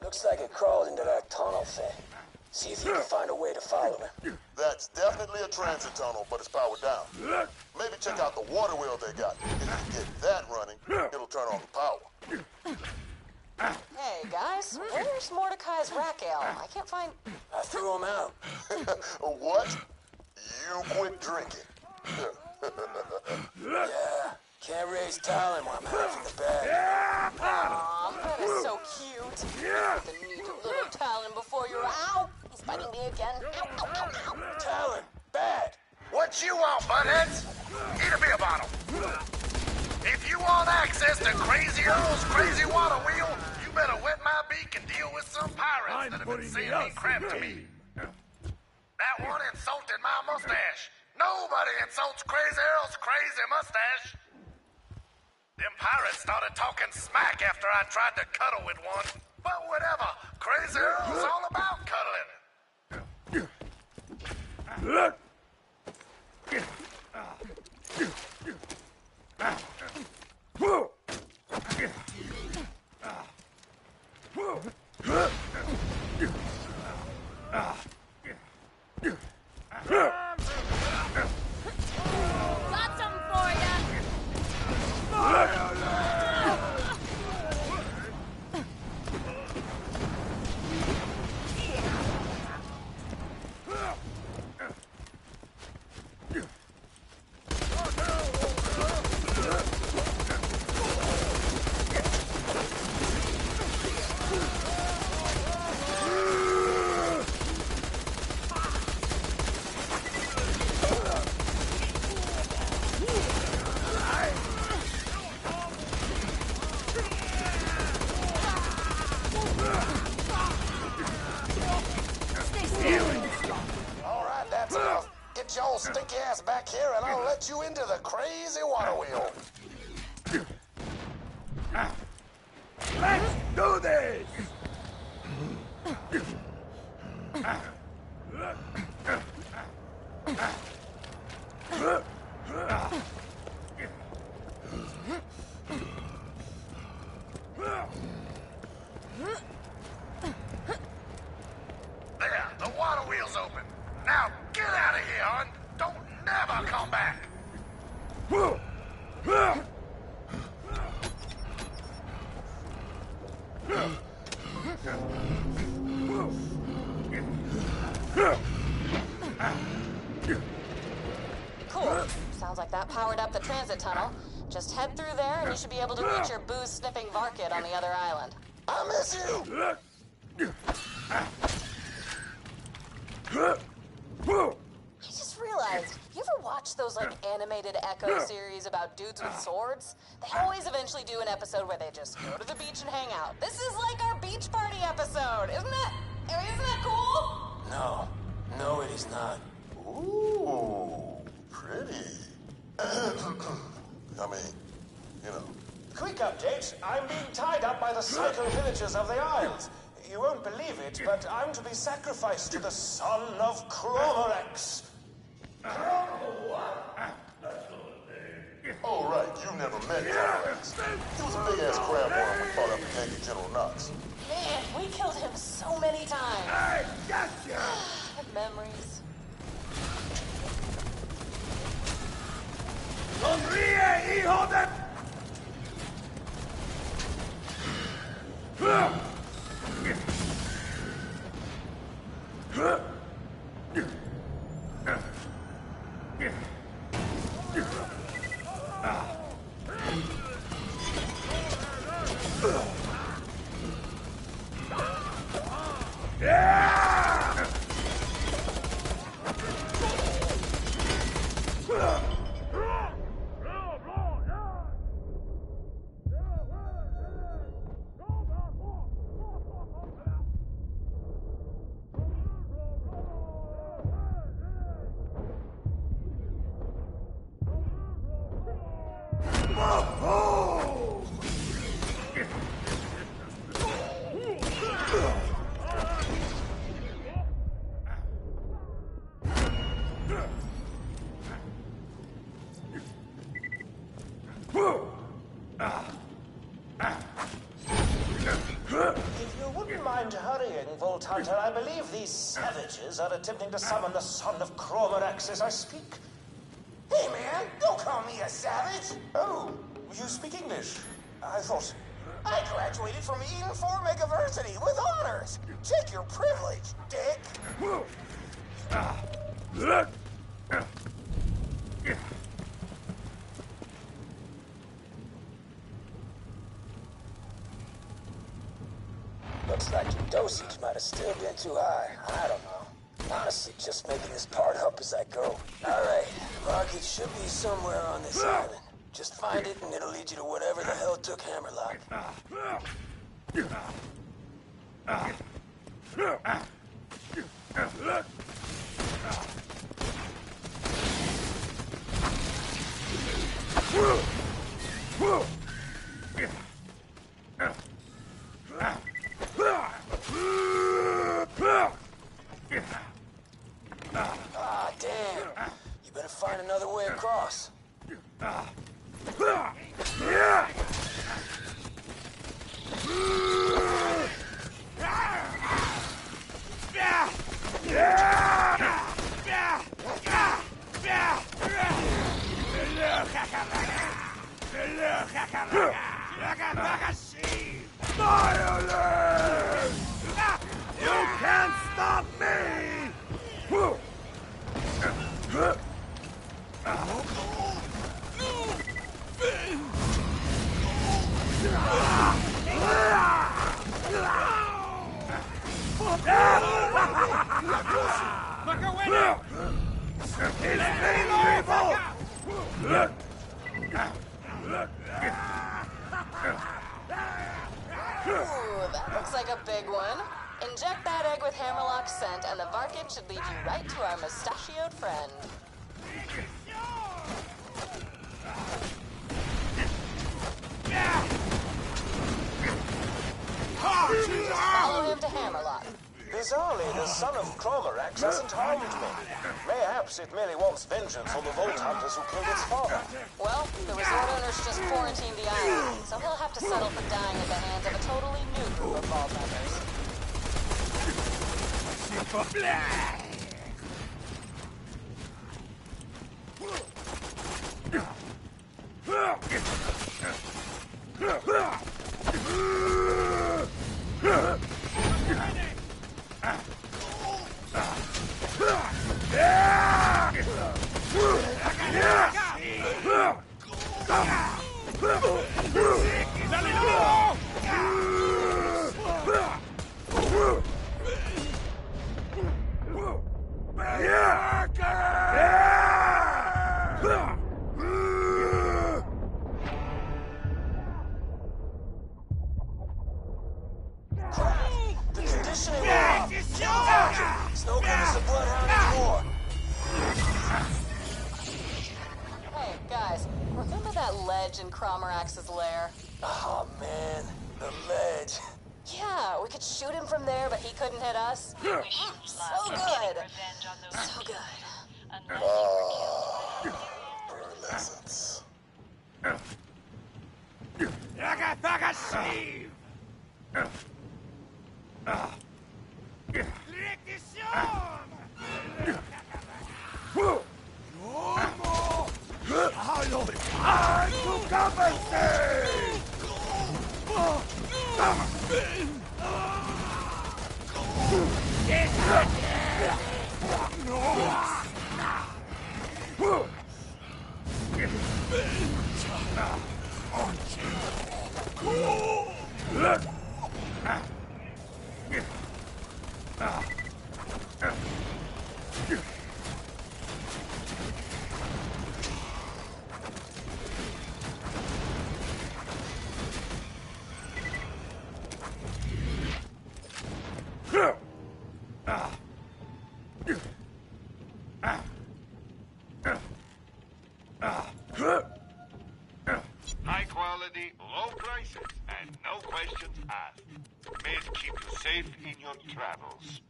Looks like it crawled into that tunnel thing. See if you can find a way to follow him. That's definitely a transit tunnel, but it's powered down. Maybe check out the water wheel they got. If you get that running, it'll turn on the power. Hey, guys, where's Mordecai's rack ale? I can't find... I threw him out. What? You quit drinking. Yeah, can't raise talent while I'm half in the bag. Aw, that is so cute. The need a little talent before you're out. He's biting me again. Ow, ow, ow, ow. Talent, bad. What you want, buttheads? Need a beer bottle. If you want access to Crazy Earl's crazy water wheel, you better wet my beak and deal with some pirates that have been saying me crap to me. That one insulted my mustache. Nobody insults Crazy Earl's crazy mustache. Them pirates started talking smack after I tried to cuddle with one. But whatever, Crazy Earl's all about cuddling. Got some for ya! Alright, that's enough. Get your old stinky ass back here and I'll let you into the crazy water wheel. Let's do this! There, the water wheel's open. Now get out of here, hon. Don't never come back. Cool. Sounds like that powered up the transit tunnel. Just head through there and you should be able to reach your booze-sniffing Varkid on the other island. I miss you! I just realized, you ever watch those, like, animated Echo series about dudes with swords? They always eventually do an episode where they just go to the beach and hang out. This is like our beach party episode, isn't that cool? No. No, it is not. Ooh, pretty. I mean, you know. Quick update. I'm being tied up by the psycho villagers of the Isles. You won't believe it, but I'm to be sacrificed to the son of Chromorex. Oh, right, you never met Chromorex. He was a big-ass crab worm we fought up in Yankee General Knox. Man, we killed him so many times. I gotcha! Memories. ¡Sonríe, hijo de... If you wouldn't mind hurrying, Vault Hunter, I believe these savages are attempting to summon the son of Chromorex as I speak. Hey, man, don't call me a savage. Oh, you speak English? I thought... I graduated from Eden 4 Megaversity with honors. Check your privilege, dick. Looks like your dosage might have still been too high. I don't know. Honestly, just making this part up as I go. Alright, Rocket should be somewhere on this island. Just find it and it'll lead you to whatever the hell took Hammerlock. Ah, damn. You better find another way across. You can't stop me! Ooh, that looks like a big one. Inject that egg with Hammerlock scent, and the Varkid should lead you right to our mustachioed friend. Follow him to Hammerlock. Bizarrely, the son of Cromorax hasn't harmed me. Mayhaps it merely wants vengeance on the Vault Hunters who killed its father. Well, the resort owners just quarantined the island, so he'll have to settle for dying at the hands of a totally new group of Vault Hunters. The conditioning wore off. It's no good as a bloodhound anymore. Hey, guys, remember that ledge in Cromorax's lair? Oh, man. The ledge. Yeah, we could shoot him from there, but he couldn't hit us. So good. So good. Pearlescence. High quality, low prices, and no questions asked. May it keep you safe in your travels.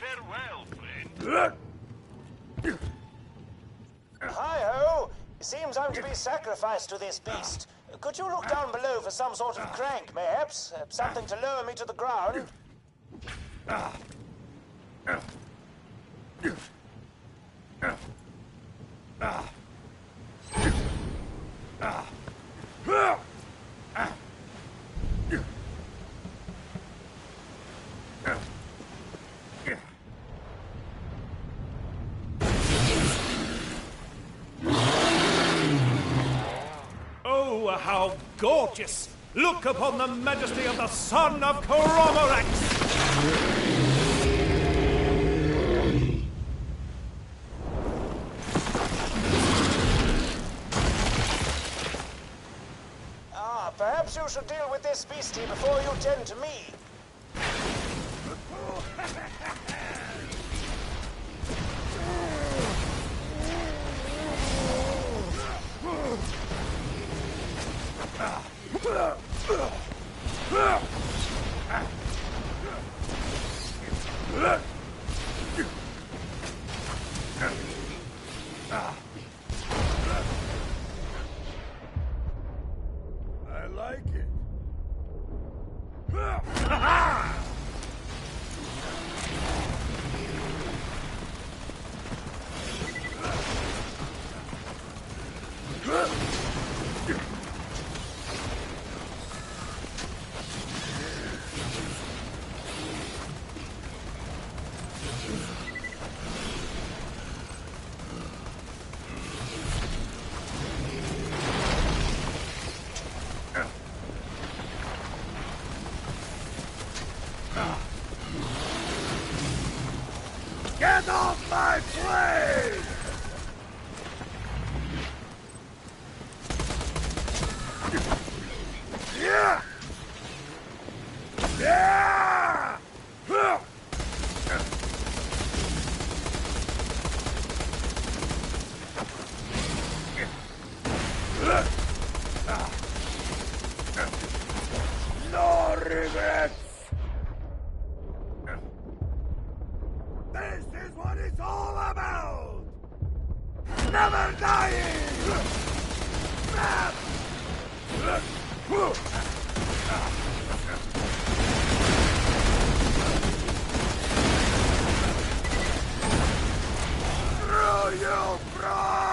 Farewell, friend. Hi-ho! Seems I'm to be sacrificed to this beast. Could you look down below for some sort of crank, mayhaps? Something to lower me to the ground? Oh, how gorgeous! Look upon the majesty of the son of Cromorax! Perhaps you should deal with this beastie before you tend to me. I like it. Get off my plane! Yeah! Yeah! what it's all about! Never dying! Through you, prize!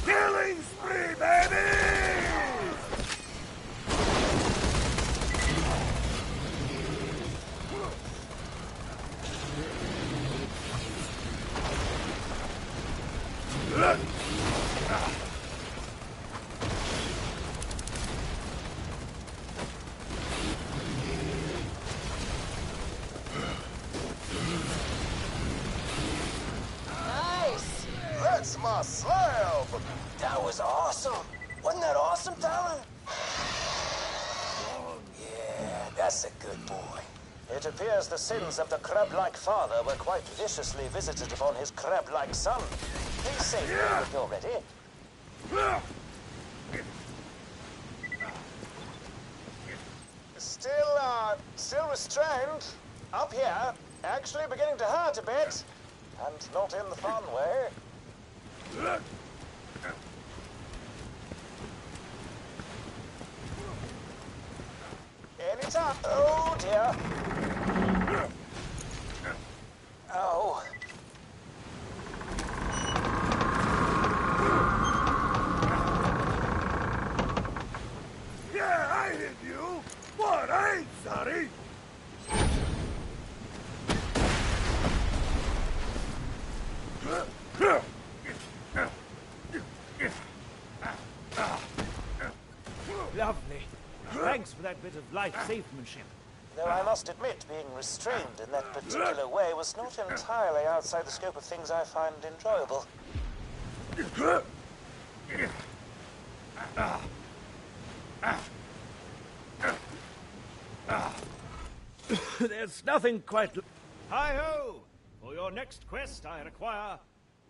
Killing spree, baby! Nice! That's my slab! That was awesome! Wasn't that awesome, Tyler? Yeah, that's a good boy. It appears the sins of the crab-like father were quite viciously visited upon his crab-like son. Please say when you're ready. Still restrained. Up here. Actually beginning to hurt a bit. And not in the fun way. Anytime. Oh, dear. Oh. Yeah, I hit you! What, I ain't sorry! Lovely. Thanks for that bit of life-savemanship. Though I must admit, being restrained in that particular way was not entirely outside the scope of things I find enjoyable. There's nothing quite... Hi-ho! For your next quest, I require...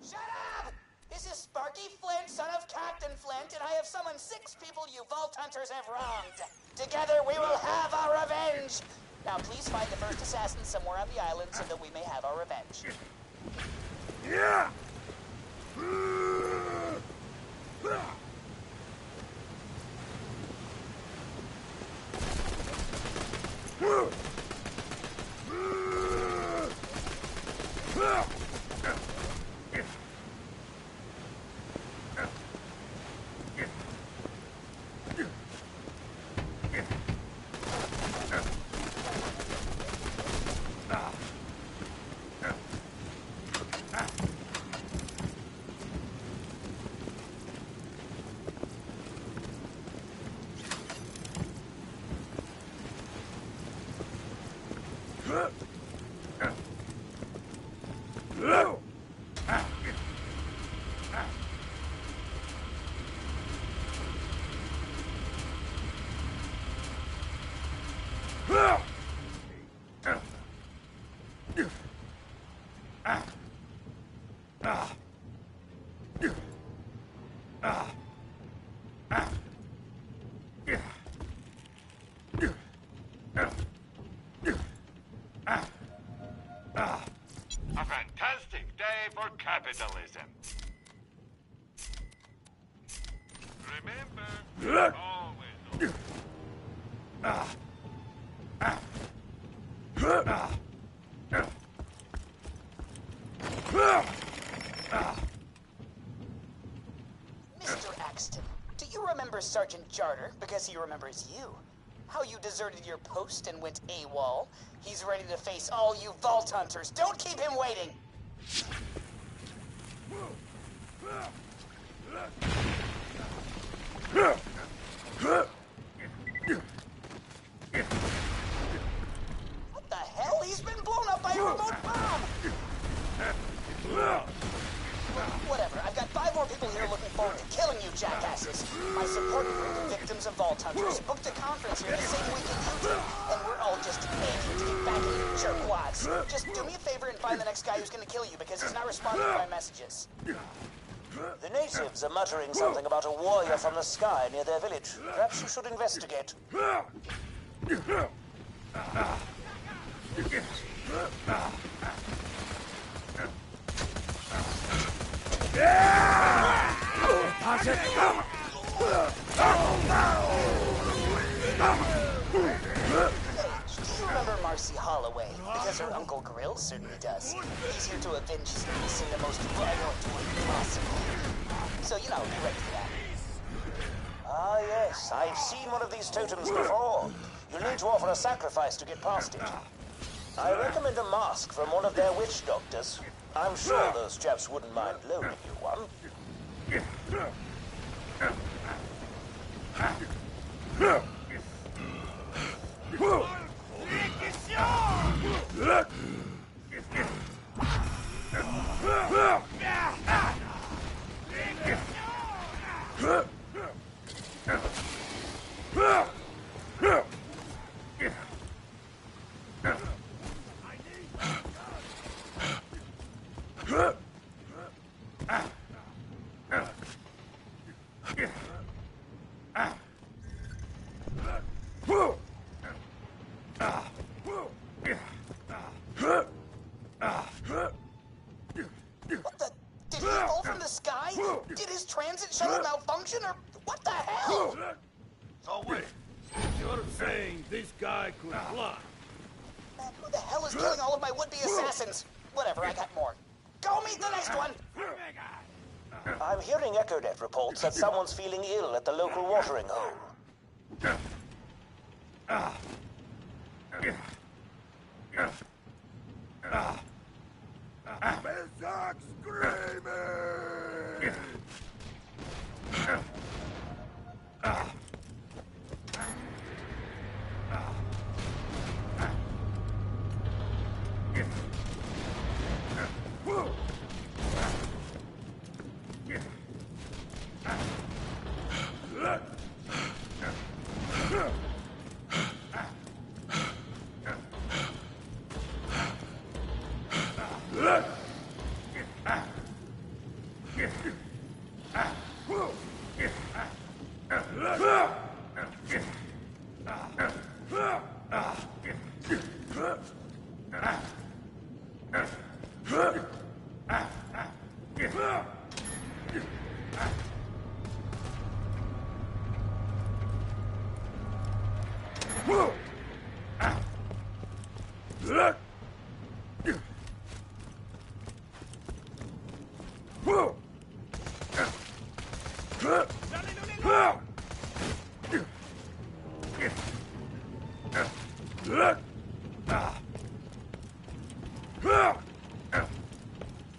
Shut up! This is Sparky Flint, son of Captain Flint, and I have summoned 6 people you Vault Hunters have wronged. Together we will have our revenge! Now please find the first assassin somewhere on the island so that we may have our revenge. Yeah! A fantastic day for capitalism. Remember, always. Mr. Axton, do you remember Sergeant Jarter? Because he remembers you. How you deserted your post and went AWOL. He's ready to face all you Vault Hunters. Don't keep him waiting! What the hell? He's been blown up by a remote bomb! Whatever, I've got 5 more people here looking forward to killing you jackasses. My support group, Victims of Vault Hunters, booked a conference here the same weekend you did, and we're all just aching to get back at you jerkwads. Just do me a favor and find the next guy who's gonna kill you, because he's not responding to my messages. The natives are muttering something about a warrior from the sky near their village. Perhaps you should investigate. Do you remember Marcy Holloway? Because her Uncle Grill certainly does. He's here to avenge his niece in the most violent way possible. So, you know, be ready for that. Ah, yes. I've seen one of these totems before. You'll need to offer a sacrifice to get past it. I recommend a mask from one of their witch doctors. I'm sure those chaps wouldn't mind loaning you one. What the? Did he fall from the sky? Did his transit shuttle malfunction, or what the hell? So wait, you're saying this guy could fly? Man, who the hell is killing all of my would-be assassins? Whatever, I got more. Go meet the next one! I'm hearing EchoNet reports that someone's feeling ill at the local watering hole. Bezak screaming!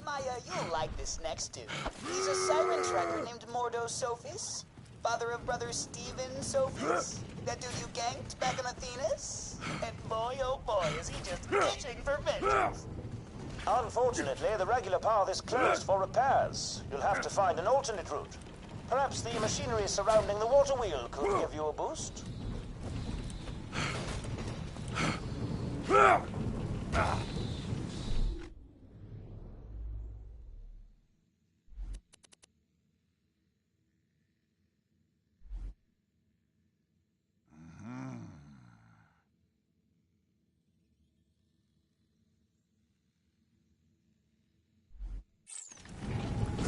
Maya, you'll like this next dude. He's a siren tracker named Mordo Sophis, father of brother Steven Sophis, that dude you ganked back in Athenas. And boy, oh boy, is he just itching for vengeance. Unfortunately, the regular path is closed for repairs. You'll have to find an alternate route. Perhaps the machinery surrounding the water wheel could give you a boost.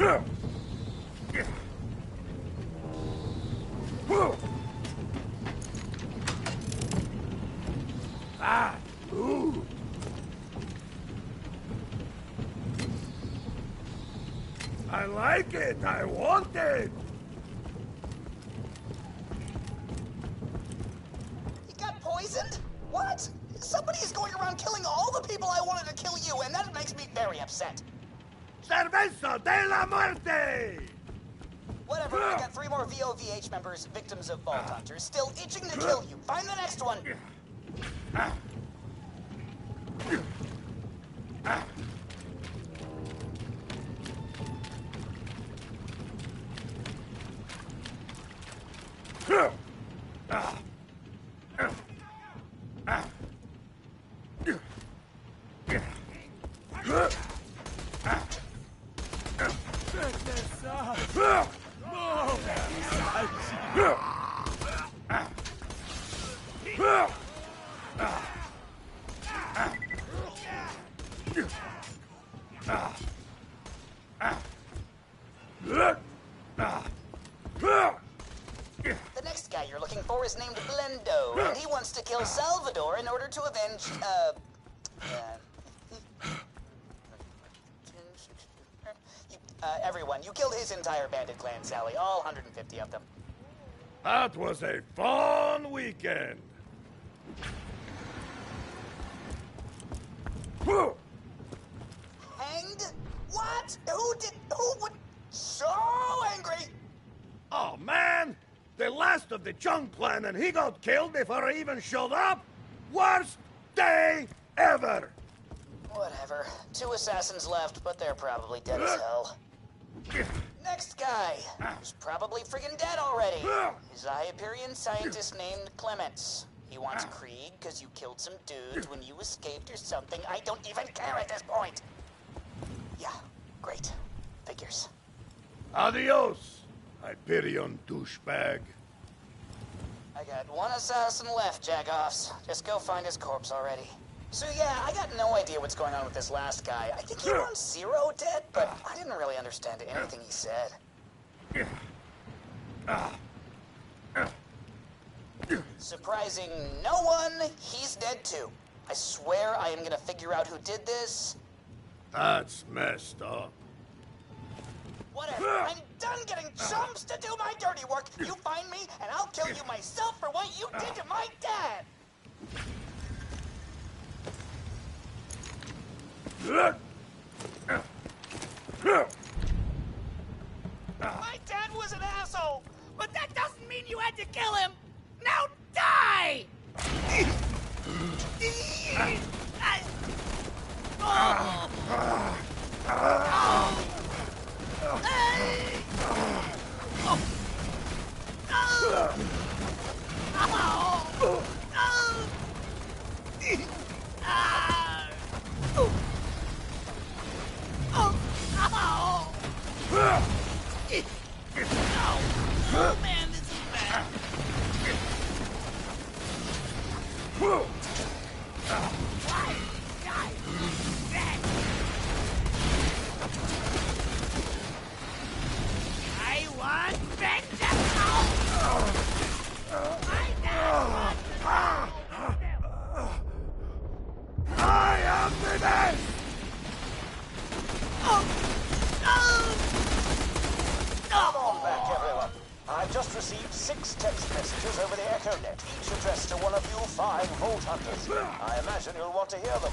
Ah, ooh. I like it. I want it. You got poisoned? What? Somebody is going around killing all the people I wanted to kill you, and that makes me very upset. Cerveza de la muerte! Whatever, I got 3 more VOVH members, victims of Vault Hunters, still itching to kill you. Find the next one. The next guy you're looking for is named Blendo, and he wants to kill Salvador in order to avenge, everyone. You killed his entire bandit clan, Sally, all 150 of them. That was a fun weekend. Hanged? What? Who would... So angry! Oh, man! The last of the Chung clan, and he got killed before he even showed up? Worst day ever! Whatever. 2 assassins left, but they're probably dead as hell. Next guy. He's probably friggin' dead already. He's a Hyperion scientist named Clements. He wants Krieg because you killed some dudes when you escaped or something. I don't even care at this point. Yeah, great. Figures. Adios, Hyperion douchebag. I got 1 assassin left, jagoffs. Just go find his corpse already. So yeah, I got no idea what's going on with this last guy. I think he wants 0 dead, but I didn't really understand anything he said. Surprising no one, he's dead too. I swear I am gonna figure out who did this. That's messed up. Whatever, I'm done getting chumps to do my dirty work. You find me, and I'll kill you myself for what you did to my dad. My dad was an asshole, but that doesn't mean you had to kill him. Now die! Oh man, this is bad. Why? Die! Dead! I want vengeance! My dad I am the best! Come on back, everyone. I've just received 6 text messages over the Echo Net, each addressed to one of you fine Vault Hunters. I imagine you'll want to hear them.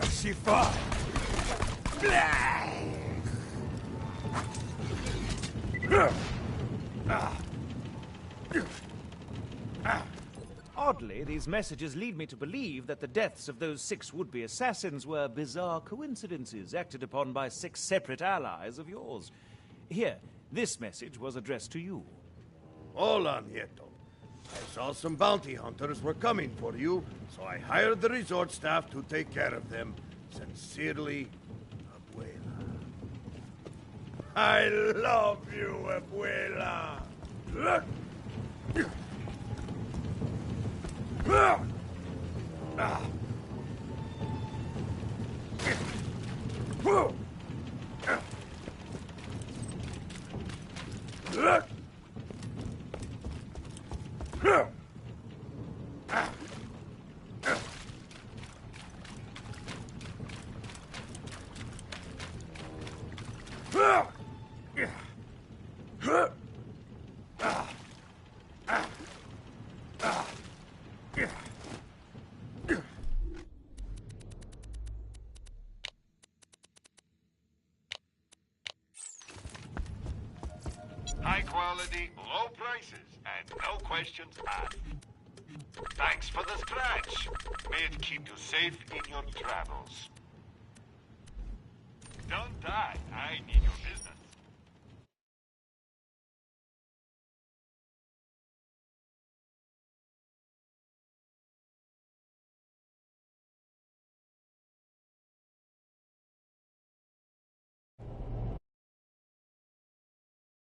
She fought. Oddly, these messages lead me to believe that the deaths of those 6 would-be assassins were bizarre coincidences acted upon by 6 separate allies of yours. Here, this message was addressed to you. Hold on, Nieto. I saw some bounty hunters were coming for you, so I hired the resort staff to take care of them. Sincerely, Abuela. I love you, Abuela. High quality, low prices, and no questions asked. Thanks for the scratch. May it keep you safe in your travels. Don't die. I need your business.